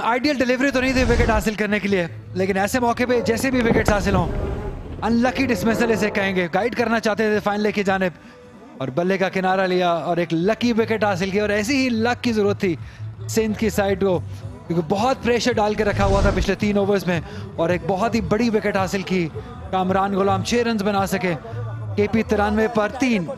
Speaker 3: आइडियल डिलीवरी तो नहीं थी विकेट हासिल करने के लिए, लेकिन ऐसे मौके पे जैसे भी विकेट हासिल हों, अनलकी डिसमिसल इसे कहेंगे। गाइड करना चाहते थे फाइनल की जानिब, और बल्ले का किनारा लिया और एक लकी विकेट हासिल किया। और ऐसी ही लक की जरूरत थी सिंध की साइड को, क्योंकि बहुत प्रेशर डाल के रखा हुआ था पिछले 3 ओवर्स में, और एक बहुत ही बड़ी विकेट हासिल की। कामरान गुलाम 6 रन बना सके, केपी 93 पर 3।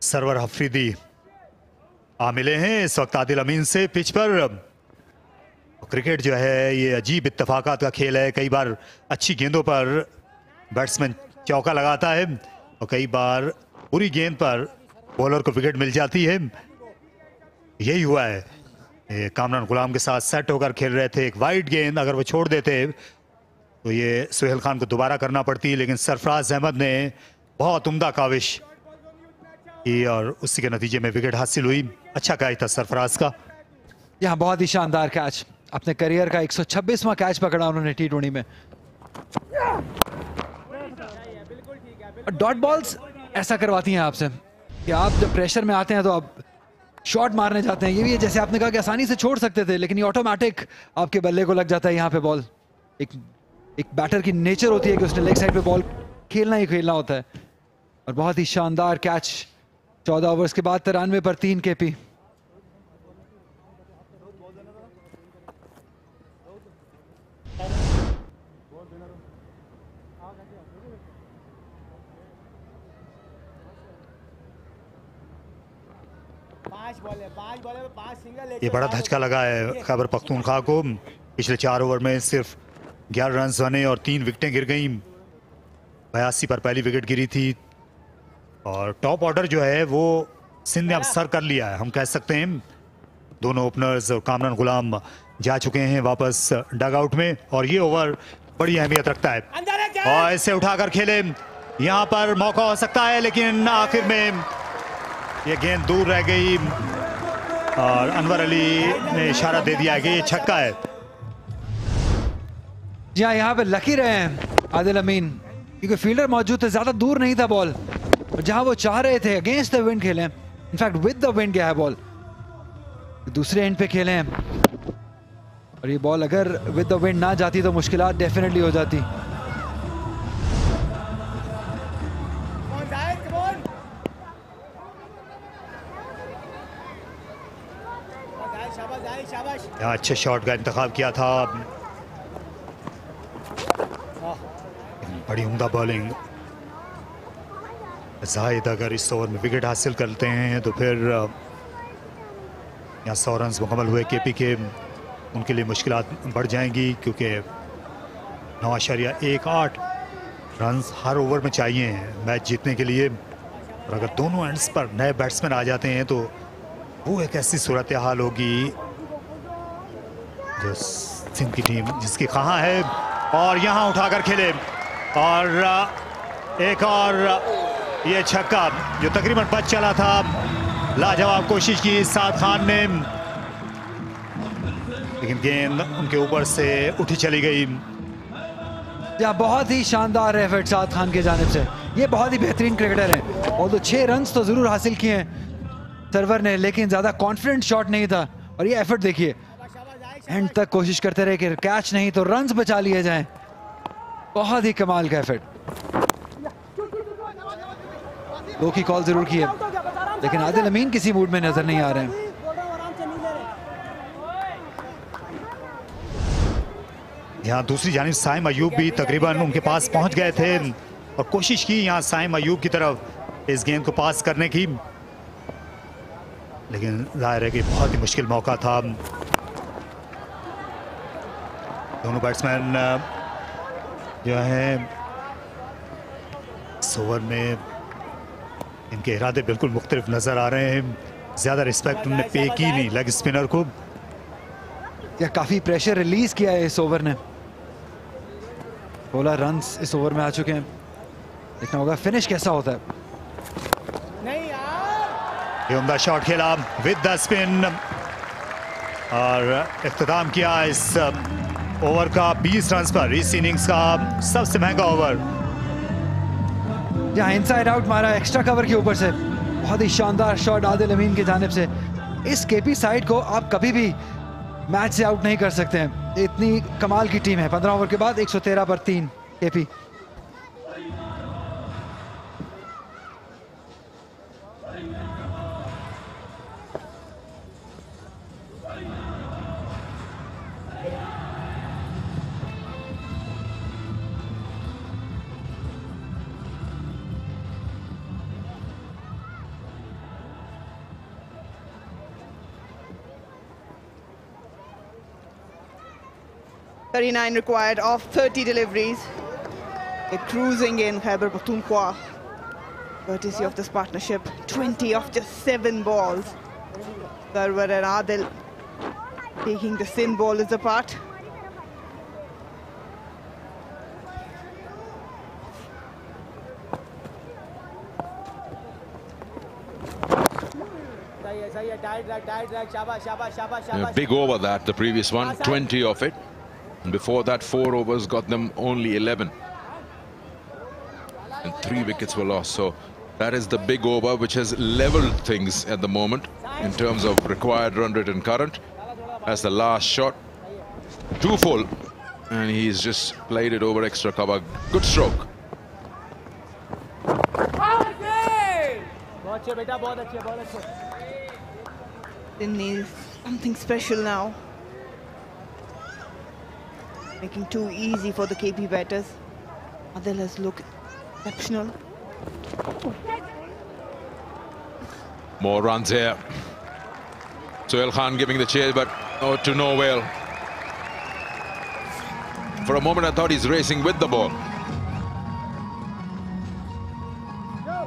Speaker 6: सरवर हफरीदी आ मिले हैं इस वक्त आदिल अमीन से पिच पर। क्रिकेट जो है ये अजीब इत्तेफाकात का खेल है। कई बार अच्छी गेंदों पर बैट्समैन चौका लगाता है और कई बार पूरी गेंद पर बॉलर को विकेट मिल जाती है। यही हुआ है। ये कामरान गुलाम के साथ सेट होकर खेल रहे थे। एक वाइड गेंद अगर वो छोड़ देते तो ये सुहेल खान को दोबारा करना पड़ती, लेकिन सरफराज अहमद ने बहुत उम्दा काविश की और उसी के नतीजे में विकेट हासिल हुई। अच्छा कैच था सरफराज का।
Speaker 3: यहाँ बहुत ही शानदार कैच, अपने करियर का 126वां कैच पकड़ा उन्होंने T20 में। डॉट बॉल्स ऐसा करवाती हैं आपसे कि आप जब प्रेशर में आते हैं तो आप शॉट मारने जाते हैं। ये भी है जैसे आपने कहा कि आसानी से छोड़ सकते थे, लेकिन ये ऑटोमेटिक आपके बल्ले को लग जाता है यहाँ पे बॉल। एक बैटर की नेचर होती है कि उसने लेग साइड पे बॉल खेलना ही खेलना होता है। और बहुत ही शानदार कैच 14 ओवर्स के बाद 93 पर 3 केपी।
Speaker 6: ये बड़ा धचका लगा है खैबर पख्तूनख्वा को। पिछले 4 ओवर में सिर्फ 11 रन बने और 3 विकेटें गिर गईं। 82 पर पहली विकेट गिरी थी और टॉप ऑर्डर जो है वो सिंध ने अब सर कर लिया है, हम कह सकते हैं। दोनों ओपनर्स और कामरान गुलाम जा चुके हैं वापस डगआउट में और ये ओवर बड़ी अहमियत रखता है। और इसे उठाकर खेले, यहाँ पर मौका हो सकता है, लेकिन आखिर में ये गेंद दूर रह गई और अनवर अली ने इशारा दे दिया कि ये छक्का है।
Speaker 3: जी हाँ, यहाँ पे लकी रहे हैं आदिल अमीन, क्योंकि फील्डर मौजूद थे, ज्यादा दूर नहीं था बॉल, और जहां वो चाह रहे थे अगेंस्ट द विंड खेलें, इनफैक्ट विद द विंड गया है बॉल, दूसरे एंड पे खेले हैं, और ये बॉल अगर विद द विंड ना जाती तो मुश्किलात डेफिनेटली हो जाती।
Speaker 6: यहाँ अच्छे शॉट का इंतखाब किया था, बड़ी उम्दा बॉलिंग। जाहिद अगर इस ओवर में विकेट हासिल करते हैं तो फिर यहाँ 100 रन मुकम्मल हुए केपी के, उनके लिए मुश्किलात बढ़ जाएंगी, क्योंकि 9.18 रन हर ओवर में चाहिए मैच जीतने के लिए, और अगर दोनों एंड्स पर नए बैट्समैन आ जाते हैं तो वो एक ऐसी सूरत हाल होगी जो सिंध की टीम जिसकी कहाँ है, और यहाँ उठाकर खेले, और एक और ये छक्का जो तकरीबन बच चला था, लाजवाब कोशिश की साद खान ने, लेकिन गेंद उनके ऊपर से उठी चली गई।
Speaker 3: या बहुत ही शानदार एफर्ट साद खान की जानिब से, ये बहुत ही बेहतरीन क्रिकेटर हैं, और तो 6 रन्स तो जरूर हासिल किए हैं सर्वर ने, लेकिन ज्यादा कॉन्फिडेंट शॉट नहीं था, और ये एफर्ट देखिए, एंड तक कोशिश करते रहे कि कैच नहीं तो रन्स बचा लिए जाएं, बहुत ही कमाल का एफर्ट। 2 की कॉल जरूर की है, लेकिन आदिल अमीन किसी मूड में नजर नहीं आ रहे हैं।
Speaker 6: यहाँ दूसरी जानिब साइम अयूब भी तकरीबन उनके पास पहुंच गए थे, और कोशिश की यहाँ साइम अयूब की तरफ इस गेंद को पास करने की, लेकिन जाहिर है कि बहुत ही मुश्किल मौका था। दोनों बैट्समैन जो हैं इस ओवर में इनके इरादे बिल्कुल मुख्तलिफ नजर आ रहे हैं, ज्यादा रिस्पेक्ट उन्होंने पे की नहीं लेग स्पिनर को,
Speaker 3: या काफी प्रेशर रिलीज किया है इस ओवर ने। 16 रन्स इस ओवर में आ चुके हैं, देखना होगा फिनिश कैसा होता है।
Speaker 6: ये उम्दा शॉट खेला विद द स्पिन, और इख्तिताम किया इस ओवर का 20 रन पर, इस इनिंग्स का सबसे महंगा ओवर।
Speaker 3: जहाँ इनसाइड आउट मारा एक्स्ट्रा कवर के ऊपर से, बहुत ही शानदार शॉट आदिल अमीन की जानिब से। इस केपी साइड को आप कभी भी मैच से आउट नहीं कर सकते हैं, इतनी कमाल की टीम है। 15 ओवर के बाद 113 पर 3 KP.
Speaker 7: $39 required off 30 deliveries. They're cruising in Khyber Pakhtunkhwa, courtesy of this partnership. 20 off just 7 balls. Sarwar and Adil taking the Sindh bowlers apart.
Speaker 1: A big over that, the previous one, 20 of it. And before that, 4 overs got them only 11. And 3 wickets were lost. So that is the big over which has leveled things at the moment in terms of required run rate and current. As the last shot, 2 full, and he's just played it over extra cover. Good stroke.
Speaker 7: Sindh needs something special now. Making too easy for the KP batters. Adil has looked exceptional.
Speaker 1: More runs here. Sohail Khan giving the chase, but to no avail. For a moment, I thought he's racing with the ball.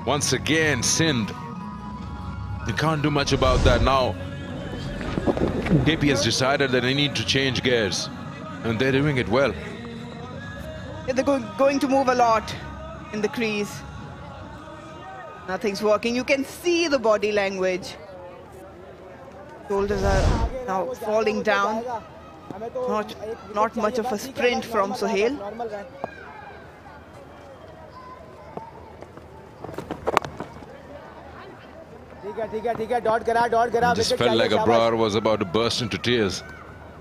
Speaker 1: Once again, Sindh. You can't do much about that now. KP has decided that they need to change gears. And they're doing it well.
Speaker 7: Yeah, they're going to move a lot in the crease. Nothing's working. You can see the body language. Shoulders are now falling down. Not much of a sprint from Sohail.
Speaker 1: Just felt like Abrar was about to burst into tears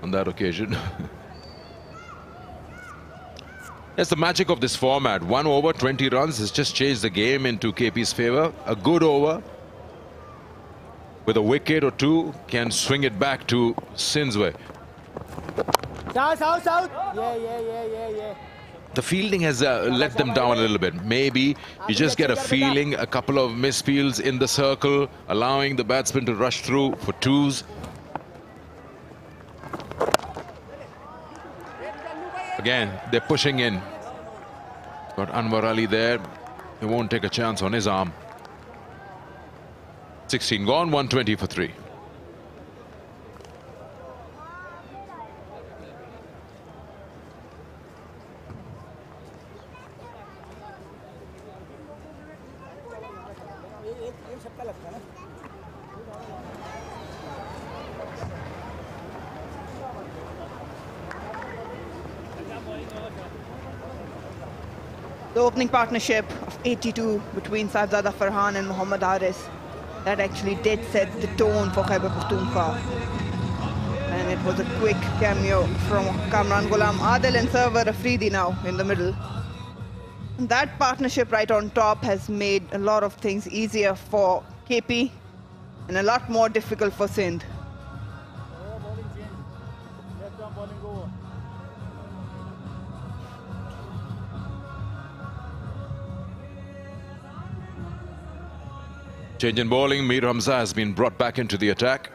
Speaker 1: on that occasion. That's the magic of this format. 1 over, 20 runs has just changed the game into KP's favor. A good over with a wicket or two can swing it back to Sindh's way.
Speaker 10: South. Yeah.
Speaker 1: The fielding has let them down a little bit. Maybe you just get a feeling, a couple of misfields in the circle, allowing the batsman to rush through for twos. Again, they're pushing in. Got Anwar Ali there. He won't take a chance on his arm. 16 gone, 120 for 3.
Speaker 7: The opening partnership of 82 between Sahibzada Farhan and Mohammad Haris, that actually did set the tone for Khyber Pakhtunkhwa. And it was a quick cameo from Kamran Ghulam Adil and server Afridi now in the middle. And that partnership right on top has made a lot of things easier for KP and a lot more difficult for Sindh.
Speaker 1: Change in bowling, Mir Hamza has been brought back into the attack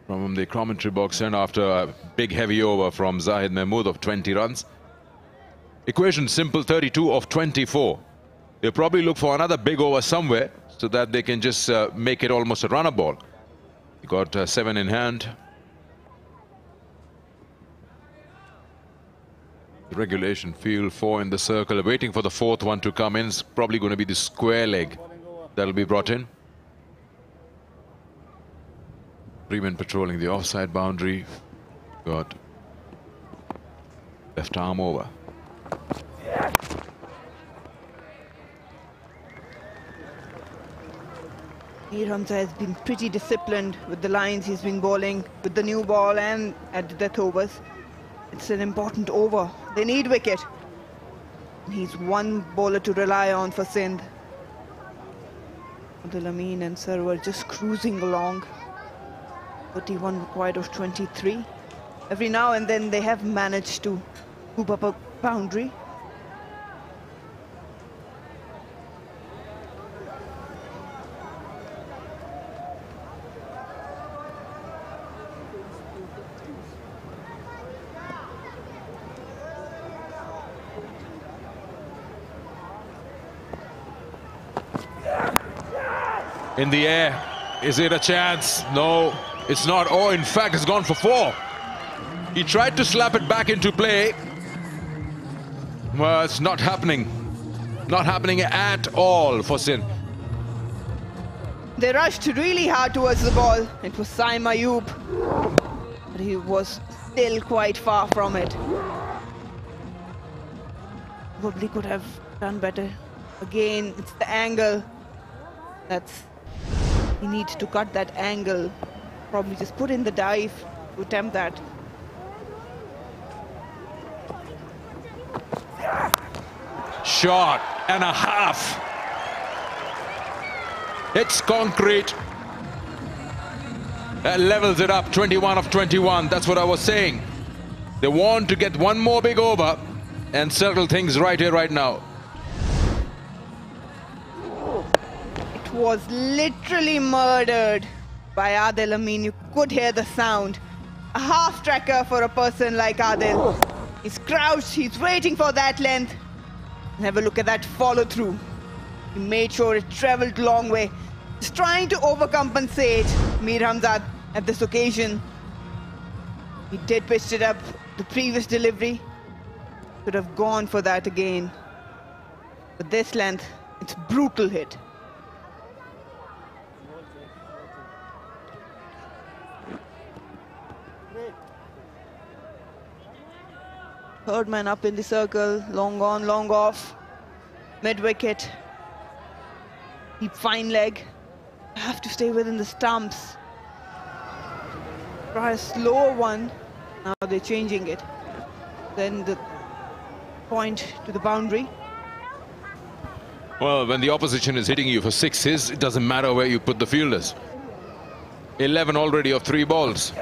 Speaker 1: from the commentary box end after a big heavy over from Zahid Mahmood of 20 runs. Equation simple, 32 of 24. They'll probably look for another big over somewhere so that they can just make it almost a runner ball. He got 7 in hand. Regulation field, 4 in the circle, waiting for the 4th one to come in. It's probably going to be the square leg that'll be brought in. Freeman patrolling the offside boundary. Got left arm over.
Speaker 7: Mir Hamza has been pretty disciplined with the lines he's been bowling, with the new ball and at the death overs. It's an important over. They need wicket. He's one bowler to rely on for Sindh. Adil Amin and Sarwar just cruising along. 31 required of 23. Every now and then they have managed to hoop up a boundary.
Speaker 1: In the air, is it a chance? No, it's not. Oh, in fact, it's gone for 4. He tried to slap it back into play. Well, it's not happening. Not happening at all for Sindh.
Speaker 7: They rushed really hard towards the ball. It was Saim Ayub, but he was still quite far from it. Probably could have done better. Again, it's the angle. He needs to cut that angle. Probably just put in the dive to attempt that.
Speaker 1: Shot and a half. It's concrete. That levels it up, 21 of 21. That's what I was saying. They want to get one more big over and settle things right here, right now.
Speaker 7: It was literally murdered by Adil Amin. You could hear the sound. A half tracker for a person like Adil. He's crouched, he's waiting for that length. And have a look at that follow through. He made sure it traveled a long way. He's trying to overcompensate Mir Hamza at this occasion. He did pitch it up the previous delivery. Could have gone for that again. But this length, it's brutal hit. Third man up in the circle, long on, long off, mid-wicket. Deep fine leg. Have to stay within the stumps. Try a slower one. Now they're changing it. Then the point to the boundary.
Speaker 1: Well, when the opposition is hitting you for sixes, it doesn't matter where you put the fielders. 11 already of 3 balls.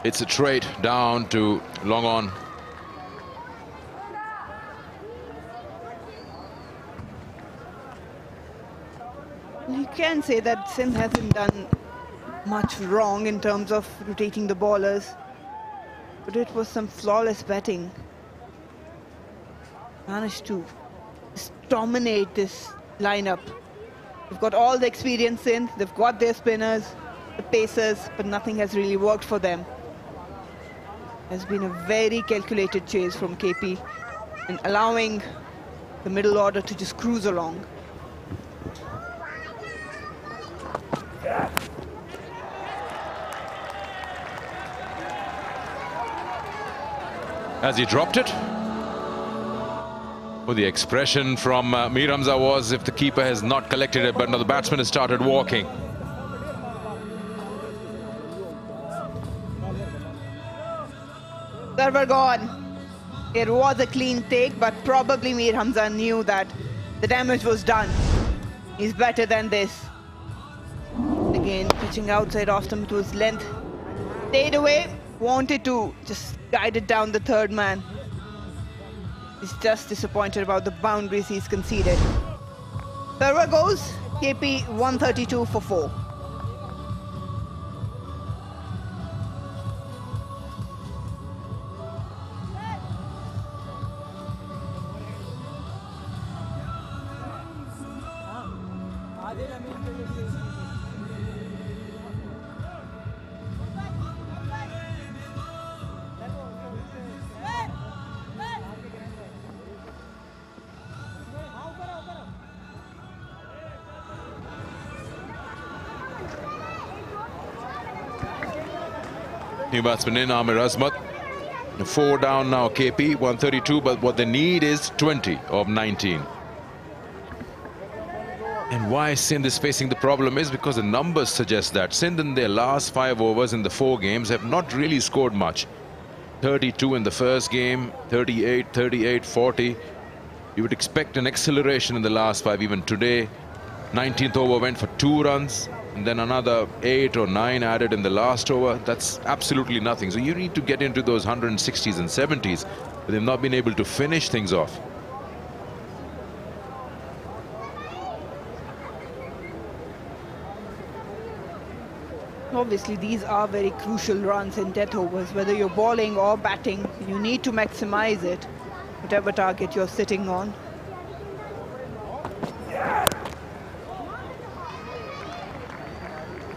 Speaker 1: It's a straight down to long on.
Speaker 7: You can say that Sindh hasn't done much wrong in terms of rotating the bowlers, but it was some flawless batting. Managed to just dominate this lineup. They've got all the experience in, they've got their spinners, the pacers, but nothing has really worked for them. Has been a very calculated chase from KP in allowing the middle order to just cruise along.
Speaker 1: As he dropped it. Well, the expression from Mir Hamza was if the keeper has not collected it, but now the batsman has started walking.
Speaker 7: Server gone. It was a clean take, but probably Mir Hamza knew that the damage was done. He's better than this. Again, pitching outside off him to his length. Stayed away, wanted to just guide it down the third man. He's just disappointed about the boundaries he's conceded. Server goes, KP 132 for 4.
Speaker 1: New batsman in, Amir Azmat. 4 down now, KP, 132, but what they need is 20 of 19. And why Sindh is facing the problem is because the numbers suggest that. Sindh in their last 5 overs in the 4 games have not really scored much. 32 in the first game, 38, 38, 40. You would expect an acceleration in the last 5, even today. 19th over went for 2 runs. And then another 8 or 9 added in the last over. That's absolutely nothing. So you need to get into those 160s and 70s, but they've not been able to finish things off.
Speaker 7: Obviously, these are very crucial runs in death overs. Whether you're bowling or batting, you need to maximize it, whatever target you're sitting on.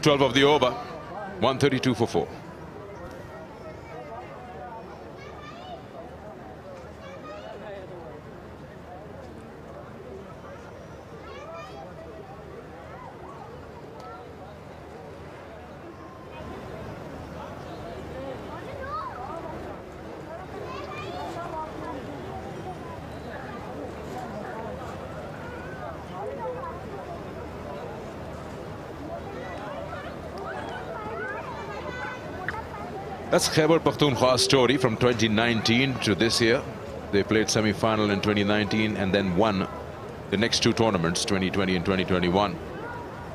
Speaker 1: 12 of the over, 132 for 4. That's Khyber Pakhtunkhwa's story from 2019 to this year. They played semi-final in 2019 and then won the next 2 tournaments, 2020 and 2021.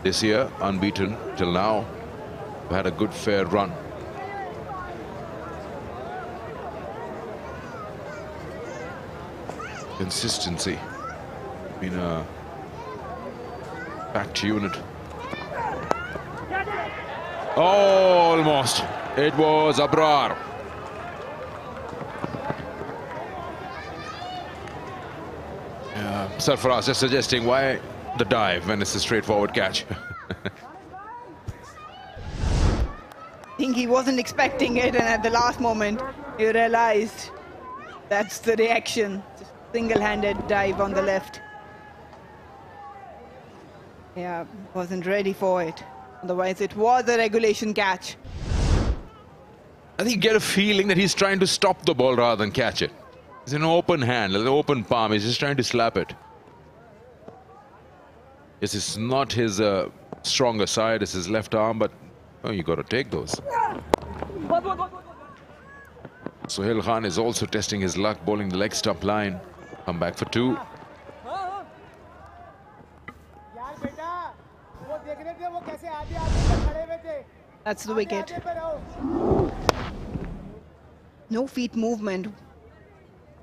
Speaker 1: This year, unbeaten till now, had a good fair run. Consistency been a packed unit. Oh, almost. It was Abrar. Sarfaraz just suggesting why the dive when it's a straightforward catch.
Speaker 7: I think he wasn't expecting it, and at the last moment, he realized that's the reaction. Just single-handed dive on the left. Yeah, wasn't ready for it. Otherwise, it was a regulation catch.
Speaker 1: I think you get a feeling that he's trying to stop the ball rather than catch it. It's an open hand, an open palm. He's just trying to slap it. Yes, it's not his stronger side. It's his left arm, but oh, you got to take those. Sohail Khan is also testing his luck, bowling the leg stump line. Come back for 2.
Speaker 7: That's the wicket. No feet movement.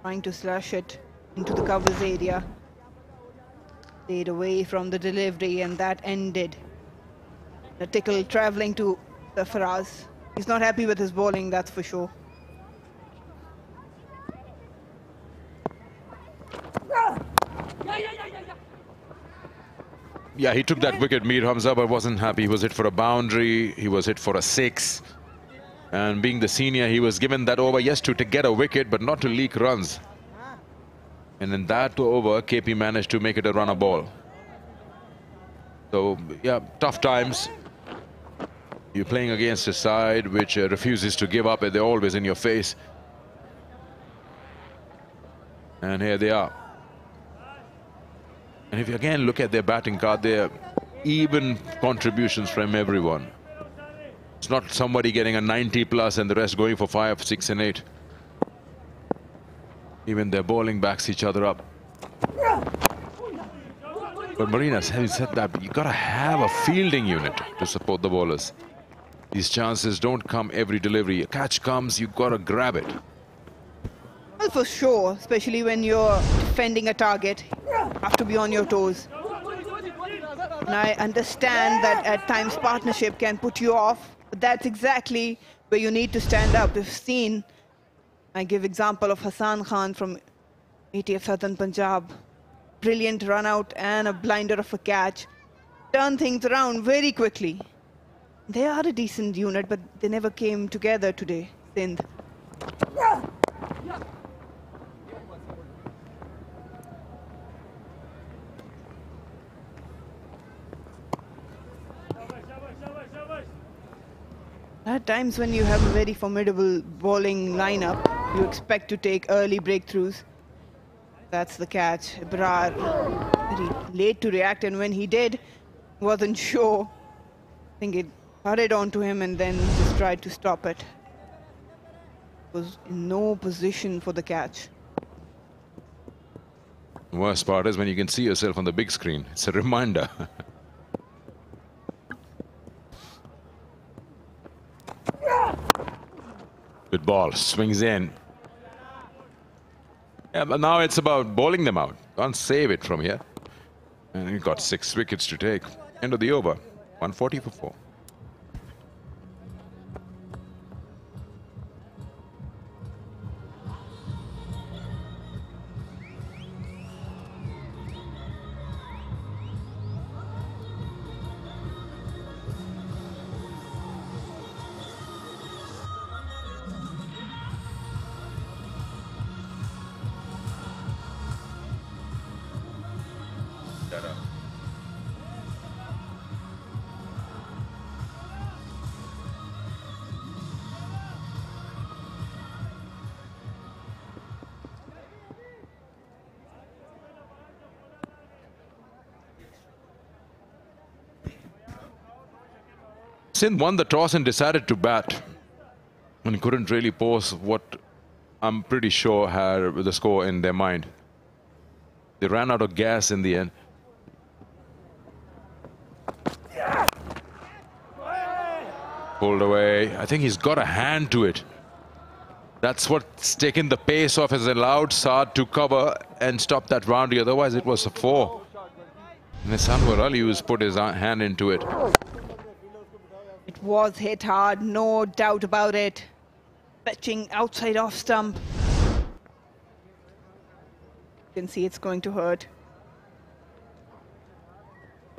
Speaker 7: Trying to slash it into the covers area. Stayed away from the delivery, and that ended. The tickle traveling to the Faraz. He's not happy with his bowling, that's for sure.
Speaker 1: Yeah, he took that wicket, Mir Hamza, but wasn't happy. He was hit for a boundary. He was hit for a 6. And being the senior, he was given that over, yes, to get a wicket, but not to leak runs. And in that over, KP managed to make it a runner ball. So, yeah, tough times. You're playing against a side which refuses to give up, and they're always in your face. And here they are. And if you again look at their batting card, they're even contributions from everyone. It's not somebody getting a 90 plus and the rest going for 5, 6 and 8. Even their bowling backs each other up. But Marinas, having said that, you got to have a fielding unit to support the bowlers. These chances don't come every delivery. A catch comes, you got to grab it.
Speaker 7: Well, for sure, especially when you're defending a target, you have to be on your toes. And I understand that at times partnership can put you off, but that's exactly where you need to stand up. We've seen, I give example of Hassan Khan from ATF Southern Punjab. Brilliant run out and a blinder of a catch. Turn things around very quickly. They are a decent unit, but they never came together today, Sindh. At times when you have a very formidable bowling lineup, you expect to take early breakthroughs. That's the catch. Ibrar, very late to react, and when he did, wasn't sure. I think it hurried onto him and then just tried to stop it. Was in no position for the catch.
Speaker 1: The worst part is when you can see yourself on the big screen. It's a reminder. Good ball, swings in. Yeah, but now it's about bowling them out. Can't save it from here. And he got 6 wickets to take. End of the over. 140 for 4. Sindh won the toss and decided to bat and couldn't really pose what I'm pretty sure had the score in their mind. They ran out of gas in the end. Pulled away. I think he's got a hand to it. That's what's taken the pace off, has allowed Saad to cover and stop that boundary. Otherwise, it was a 4. And Anwar Ali has put his hand into it.
Speaker 7: It was hit hard, no doubt about it. Fetching outside off stump. You can see it's going to hurt.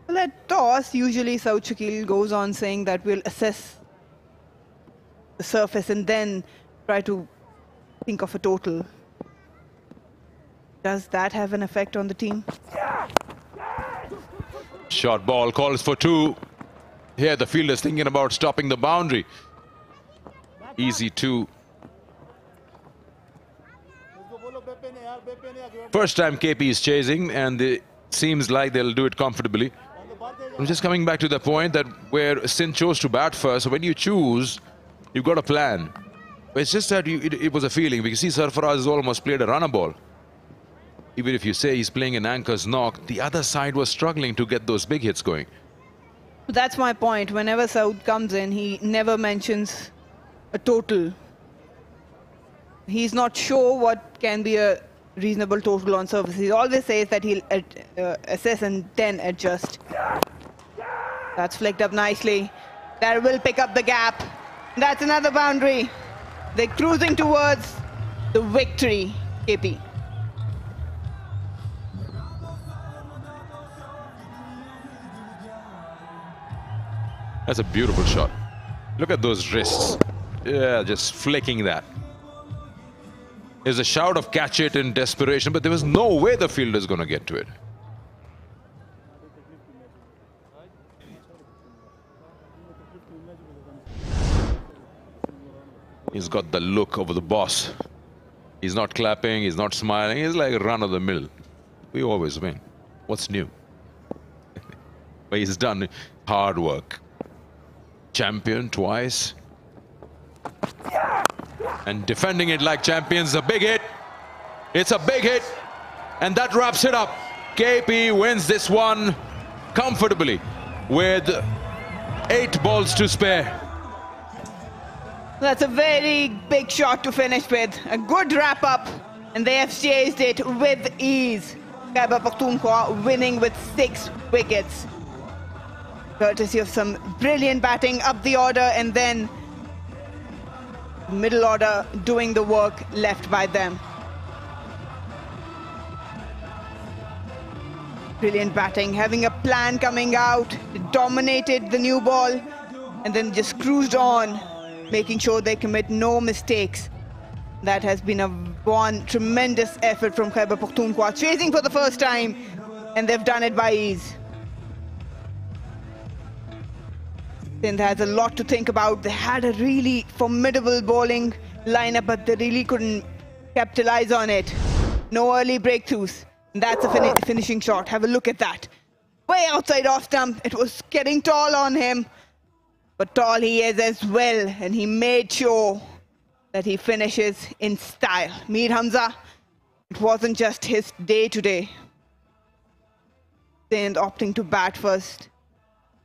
Speaker 7: Well, at toss, usually Saud Shakil goes on saying that we'll assess the surface and then try to think of a total. Does that have an effect on the team?
Speaker 1: Short ball calls for 2. Here the fielder's thinking about stopping the boundary. easy too. First time KP is chasing, and it seems like they'll do it comfortably. I'm just coming back to the point that where Sindh chose to bat first. So when you choose, you've got a plan. It's just that it was a feeling. We can see Sarfaraz has almost played a runner ball. Even if you say he's playing an anchor's knock, the other side was struggling to get those big hits going.
Speaker 7: That's my point. Whenever Saud comes in, he never mentions a total. He's not sure what can be a reasonable total on service. He always says that he'll assess and then adjust. That's flicked up nicely. That will pick up the gap. That's another boundary. They're cruising towards the victory, KP.
Speaker 1: That's a beautiful shot. Look at those wrists. Yeah, just flicking that. There's a shout of catch it in desperation, but there was no way the fielder is going to get to it. He's got the look of the boss. He's not clapping, he's not smiling. He's like run of the mill. We always win. What's new? But he's done hard work. Champion twice. And defending it like champions, a big hit. It's a big hit. And that wraps it up. KP wins this one comfortably with 8 balls to spare.
Speaker 7: That's a very big shot to finish with. A good wrap-up, and they have chased it with ease. Khyber Pakhtunkhwa winning with 6 wickets. Courtesy of some brilliant batting up the order, and then middle order doing the work left by them. Brilliant batting, having a plan coming out, dominated the new ball, and then just cruised on, making sure they commit no mistakes. That has been one tremendous effort from Khyber Pakhtunkhwa, chasing for the first time, and they've done it by ease. Sindh has a lot to think about. They had a really formidable bowling lineup, but they really couldn't capitalize on it. No early breakthroughs. That's a finishing shot. Have a look at that. Way outside off stump. It was getting tall on him. But tall he is as well, and he made sure that he finishes in style. Mir Hamza, it wasn't just his day today. Sindh opting to bat first.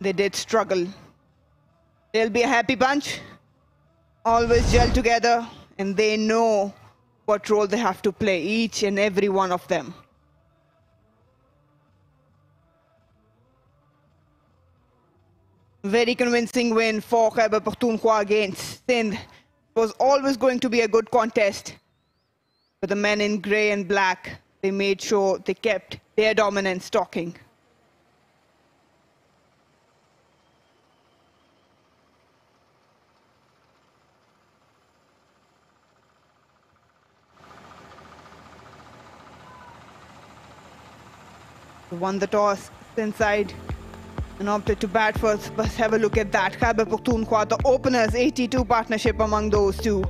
Speaker 7: They did struggle. They'll be a happy bunch. Always gel together, and they know what role they have to play, each and every one of them. Very convincing win for Khyber Pakhtunkhwa against Sindh. It was always going to be a good contest. But the men in grey and black, they made sure they kept their dominance talking. Won the toss inside and opted to bat first. But have a look at that. Khyber Pakhtunkhwa, the openers, 82 partnership among those two.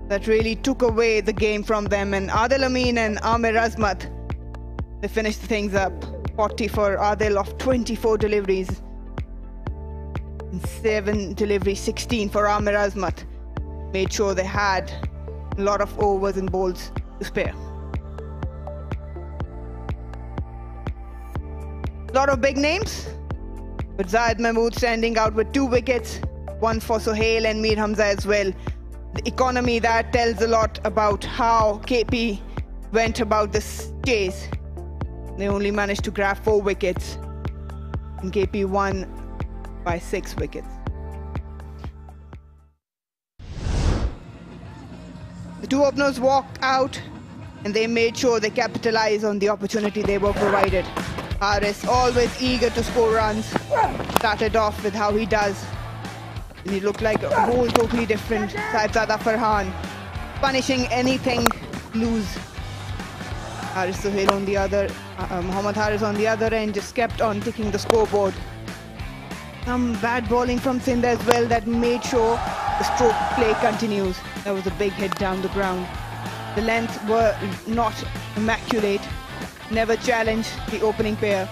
Speaker 7: That really took away the game from them. And Adil Amin and Amir Azmat, they finished things up. 40 for Adil of 24 deliveries. And 7 deliveries, 16 for Amir Azmat. Made sure they had a lot of overs and bowls to spare. A lot of big names, but Zayed Mahmood standing out with 2 wickets, one for Sohail and Mir Hamza as well. The economy, that tells a lot about how KP went about this chase. They only managed to grab 4 wickets, and KP won by 6 wickets. The 2 openers walked out, and they made sure they capitalized on the opportunity they were provided. Haris, always eager to score runs, started off with how he does. And he looked like a whole totally different Saibzada Farhan, punishing anything loose. Haris Sohail on the other, Mohammad Haris on the other end just kept on ticking the scoreboard. Some bad bowling from Sindh as well that made sure the stroke play continues. There was a big hit down the ground. The length were not immaculate. Never challenged the opening pair.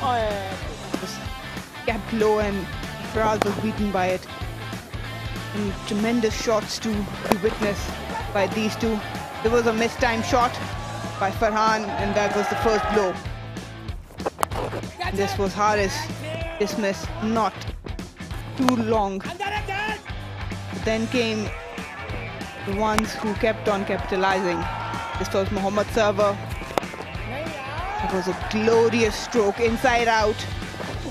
Speaker 7: Was kept low and Faraz was beaten by it. And tremendous shots to be witnessed by these two. There was a mistimed shot by Farhan and that was the first blow. This was Haris' dismiss, not too long. But then came the ones who kept on capitalizing. This was Mohammad Server. It was a glorious stroke inside out,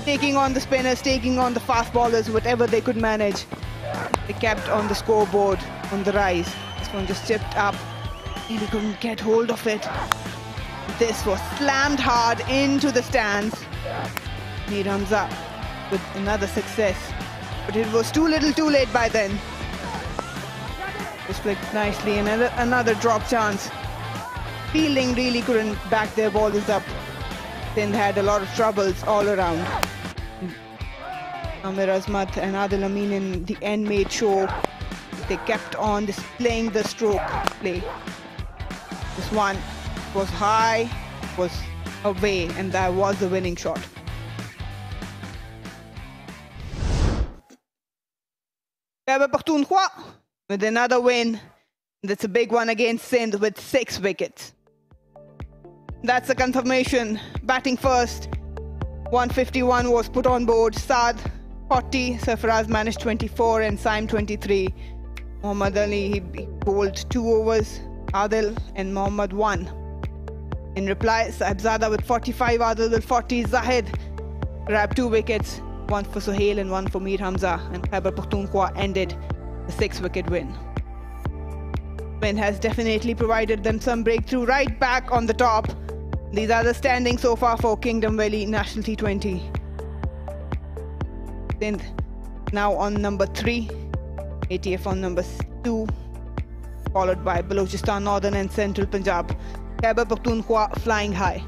Speaker 7: taking on the spinners, taking on the fast bowlers, whatever they could manage. They kept on the scoreboard on the rise. This one just chipped up. Really couldn't get hold of it. This was slammed hard into the stands. Mir Hamza with another success. But it was too little too late by then. Just flicked nicely, and another drop chance. Fielding really couldn't back their bowlers up. Sindh had a lot of troubles all around. Amir Azmat and Adil Amin in the end made sure they kept on displaying the stroke play. This one was high, was away, and that was the winning shot. Khyber Pakhtunkhwa with another win. That's a big one against Sindh with 6 wickets. That's a confirmation. Batting first, 151 was put on board. Saad 40, Sarfaraz managed 24 and Saim 23. Mohammad Ali, he bowled 2 overs. Adil and Mohammad 1. In reply, Sahibzada with 45, Adil with 40. Zahid grabbed 2 wickets, one for Sohail and one for Mir Hamza, and Khyber Pakhtunkhwa ended the 6-wicket win. Win has definitely provided them some breakthrough right back on the top. These are the standings so far for Kingdom Valley National T20. Sindh now on number 3, ATF on number 2, followed by Balochistan, Northern and Central Punjab. Khyber Pakhtunkhwa flying high.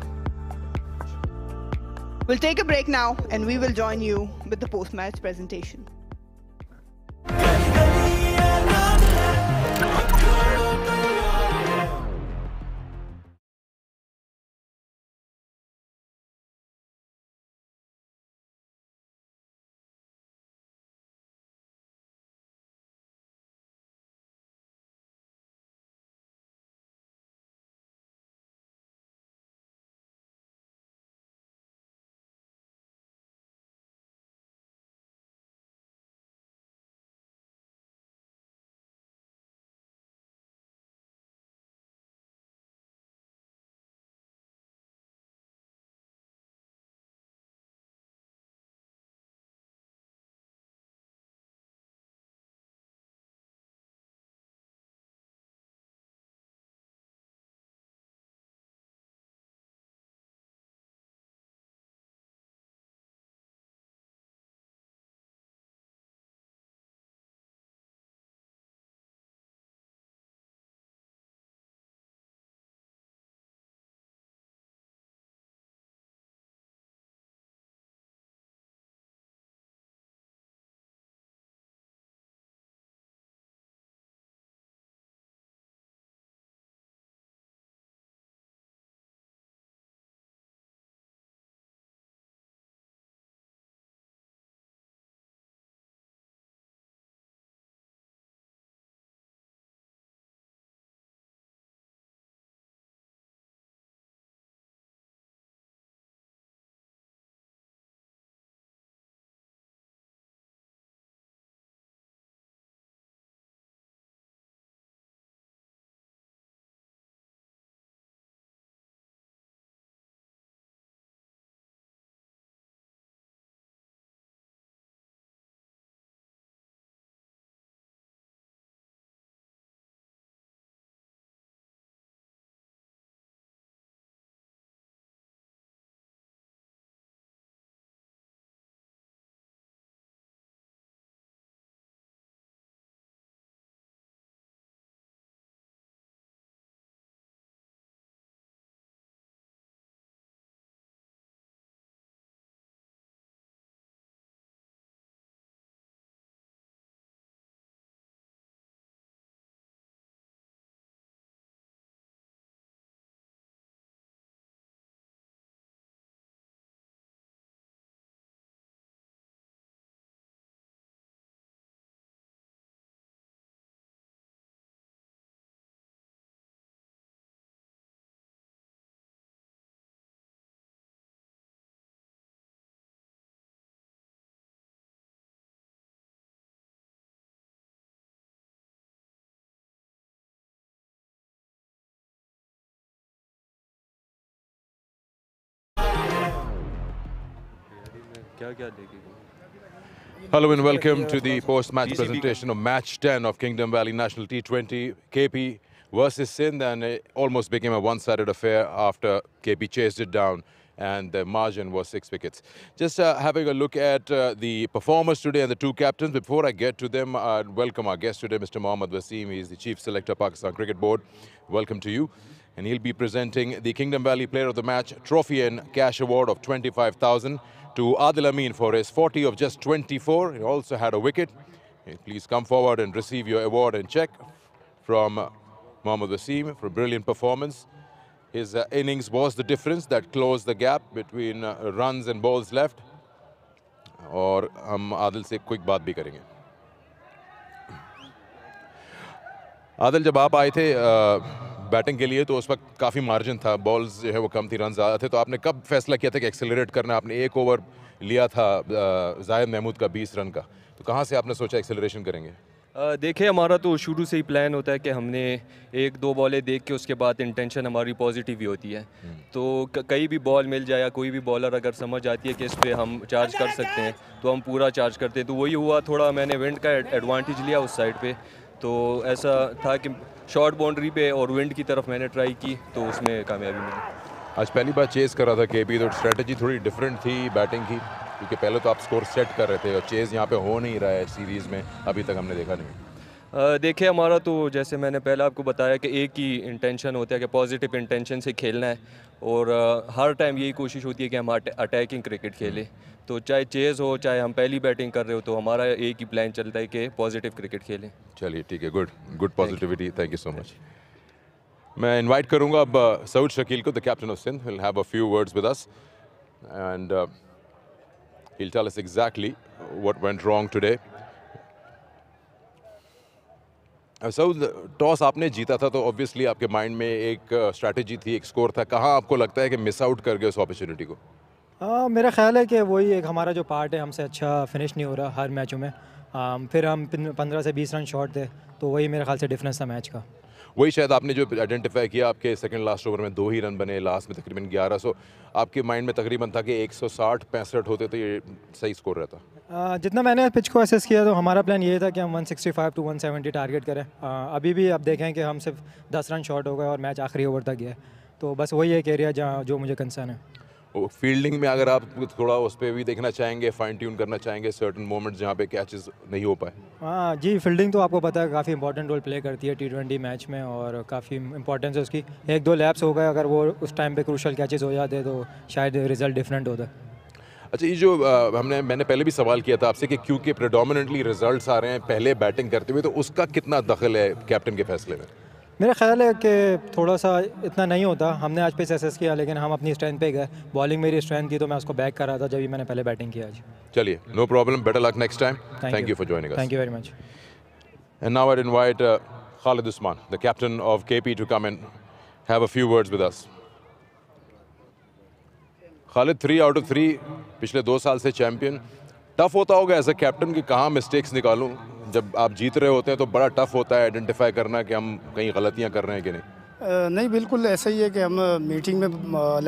Speaker 7: We'll take a break now and we will join you with the post-match presentation.
Speaker 1: Hello and welcome to the post-match presentation of Match 10 of Kingdom Valley National T20. KP versus Sindh, and it almost became a one-sided affair after KP chased it down and the margin was 6 wickets. Just having a look at the performers today and the two captains. Before I get to them, I'd welcome our guest today, Mr. Mohammad Waseem. He's the Chief Selector, Pakistan Cricket Board. Welcome to you. And he'll be presenting the Kingdom Valley Player of the Match trophy and cash award of 25,000 to Adil Amin for his 40 of just 24. He also had a wicket. Please come forward and receive your award and check from Mohammad Waseem for a brilliant performance. His innings was the difference that closed the gap between runs and balls left. और हम आदिल से क्विक बात भी करेंगे. आदिल, जब आप आए थे बैटिंग के लिए तो उस वक्त काफ़ी मार्जिन था, बॉल्स जो है वो कम थी, रन ज़्यादा थे, तो आपने कब फैसला किया था कि एक्सेलरेट करना? आपने एक ओवर लिया था जाहिद महमूद का 20 रन का, तो कहाँ से आपने सोचा एक्सेलरेशन करेंगे?
Speaker 11: देखिए, हमारा तो शुरू से ही प्लान होता है कि हमने एक दो बॉलें देख के उसके बाद इंटेंशन हमारी पॉजिटिव ही होती है. तो कहीं भी बॉल मिल जाए या कोई भी बॉलर अगर समझ आती है कि इस पे हम चार्ज कर सकते हैं तो हम पूरा चार्ज करते हैं. तो वही हुआ, थोड़ा मैंने विंड का एडवांटेज लिया उस साइड पे, तो ऐसा था कि शॉर्ट बाउंड्री पे और विंड की तरफ मैंने ट्राई की तो उसमें कामयाबी मिली.
Speaker 1: आज पहली बार चेज़ कर रहा था केपी, तो स्ट्रेटजी थोड़ी डिफरेंट थी बैटिंग की, क्योंकि पहले तो आप स्कोर सेट कर रहे थे और चेज़ यहाँ पे हो नहीं रहा है सीरीज़ में, अभी तक हमने देखा नहीं.
Speaker 11: देखिए, हमारा तो जैसे मैंने पहले आपको बताया कि एक ही इंटेंशन होता है कि पॉजिटिव इंटेंशन से खेलना है, और हर टाइम यही कोशिश होती है कि हम अटैकिंग क्रिकेट खेलें. तो चाहे चेज़ हो चाहे हम पहली बैटिंग कर रहे हो, तो हमारा एक ही प्लान चलता है कि पॉजिटिव क्रिकेट खेलें.
Speaker 1: चलिए ठीक है, good positivity, thank you so much. मैं इनवाइट करूंगा अब सऊद शकील को, the captain of Sindh, will have a few words with us and he'll tell us exactly what went wrong today. Saud, toss आपने जीता था तो ऑब्वियसली आपके माइंड में एक स्ट्रैटेजी थी, एक स्कोर था. कहाँ आपको लगता है कि मिस आउट कर गए उस अपॉर्चुनिटी को?
Speaker 5: मेरा ख्याल है कि वही एक हमारा जो पार्ट है, हमसे अच्छा फिनिश नहीं हो रहा हर मैचों में. फिर हम 15 से 20 रन शॉर्ट थे, तो वही मेरे ख्याल से डिफरेंस था मैच का.
Speaker 1: वही शायद आपने जो आइडेंटिफाई किया, आपके सेकंड लास्ट ओवर में 2 ही रन बने, लास्ट में तकरीबन 11. सो आपके माइंड में तकरीबन था कि 160-65 होते तो ये सही स्कोर रहता.
Speaker 5: जितना मैंने पिच को असेस किया तो हमारा प्लान ये था कि हम 165 to 170 टारगेट करें. अभी भी आप देखें कि हम सिर्फ 10 रन शॉर्ट हो गए और मैच आखिरी ओवर तक गया. तो बस वही एक एरिया जहाँ जो मुझे कंसर्न है.
Speaker 1: फील्डिंग में अगर आप थोड़ा उस पर भी देखना चाहेंगे, फाइन ट्यून करना चाहेंगे सर्टन मोमेंट्स जहाँ पे कैचेस नहीं हो पाए?
Speaker 5: हाँ जी, फील्डिंग तो आपको पता है काफ़ी इंपॉर्टेंट रोल प्ले करती है T20 मैच में, और काफ़ी इंपॉर्टेंस है उसकी. 1-2 लैप्स हो गए, अगर वो उस टाइम पे क्रूशल कैचेस हो जाते तो शायद रिजल्ट डिफरेंट होता.
Speaker 1: अच्छा, ये जो मैंने पहले भी सवाल किया था आपसे कि क्योंकि प्रेडोमिनेंटली रिजल्ट्स आ रहे हैं पहले बैटिंग करते हुए, तो उसका कितना दखल है कैप्टन के फैसले में?
Speaker 5: मेरा ख्याल है कि थोड़ा सा इतना नहीं होता. हमने आज पिच असेस किया, लेकिन हम अपनी स्ट्रेंथ पे गए. बॉलिंग मेरी स्ट्रेंथ थी तो मैं उसको बैक कर रहा था जब भी मैंने पहले बैटिंग किया आज.
Speaker 1: चलिए, no problem, better luck next time. Thank you for joining us.
Speaker 5: Thank you very much.
Speaker 1: And now I invite Khalid Usman, the captain of KP, to come and have a few words with us. Khalid, 3 out of 3, पिछले 2 साल से चैंपियन. टफ होता होगा एज अ कैप्टन कि कहाँ मिस्टेक्स निकालूं? जब आप जीत रहे होते हैं तो बड़ा टफ होता है आइडेंटिफाई करना कि हम कहीं गलतियां कर रहे हैं कि नहीं.
Speaker 4: नहीं, बिल्कुल ऐसा ही है कि हम मीटिंग में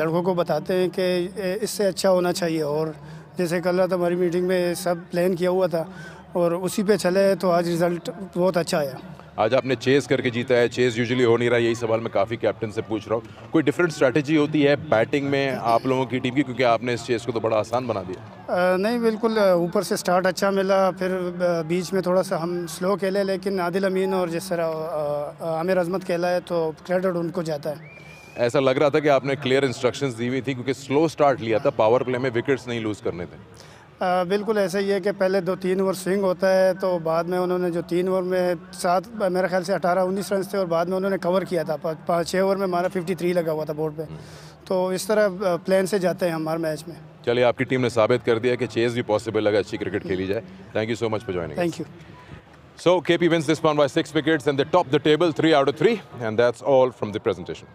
Speaker 4: लड़कों को बताते हैं कि इससे अच्छा होना चाहिए, और जैसे कल रात हमारी मीटिंग में सब प्लान किया हुआ था और उसी पे चले तो आज रिज़ल्ट बहुत अच्छा आया.
Speaker 1: आज आपने चेज़ करके जीता है, चेज़ यूजुअली हो नहीं रहा, यही सवाल मैं काफ़ी कैप्टन से पूछ रहा हूँ. कोई डिफरेंट स्ट्रैटेजी होती है बैटिंग में आप लोगों की टीम की, क्योंकि आपने इस चेज़ को तो बड़ा आसान बना दिया?
Speaker 4: नहीं, बिल्कुल ऊपर से स्टार्ट अच्छा मिला, फिर बीच में थोड़ा सा हम स्लो खेले, लेकिन आदिल अमीन और जिस तरह आमिर अजमत खेला है तो क्रेडिट उनको जाता है.
Speaker 1: ऐसा लग रहा था कि आपने क्लियर इंस्ट्रक्शंस दी हुई थी, क्योंकि स्लो स्टार्ट लिया था, पावर प्ले में विकेट्स नहीं लूज़ करने थे.
Speaker 4: बिल्कुल ऐसा ही है कि पहले 2-3 ओवर स्विंग होता है, तो बाद में उन्होंने जो 3 ओवर में 7 मेरे ख्याल से 18-19 रन थे, और बाद में उन्होंने कवर किया था. 5-6 ओवर में हमारा 53 लगा हुआ था बोर्ड पे. तो इस तरह प्लान से जाते हैं हमारे मैच में.
Speaker 1: चलिए, आपकी टीम ने साबित कर दिया कि चेज़ भी पॉसिबल है, अच्छी क्रिकेट खेली जाए. Thank you so much for joining.
Speaker 4: Thank you.
Speaker 1: So KP wins this one by 6 wickets and they top the table 3 out of 3, and that's all from the presentation.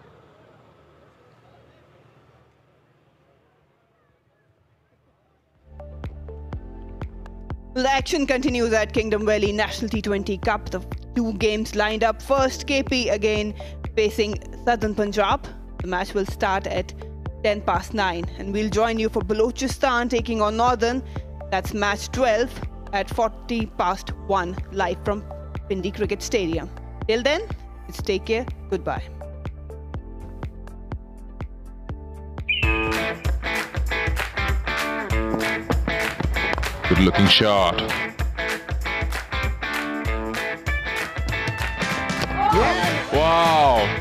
Speaker 7: The action continues at Kingdom Valley National T20 Cup. The 2 games lined up. First, KP again facing Southern Punjab. The match will start at 10 past 9. And we'll join you for Balochistan taking on Northern. That's match 12 at 40 past 1 live from Pindi Cricket Stadium. Till then, it's take care. Goodbye.
Speaker 1: Good looking shot. Wow.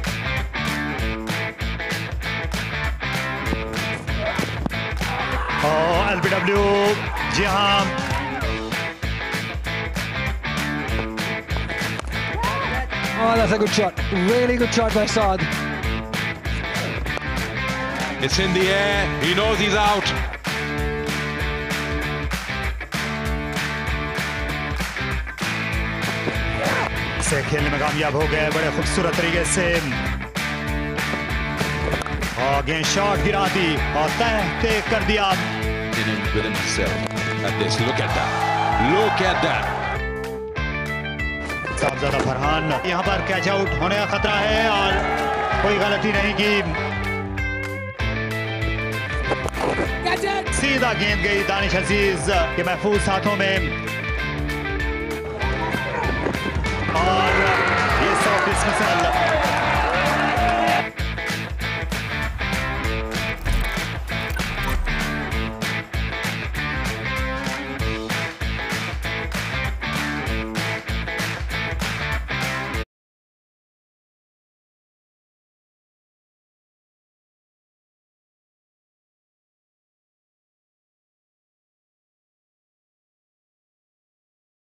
Speaker 6: LBW, जी हाँ,
Speaker 3: Oh, that's a good shot. Really good shot by Saad.
Speaker 1: It's in the air. He knows he's out.
Speaker 6: से खेलने में कामयाब हो गए बड़े खूबसूरत तरीके से और गेंद शॉट गिरा दी और तय कर दिया
Speaker 1: With himself at this. Look at that. Look at that.
Speaker 6: साहबजादा Farhan यहाँ पर कैच आउट होने का खतरा है और कोई गलती नहीं की, सीधा गेंद गई दानिश अजीज के महफूज हाथों में और ये सॉफ्ट डिस्मिसल